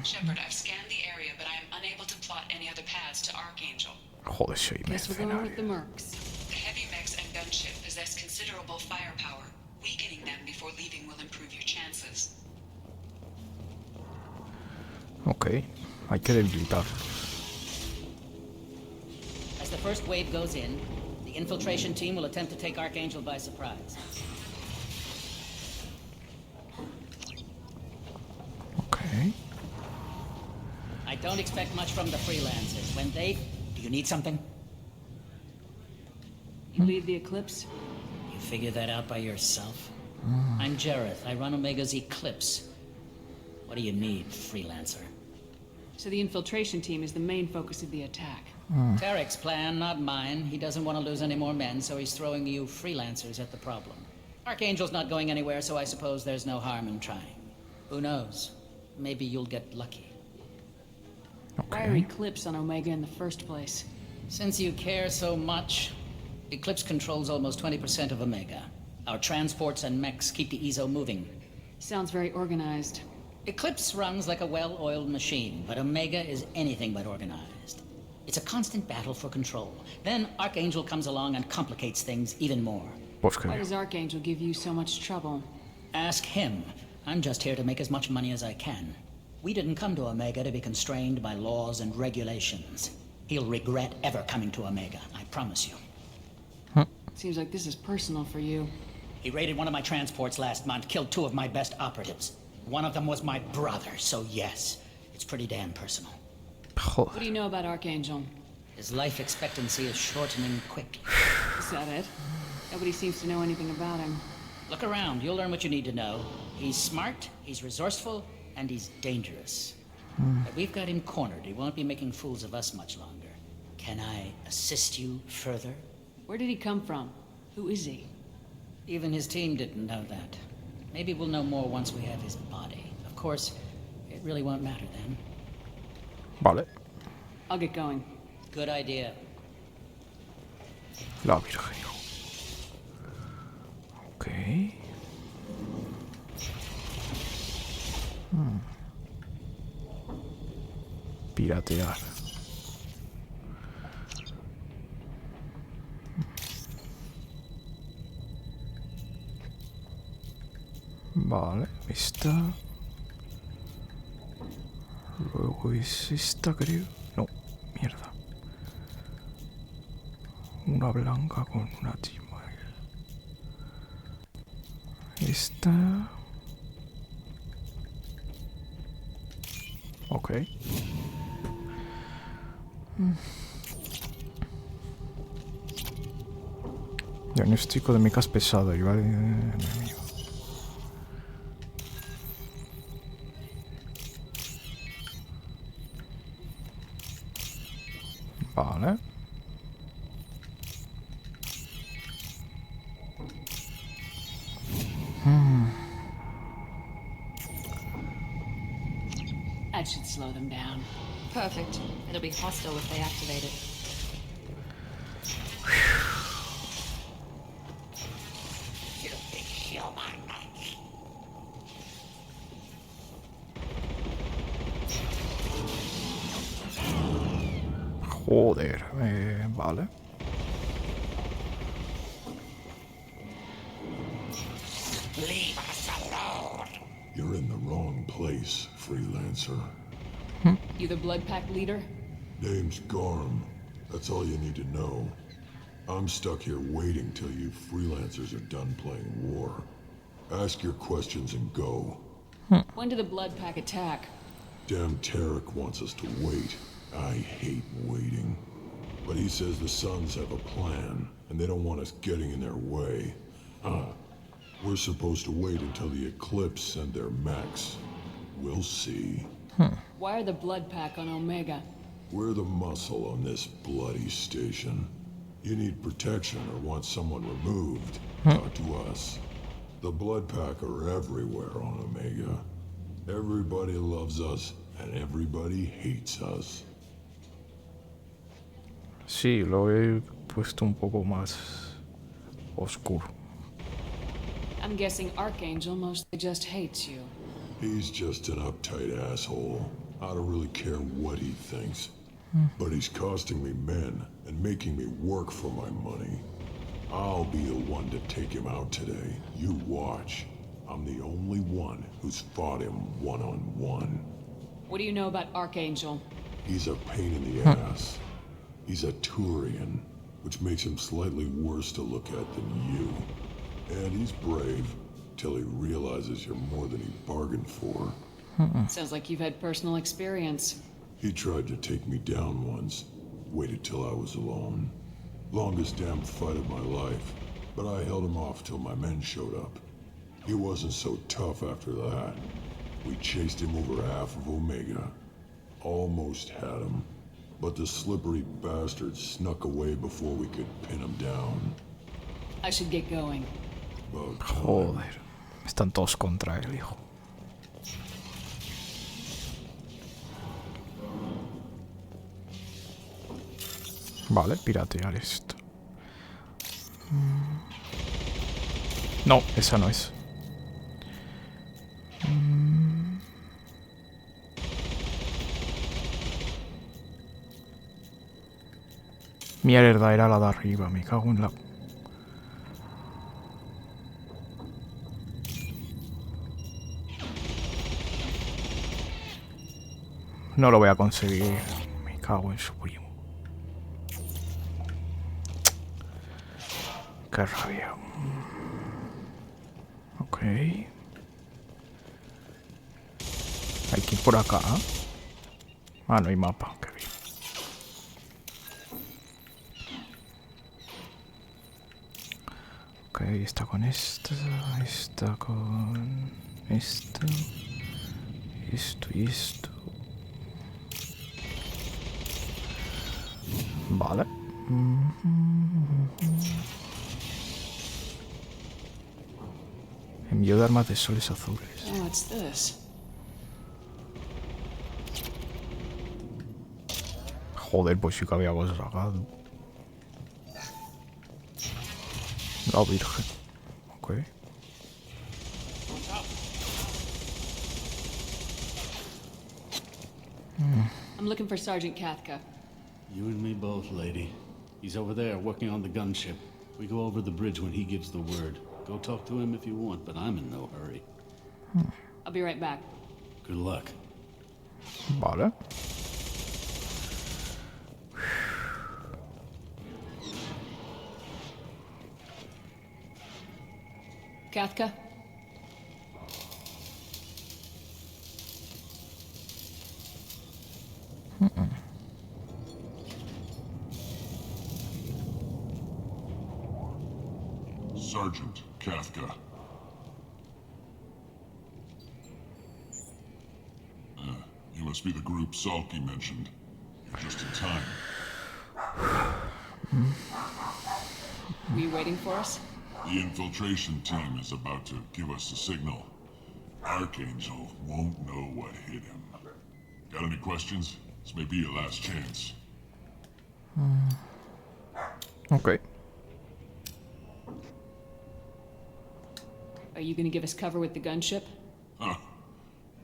Shepard, I've scanned the area, but I am unable to plot any other paths to Archangel. Joder, soy Guess we're going with the mercs. The heavy mechs and gunship possess considerable firepower. Weakening them before leaving will improve your chances. Ok, hay que debilitarlos. As the first wave goes in, the infiltration team will attempt to take Archangel by surprise. Okay. I don't expect much from the freelancers. When they... Do you need something? You lead the Eclipse? You figure that out by yourself? I'm Jareth. I run Omega's Eclipse. What do you need, freelancer? So the infiltration team is the main focus of the attack. Tarek's plan, not mine. He doesn't want to lose any more men, so he's throwing you freelancers at the problem. Archangel's not going anywhere, so I suppose there's no harm in trying. Who knows? Maybe you'll get lucky. Why are Eclipse on Omega in the first place? Since you care so much, Eclipse controls almost 20% of Omega. Our transports and mechs keep the EZO moving. Sounds very organized. Eclipse runs like a well-oiled machine, but Omega is anything but organized. It's a constant battle for control. Then Archangel comes along and complicates things even more. Why does Archangel give you so much trouble? Ask him. I'm just here to make as much money as I can. We didn't come to Omega to be constrained by laws and regulations. He'll regret ever coming to Omega, I promise you. Seems like this is personal for you. He raided one of my transports last month, killed 2 of my best operatives. One of them was my brother, so yes, it's pretty damn personal. What do you know about Archangel? His life expectancy is shortening quickly. Is that it? Nobody seems to know anything about him. Look around, you'll learn what you need to know. He's smart, he's resourceful, and he's dangerous. But we've got him cornered. He won't be making fools of us much longer. Can I assist you further? Where did he come from? Who is he? Even his team didn't know that. Maybe we'll know more once we have his body. Of course, it really won't matter then. Vale. I'll get going. Good idea. La Virgen. Ok. Piratear. Vale, esta. Luego es esta, creo. No, mierda. Una armadura blanca con una tima. Esta. Ok. Diagnóstico de mecas pesado. Rival enemigo. Vale. That should slow them down. Perfect. It'll be hostile if they activate it. Joder, vale. Leave us alone. You're in the wrong place, freelancer. You the Blood Pack leader? Name's Garm. That's all you need to know. I'm stuck here waiting till you freelancers are done playing war. Ask your questions and go. When did the Blood Pack attack? Damn Tarek wants us to wait. I hate waiting. But he says the Suns have a plan, and they don't want us getting in their way. We're supposed to wait until the Eclipse send their mechs. We'll see. Why are the Blood Pack on Omega? We're the muscle on this bloody station. You need protection or want someone removed, talk to us. The Blood Pack are everywhere on Omega. Everybody loves us, and everybody hates us. Sí, lo he puesto un poco más oscuro. I'm guessing Archangel mostly just hates you. He's just an uptight asshole. I don't really care what he thinks. But he's costing me men and making me work for my money. I'll be the one to take him out today. You watch. I'm the only one who's fought him one-on-one. What do you know about Archangel? He's a pain in the ass. He's a Turian, which makes him slightly worse to look at than you. And he's brave, till he realizes you're more than he bargained for. Sounds like you've had personal experience. He tried to take me down once. Waited till I was alone. Longest damn fight of my life. But I held him off till my men showed up. He wasn't so tough after that. We chased him over half of Omega. Almost had him. But the slippery bastard snuck away before we could pin him down. I should get going. Joder. Están todos contra él, hijo. Vale, piratear esto. No, esa no es. Mierda, era la de arriba, me cago en la... No lo voy a conseguir. Me cago en su primo. Qué rabia. Ok. Hay que ir por acá. Ah, no hay mapa. Qué bien. Ok, está con esta. Está con esto. Esto y esto. Vale. Envío de armas de soles azules. Oh, what's this? Joder, pues sí que había cosas sacado. La virgen. Ok. I'm looking for Sergeant Kathka. You and me both, lady. He's over there working on the gunship. We go over the bridge when he gives the word. Go talk to him if you want, but I'm in no hurry. I'll be right back. Good luck. Vale. Kathka? Sergeant Kathka. You must be the group Salky mentioned. You're just in time. Were you waiting for us? The infiltration team is about to give us a signal. Archangel won't know what hit him. Got any questions? This may be your last chance. Okay. Are you gonna give us cover with the gunship? Huh.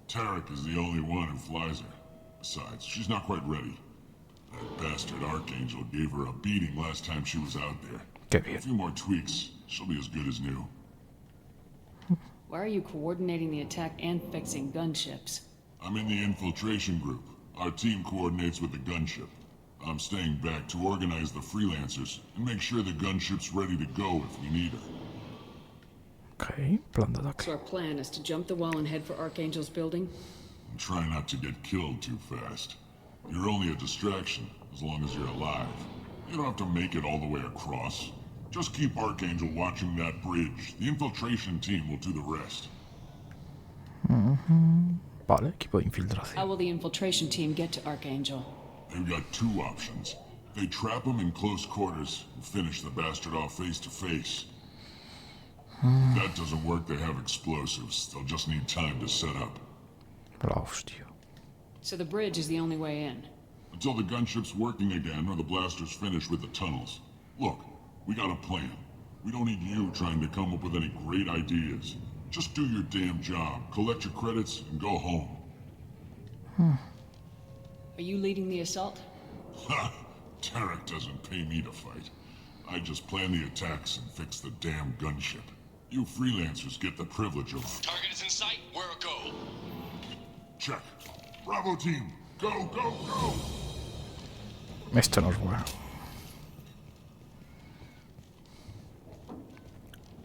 Tarek is the only one who flies her. Besides, she's not quite ready. That bastard Archangel gave her a beating last time she was out there. A few more tweaks, she'll be as good as new. Why are you coordinating the attack and fixing gunships? I'm in the infiltration group. Our team coordinates with the gunship. I'm staying back to organize the freelancers and make sure the gunship's ready to go if we need her. Okay, plan de ataque. So our plan is to jump the wall and head for Archangel's building? And try not to get killed too fast. You're only a distraction, as long as you're alive. You don't have to make it all the way across. Just keep Archangel watching that bridge. The infiltration team will do the rest. Vale, equipo de infiltración. How will the infiltration team get to Archangel? They've got two options. They trap him in close quarters and finish the bastard off face to face. If that doesn't work, they have explosives. They'll just need time to set up. So the bridge is the only way in? Until the gunship's working again or the blasters finish with the tunnels. Look, we got a plan. We don't need you trying to come up with any great ideas. Just do your damn job, collect your credits, and go home. Are you leading the assault? Ha! Tarek doesn't pay me to fight. I just plan the attacks and fix the damn gunship. You freelancers get the privilege of... Target is in sight. Where a go? Check. Bravo team, go, go, go! Esto no es bueno.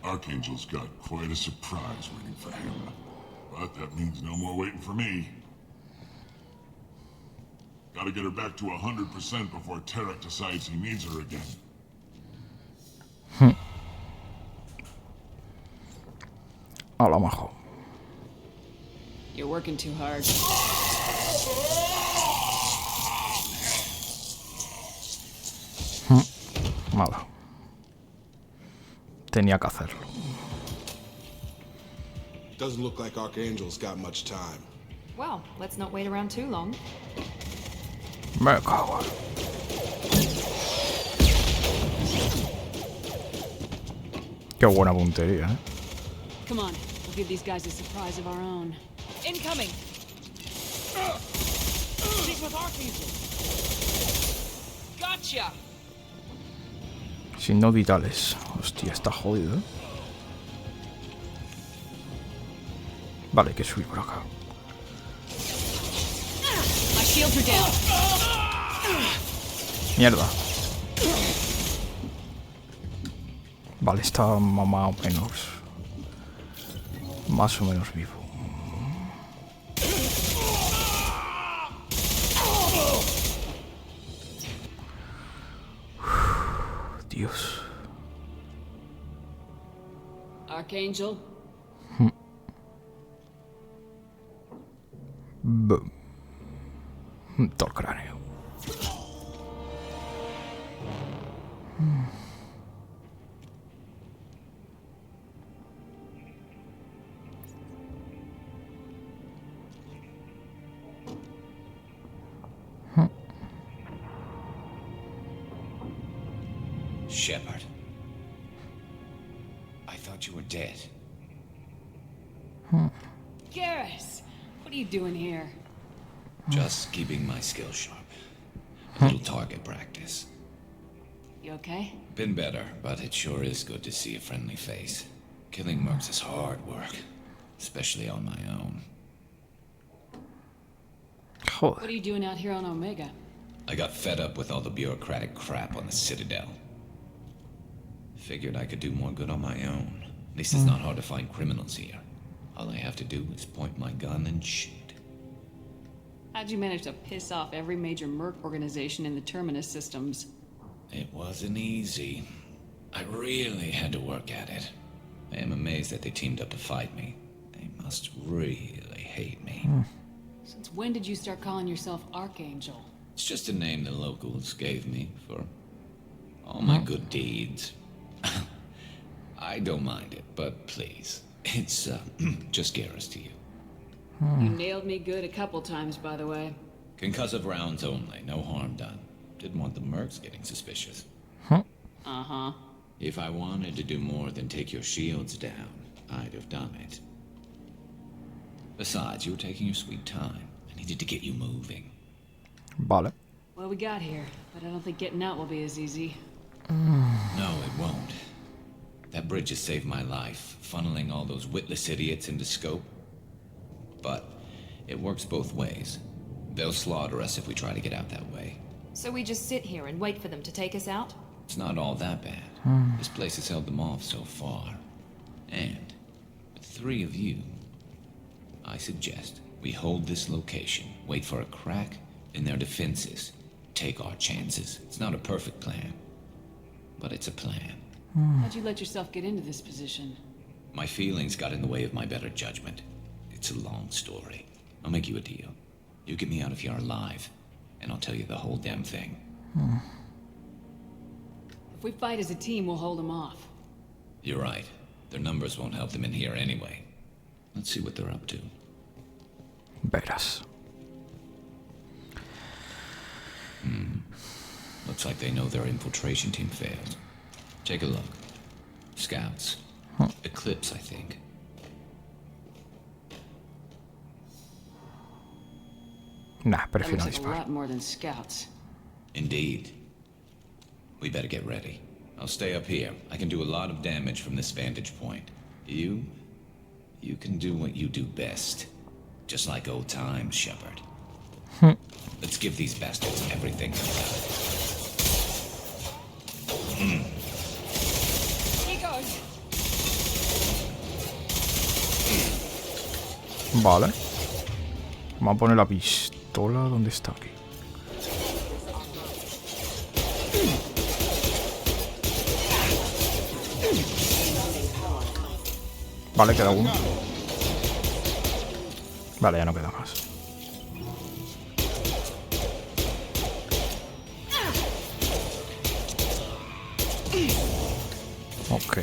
Archangel's got quite a surprise waiting for him. But that means no more waiting for me. Gotta get her back to 100% before Tarek decides he needs her again. A lo mejor. You're working too hard. Malo. Tenía que hacerlo. Doesn't look like Archangel's got much time. Well, let's not wait around too long. Me cago. Qué buena puntería, ¿eh? Come on, we'll give these guys a surprise of our own. Incoming! She's with Archangel. Gotcha! Sin no vitales. Hostia, está jodido, ¿eh? Vale, hay que subir por acá. My shields are down. Mierda. Vale, está más o menos vivo. Dios. Archangel? Boom. Todo el cráneo. Shepard. I thought you were dead. Garrus! What are you doing here? Just keeping my skills sharp. A little target practice. You okay? Been better, but it sure is good to see a friendly face. Killing mercs is hard work, especially on my own. What are you doing out here on Omega? I got fed up with all the bureaucratic crap on the Citadel. Figured I could do more good on my own. least it's not hard to find criminals here. All I have to do is point my gun and shoot. How'd you manage to piss off every major merc organization in the Terminus systems? It wasn't easy. I really had to work at it. I am amazed that they teamed up to fight me. They must really hate me. Since when did you start calling yourself Archangel? It's just a name the locals gave me for all my good deeds. I don't mind it, but please, it's just Garrus to you. You nailed me good a couple times, by the way. Concussive rounds only, no harm done. Didn't want the mercs getting suspicious. Uh-huh. If I wanted to do more than take your shields down, I'd have done it. Besides, you were taking your sweet time. I needed to get you moving. Vale. Well, we got here, but I don't think getting out will be as easy. No, it won't. That bridge has saved my life, funneling all those witless idiots into scope. But it works both ways. They'll slaughter us if we try to get out that way. So we just sit here and wait for them to take us out? It's not all that bad. This place has held them off so far. And with 3 of you, I suggest we hold this location, wait for a crack in their defenses, take our chances. It's not a perfect plan, but it's a plan. How'd you let yourself get into this position? My feelings got in the way of my better judgment. It's a long story. I'll make you a deal. You get me out of here alive, and I'll tell you the whole damn thing. If we fight as a team, we'll hold them off. You're right. Their numbers won't help them in here anyway. Let's see what they're up to. Verás. Looks like they know their infiltration team failed. Take a look. Scouts. Eclipse, I think. Nah, prefiero That looks like a disparar. lot more than scouts. Indeed. We better get ready. I'll stay up here. I can do a lot of damage from this vantage point. You can do what you do best. Just like old times, Shepard. Let's give these bastards everything they got. He goes. Vale. Vamos a poner la pistola. ¿Dónde está aquí? Vale, queda uno. Vale, ya no queda más. Ok.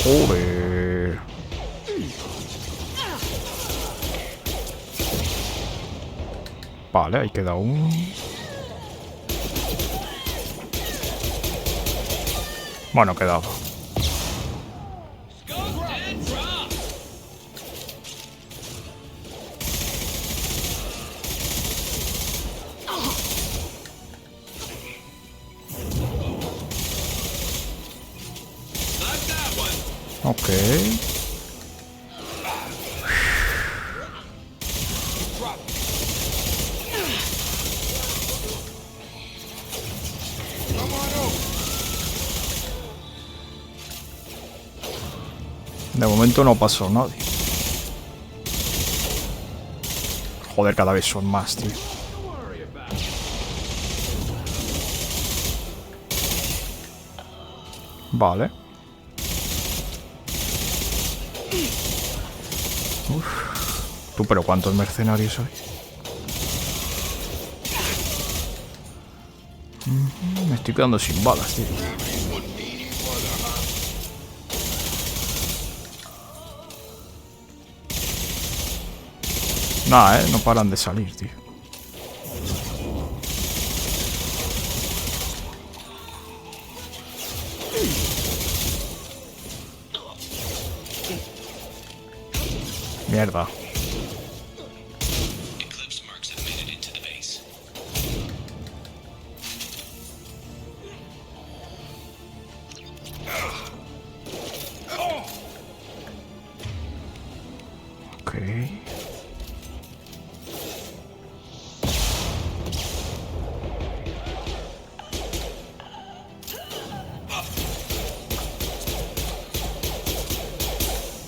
Joder. Vale, ahí queda uno. Bueno, queda otro. Ok. De momento no pasó nadie. Joder, cada vez son más, tío. Vale. Uf. Tú, pero ¿cuántos mercenarios hay? Me estoy quedando sin balas, tío. Nah, no paran de salir, tío. Mierda. Eclipse mercs have made it into the base. Ok.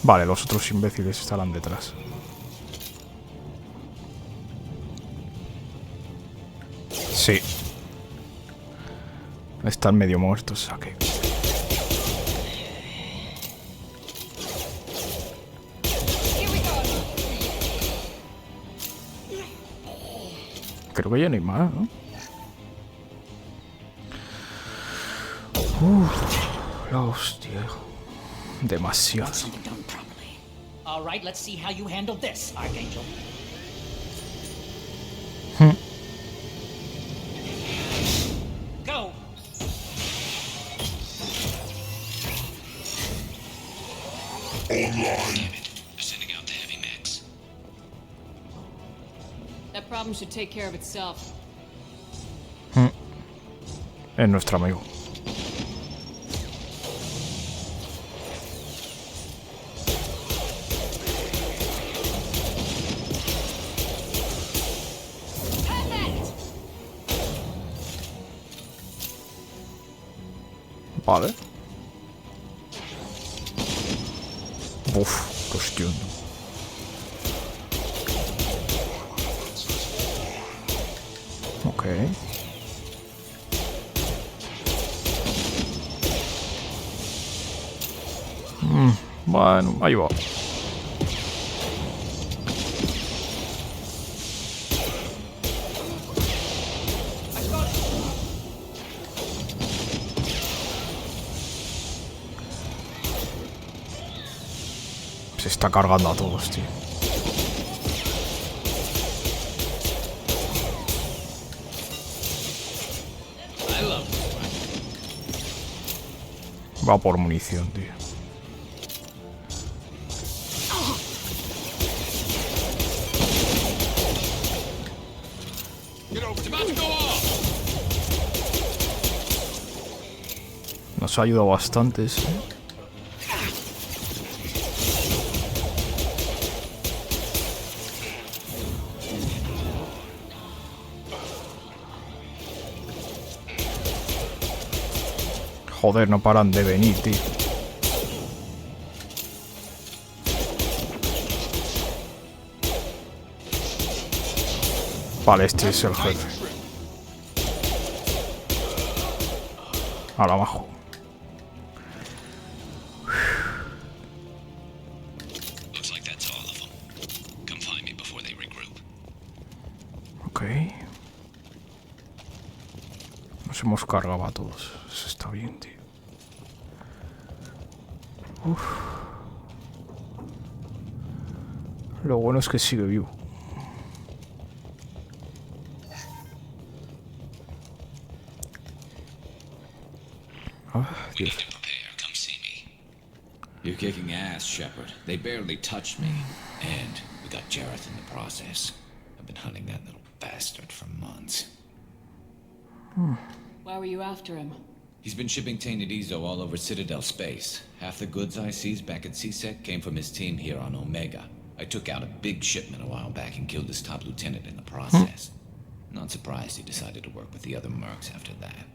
Vale, los otros imbéciles estarán detrás. Sí. Están medio muertos, ¿a qué? Creo que ya no hay más, ¿no? La hostia. Demasiado. All right, let's see how you handle this, Archangel. Go. Online. Sending out the heavy mix. That problem should take care of itself. Es nuestro amigo. Vale. Uf, cuestión. Ok. Bueno, ahí va. Se está cargando a todos, tío. Va por munición, tío. Nos ha ayudado bastante, ¿sí? Joder, no paran de venir, tío. Vale, este es el jefe. Ahora abajo. Ok. Nos hemos cargado a todos. Eso está bien, tío. Uf. Lo bueno es que sigue vivo. Ah, Dios. You're kicking ass, Shepard. They barely touched me. And we got Jareth in the process. I've been hunting that little bastard for months. Why were you after him? He's been shipping tainted Ezo all over Citadel space. Half the goods I seized back at CSEC came from his team here on Omega. I took out a big shipment a while back and killed his top lieutenant in the process. Not surprised he decided to work with the other mercs after that.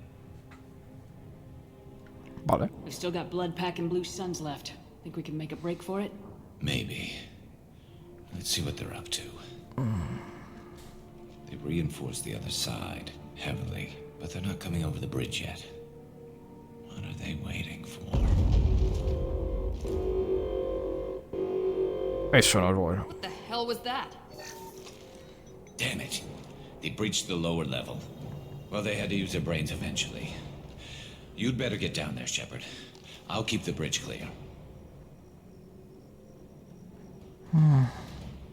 Vale. We've still got blood packing blue suns left. Think we can make a break for it? Maybe. Let's see what they're up to. They reinforced the other side, heavily, but they're not coming over the bridge yet. What are they waiting for? Eso no es bueno. What the hell was that? Damn it. They breached the lower level. Well, they had to use their brains eventually. You'd better get down there, Shepard. I'll keep the bridge clear.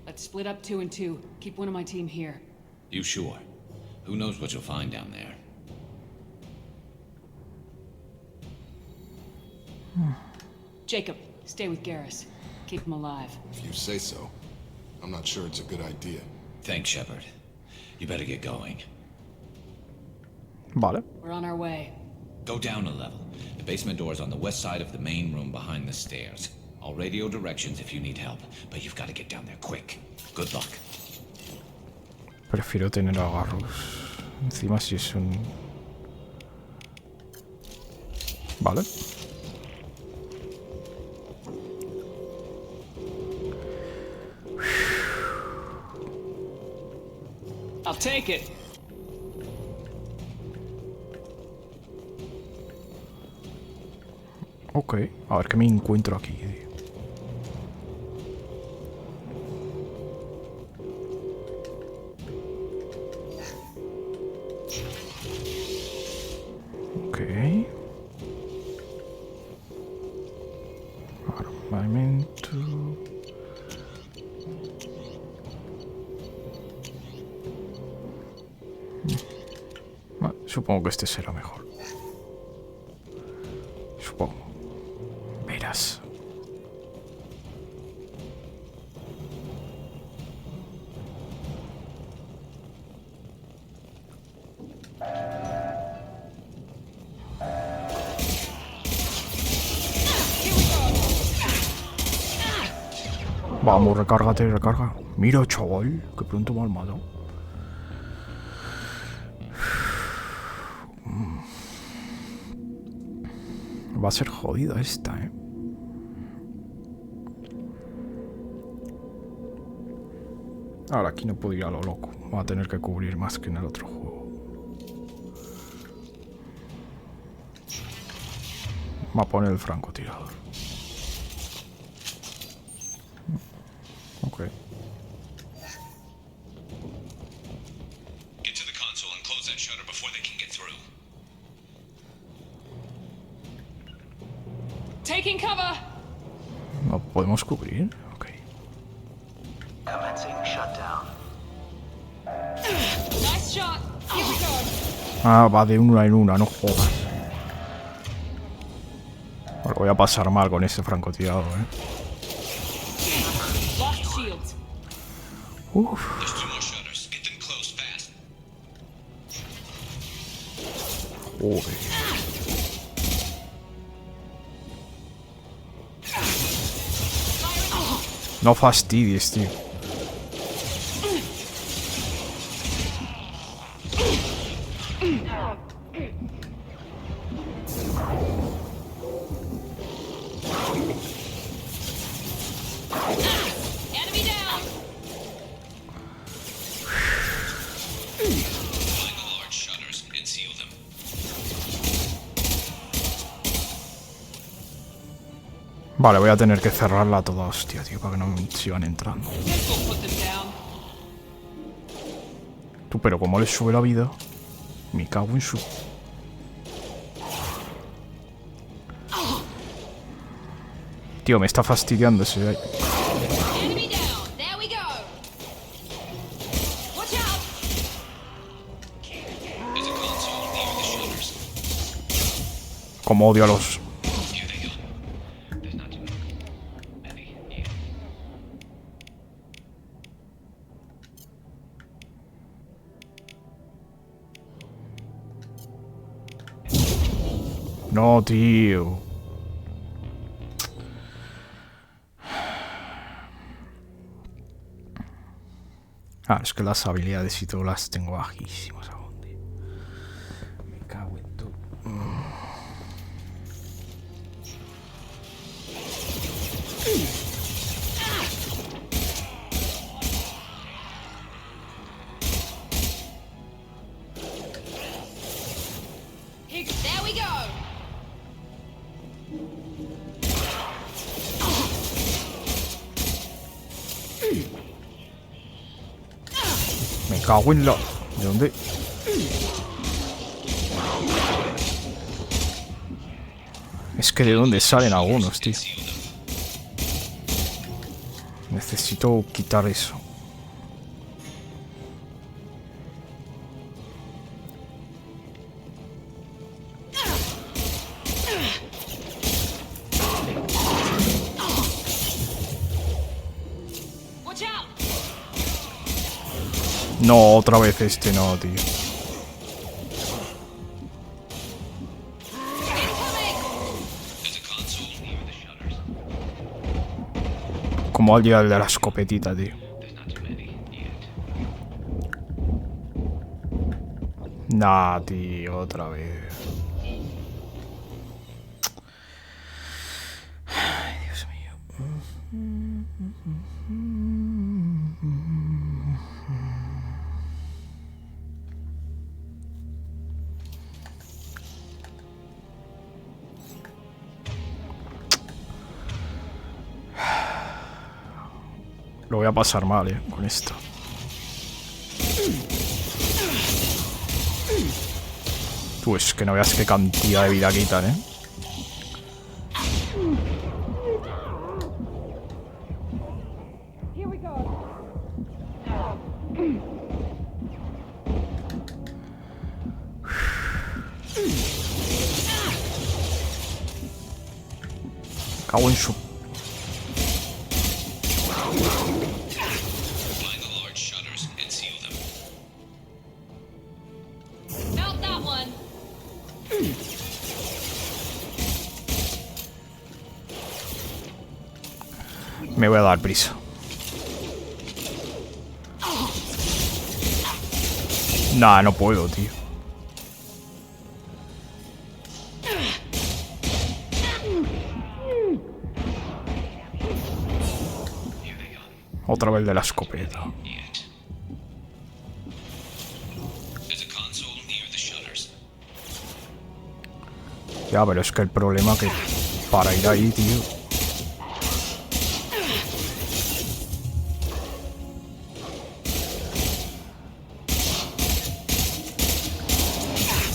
Let's split up 2 and 2. Keep one of my team here. You sure? Who knows what you'll find down there? Jacob, stay with Garrus. Keep him alive. If you say so. I'm not sure it's a good idea. Thanks, Shepard. You better get going. Vale. We're on our way. Go down a level. The basement door's on the west side of the main room behind the stairs. I'll radio directions if you need help, but you've got to get down there quick. Good luck. Prefiero tener agarros. Encima si es un... Vale. I'll take it. Ok, a ver qué me encuentro aquí. Ok. Armamento. Supongo que este será mejor. Supongo. Verás. Vamos, recárgate, recarga. Mira, chaval, que pronto me ha matado. Va a ser jodida esta, ¿eh? Ahora aquí no puedo ir a lo loco. Voy a tener que cubrir más que en el otro juego. Va a poner el francotirador. Ok. Get to the console and close that shutter before they can get through. Taking cover. ¿No podemos cubrir? Ok. Commencing shutdown. Nice shot. Here we go. Ah, va de una en una, no jodas. Lo voy a pasar mal con ese francotirador, ¿eh? Lost shields. Uf. There's 2 more shutters. Get them closed fast. Joder. No fastidies, tío. Enemy down. Find the large shutters and seal them. Vale, voy a tener que cerrarla toda hostia, tío, para que no sigan entrando. Tú, pero como les sube la vida, me cago en su... Tío, me está fastidiando ese de ahí. Enemy down. There we go. Watch out. There's a console near the shutters. Como odio a los... Here they go. There's not too many here. No, tío. Ah, es que las habilidades y todo las tengo bajísimas aún, tío. Me cago en todo. There we go. Me cago en la... ¿De dónde? Es que de dónde salen algunos, tío. Necesito quitar eso. Watch out. No, otra vez este no, tío. There's a console near the shutters. Llamo al día de la escopetita, tío. Nah, tío, otra vez. Ay, Dios mío. Lo voy a pasar mal, con esto. Tú, es que no veas qué cantidad de vida quitan, Cago en su... Me voy a dar prisa. Nah, no puedo, tío. Otra vez de la escopeta. Ya, pero es que el problema que para ir ahí, tío.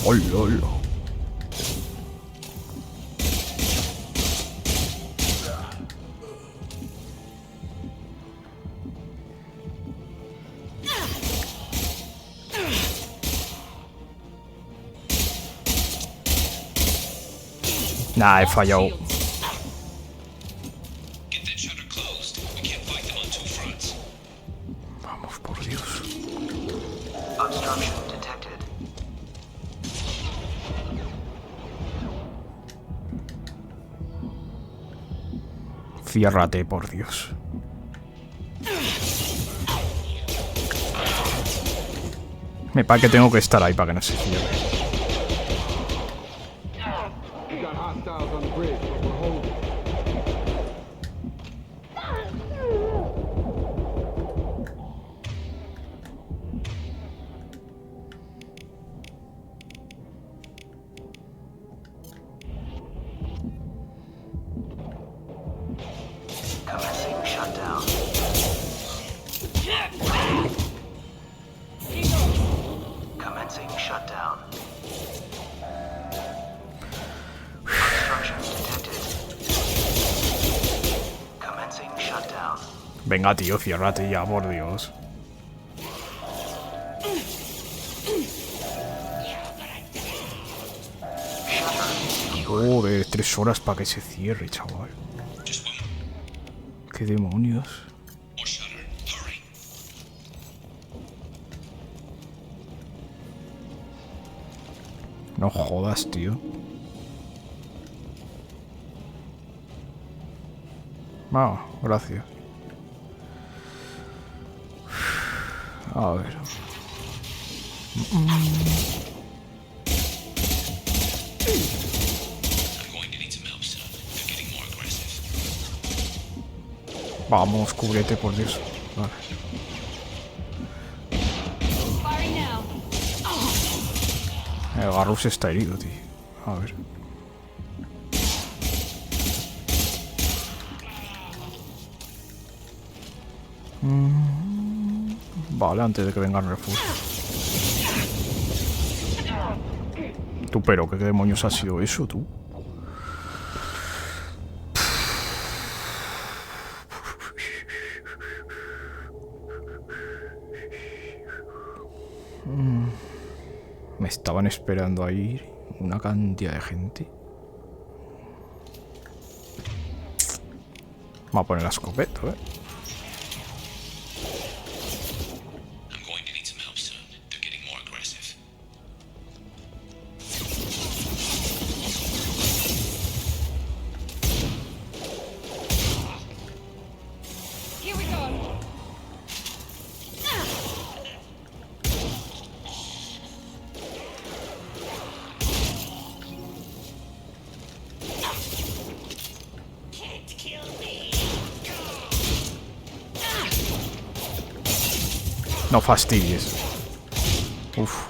¡Hola, hola! Nah, he fallado. Vamos, por Dios. Ciérrate, por Dios. Me parece que tengo que estar ahí para que no se cierre. Venga, tío, ciérrate ya, por Dios. Joder, 3 horas para que se cierre, chaval. ¿Qué demonios? No jodas, tío. Ah, gracias. A ver. Vamos, cúbrete, por Dios. Vale. El Garrus está herido, tío. A ver. Vale, antes de que vengan refuerzos. Tú, pero ¿qué demonios ha sido eso, tú? Me estaban esperando ahí una cantidad de gente. Me va a poner la escopeta, No fastidies. Uf.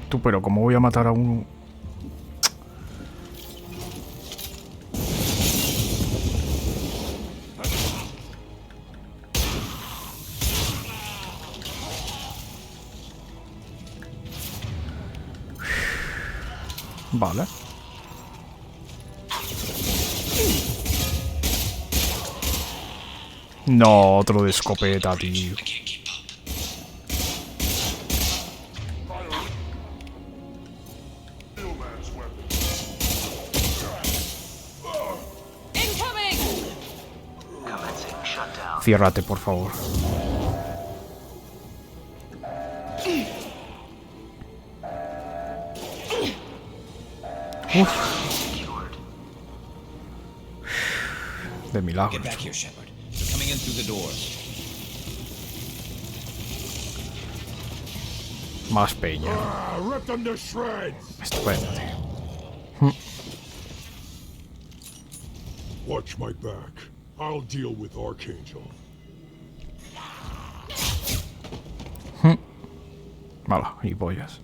Tú, pero ¿cómo voy a matar a uno? Vale. No, otro de escopeta, tío. Ciérrate, por favor. Uf. De milagro. Get back here, Shepard. They're coming in through the doors. Más peña. Rip them to shreds. Estupendo, tío. Watch my back. I'll deal with Archangel. Mala, y pollas.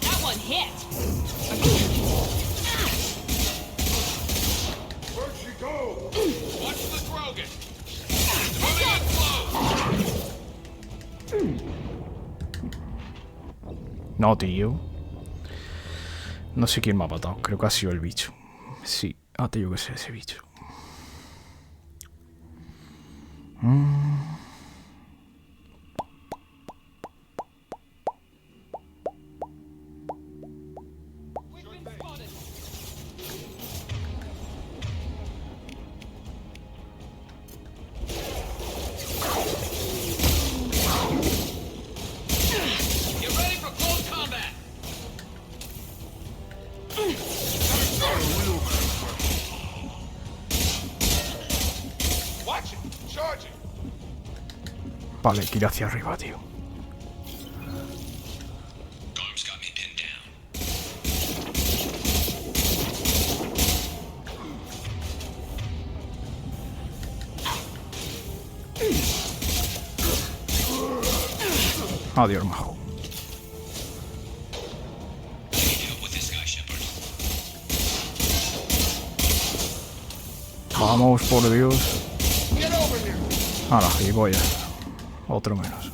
That one hit. Where'd she go? Watch the Krogan. No, tío. No sé quién me ha matado. Creo que ha sido el bicho. Sí, ha tenido que ser ese bicho. Vale, hay que ir hacia arriba, tío. Adiós, majo. Vamos, por Dios. Ahora, y voy a... Otro menos.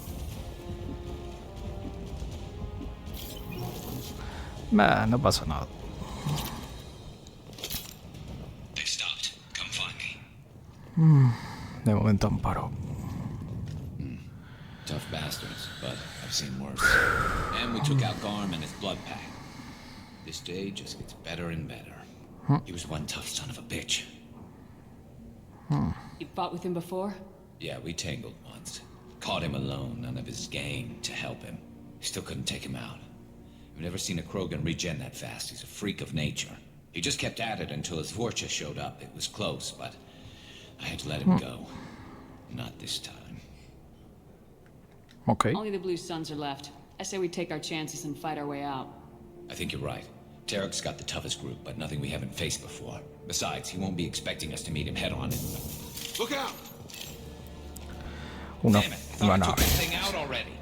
Nah, no pasa nada. De momento amparo. Tough bastards, but I've seen worse. And we took out Garm and his blood pack. This day just gets better and better. He was one tough son of a bitch. You fought with him before? Yeah, we tangled once. Caught him alone, none of his gang to help him. Still couldn't take him out. I've never seen a Krogan regen that fast. He's a freak of nature. He just kept at it until his Vorcha showed up. It was close, but I had to let him go. Not this time. Okay. Only the Blue Suns are left. I say we take our chances and fight our way out. I think you're right. Tarek's got the toughest group, but nothing we haven't faced before. Besides, he won't be expecting us to meet him head on. Look out! Una took this thing out already.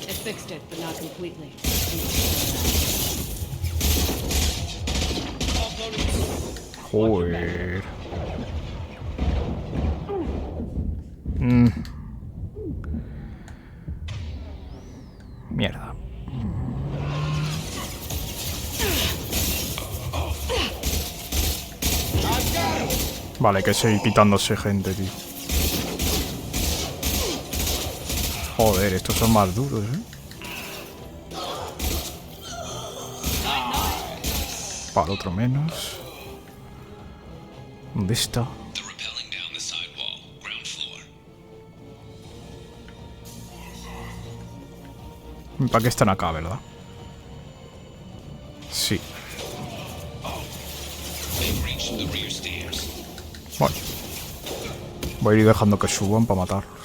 It fixed it, but not completely. Joder. Mierda. Vale, que seguir quitándose gente, tío. Joder, estos son más duros, ¿eh? Para otro menos. ¿Dónde está? ¿Para qué están acá, verdad? Sí. Bueno, voy a ir dejando que suban para matarlos.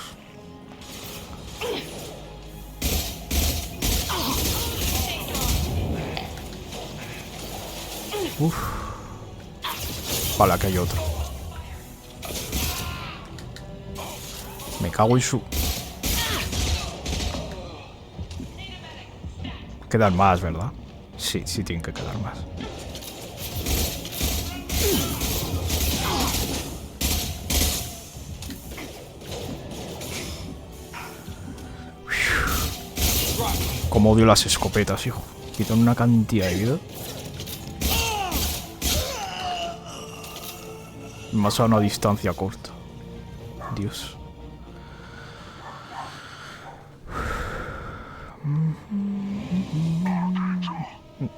Uf. Vale, aquí hay otro. Me cago en su... Quedan más, ¿verdad? Sí, sí tienen que quedar más. Como odio las escopetas, hijo. Quitan una cantidad de vida. Más a una distancia corta. Dios.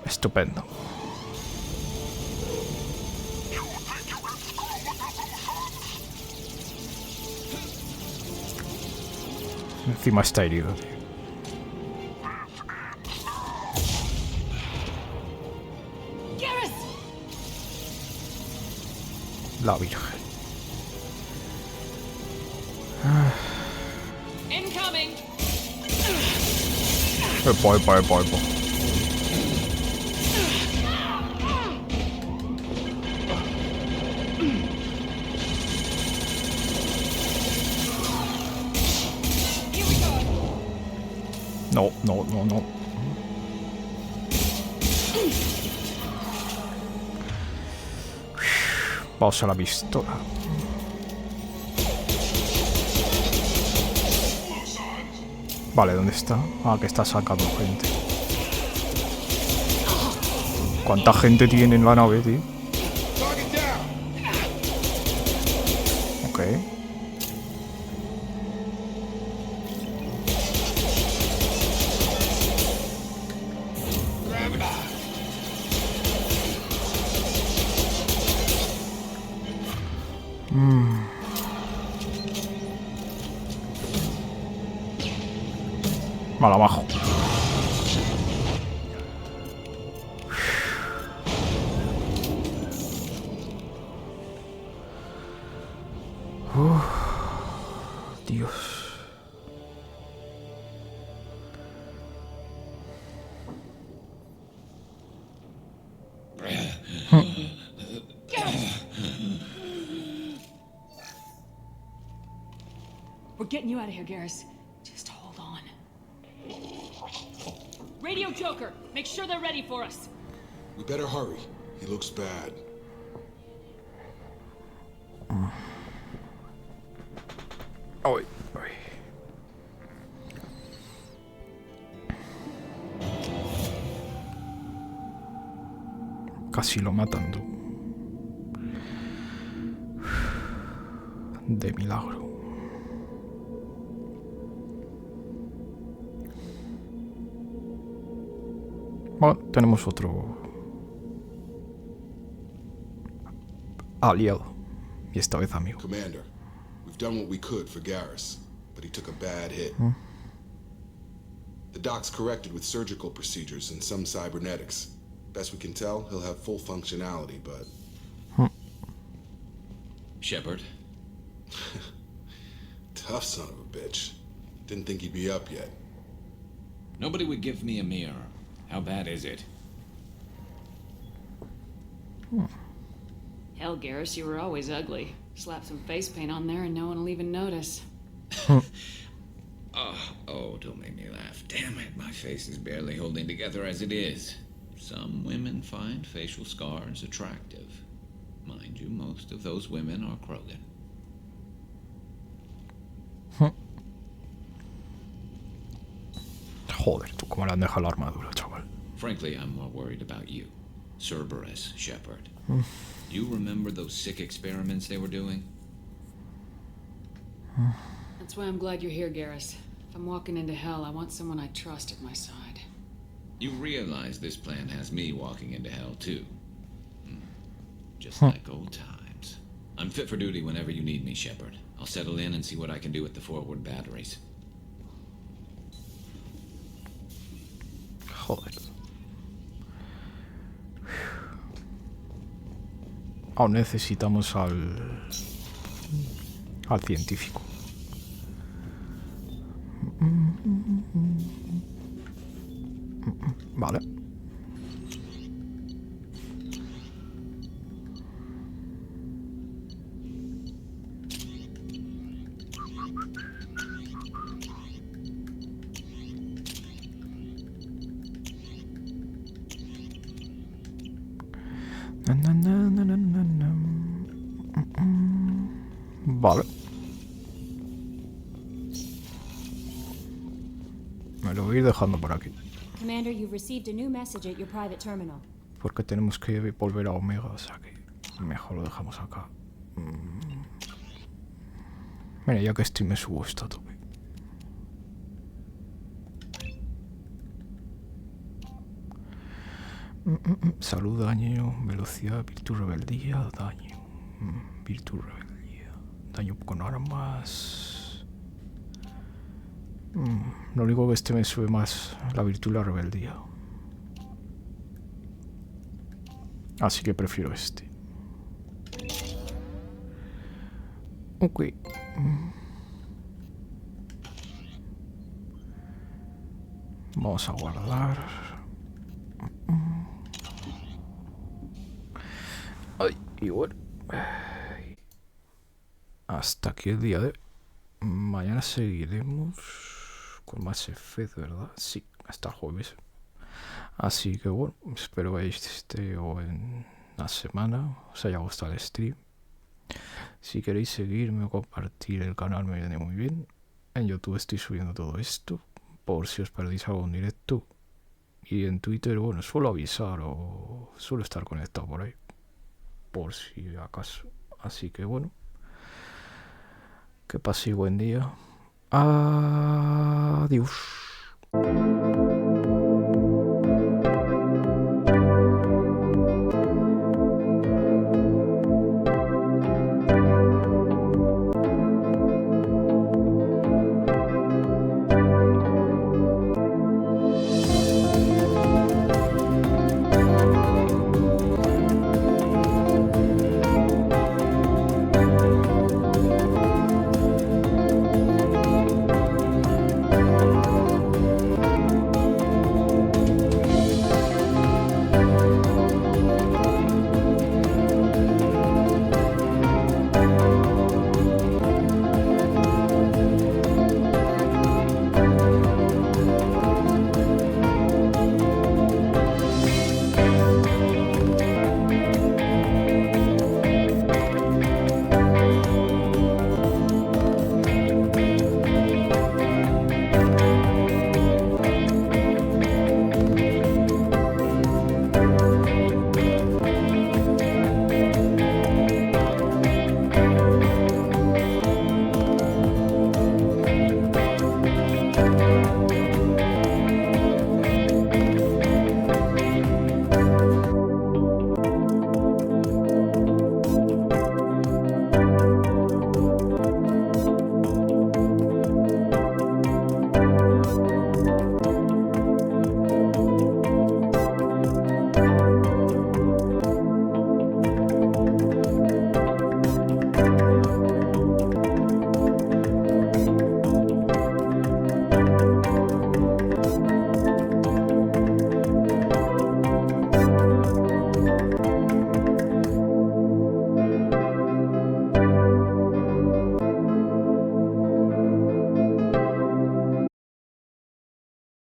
Estupendo. Encima está herido, tío. La Virgen. Incoming. Epa. No. Vamos a la pistola. Vale, ¿dónde está? Ah, que está sacando gente. ¿Cuánta gente tiene en la nave, tío? Ok. Mal abajo. Dios. We're getting you out of here, Garrus. Just hold on. Radio Joker, make sure they're ready for us. We better hurry. He looks bad. Ay. Casi lo matan, tú. De milagro. Bueno, tenemos otro aliado. Y esta vez amigo. Commander, we've done what we could for Garrus, but he took a bad hit. The doc's corrected with surgical procedures and some cybernetics. Best we can tell, he'll have full functionality, but... Shepard? Tough son of a bitch. Didn't think he'd be up yet. Nobody would give me a mirror. How bad is it? Hell, Garrus, you were always ugly. Slap some face paint on there and no one will even notice. Oh, don't make me laugh. Damn it, my face is barely holding together as it is. Some women find facial scars attractive. Mind you, most of those women are Krogan. Joder, tú cómo le han dejado la armadura, chaval. Frankly, I'm more worried about you. Cerberus, Shepard. You remember those sick experiments they were doing? That's why I'm glad you're here, Garrus. If I'm walking into hell, I want someone I trust at my side. You realize this plan has me walking into hell, too. Just like old times. I'm fit for duty whenever you need me, Shepard. I'll settle in and see what I can do with the forward batteries. Joder. Aún necesitamos al científico. Vale. Vale. Me lo voy a ir dejando por aquí. Commander, you've received a new message at your private terminal. Porque tenemos que volver a Omega, o sea que mejor lo dejamos acá. Mira, ya que estoy me subo esto a tope. Salud, daño, velocidad, virtud, rebeldía, daño. Virtud, rebeldía. Daño con armas. Lo único que este me sube más la virtud y la rebeldía. Así que prefiero este. Ok. Vamos a guardar. Ay, y bueno. Hasta aquí el día de hoy. Mañana seguiremos con más FF, ¿verdad? Sí, hasta el jueves. Así que bueno, espero que este o en la semana os haya gustado el stream. Si queréis seguirme o compartir el canal me viene muy bien. En YouTube estoy subiendo todo esto, por si os perdéis algún directo. Y en Twitter, bueno, suelo avisar o suelo estar conectado por ahí, por si acaso. Así que bueno, que paséis buen día. Adiós.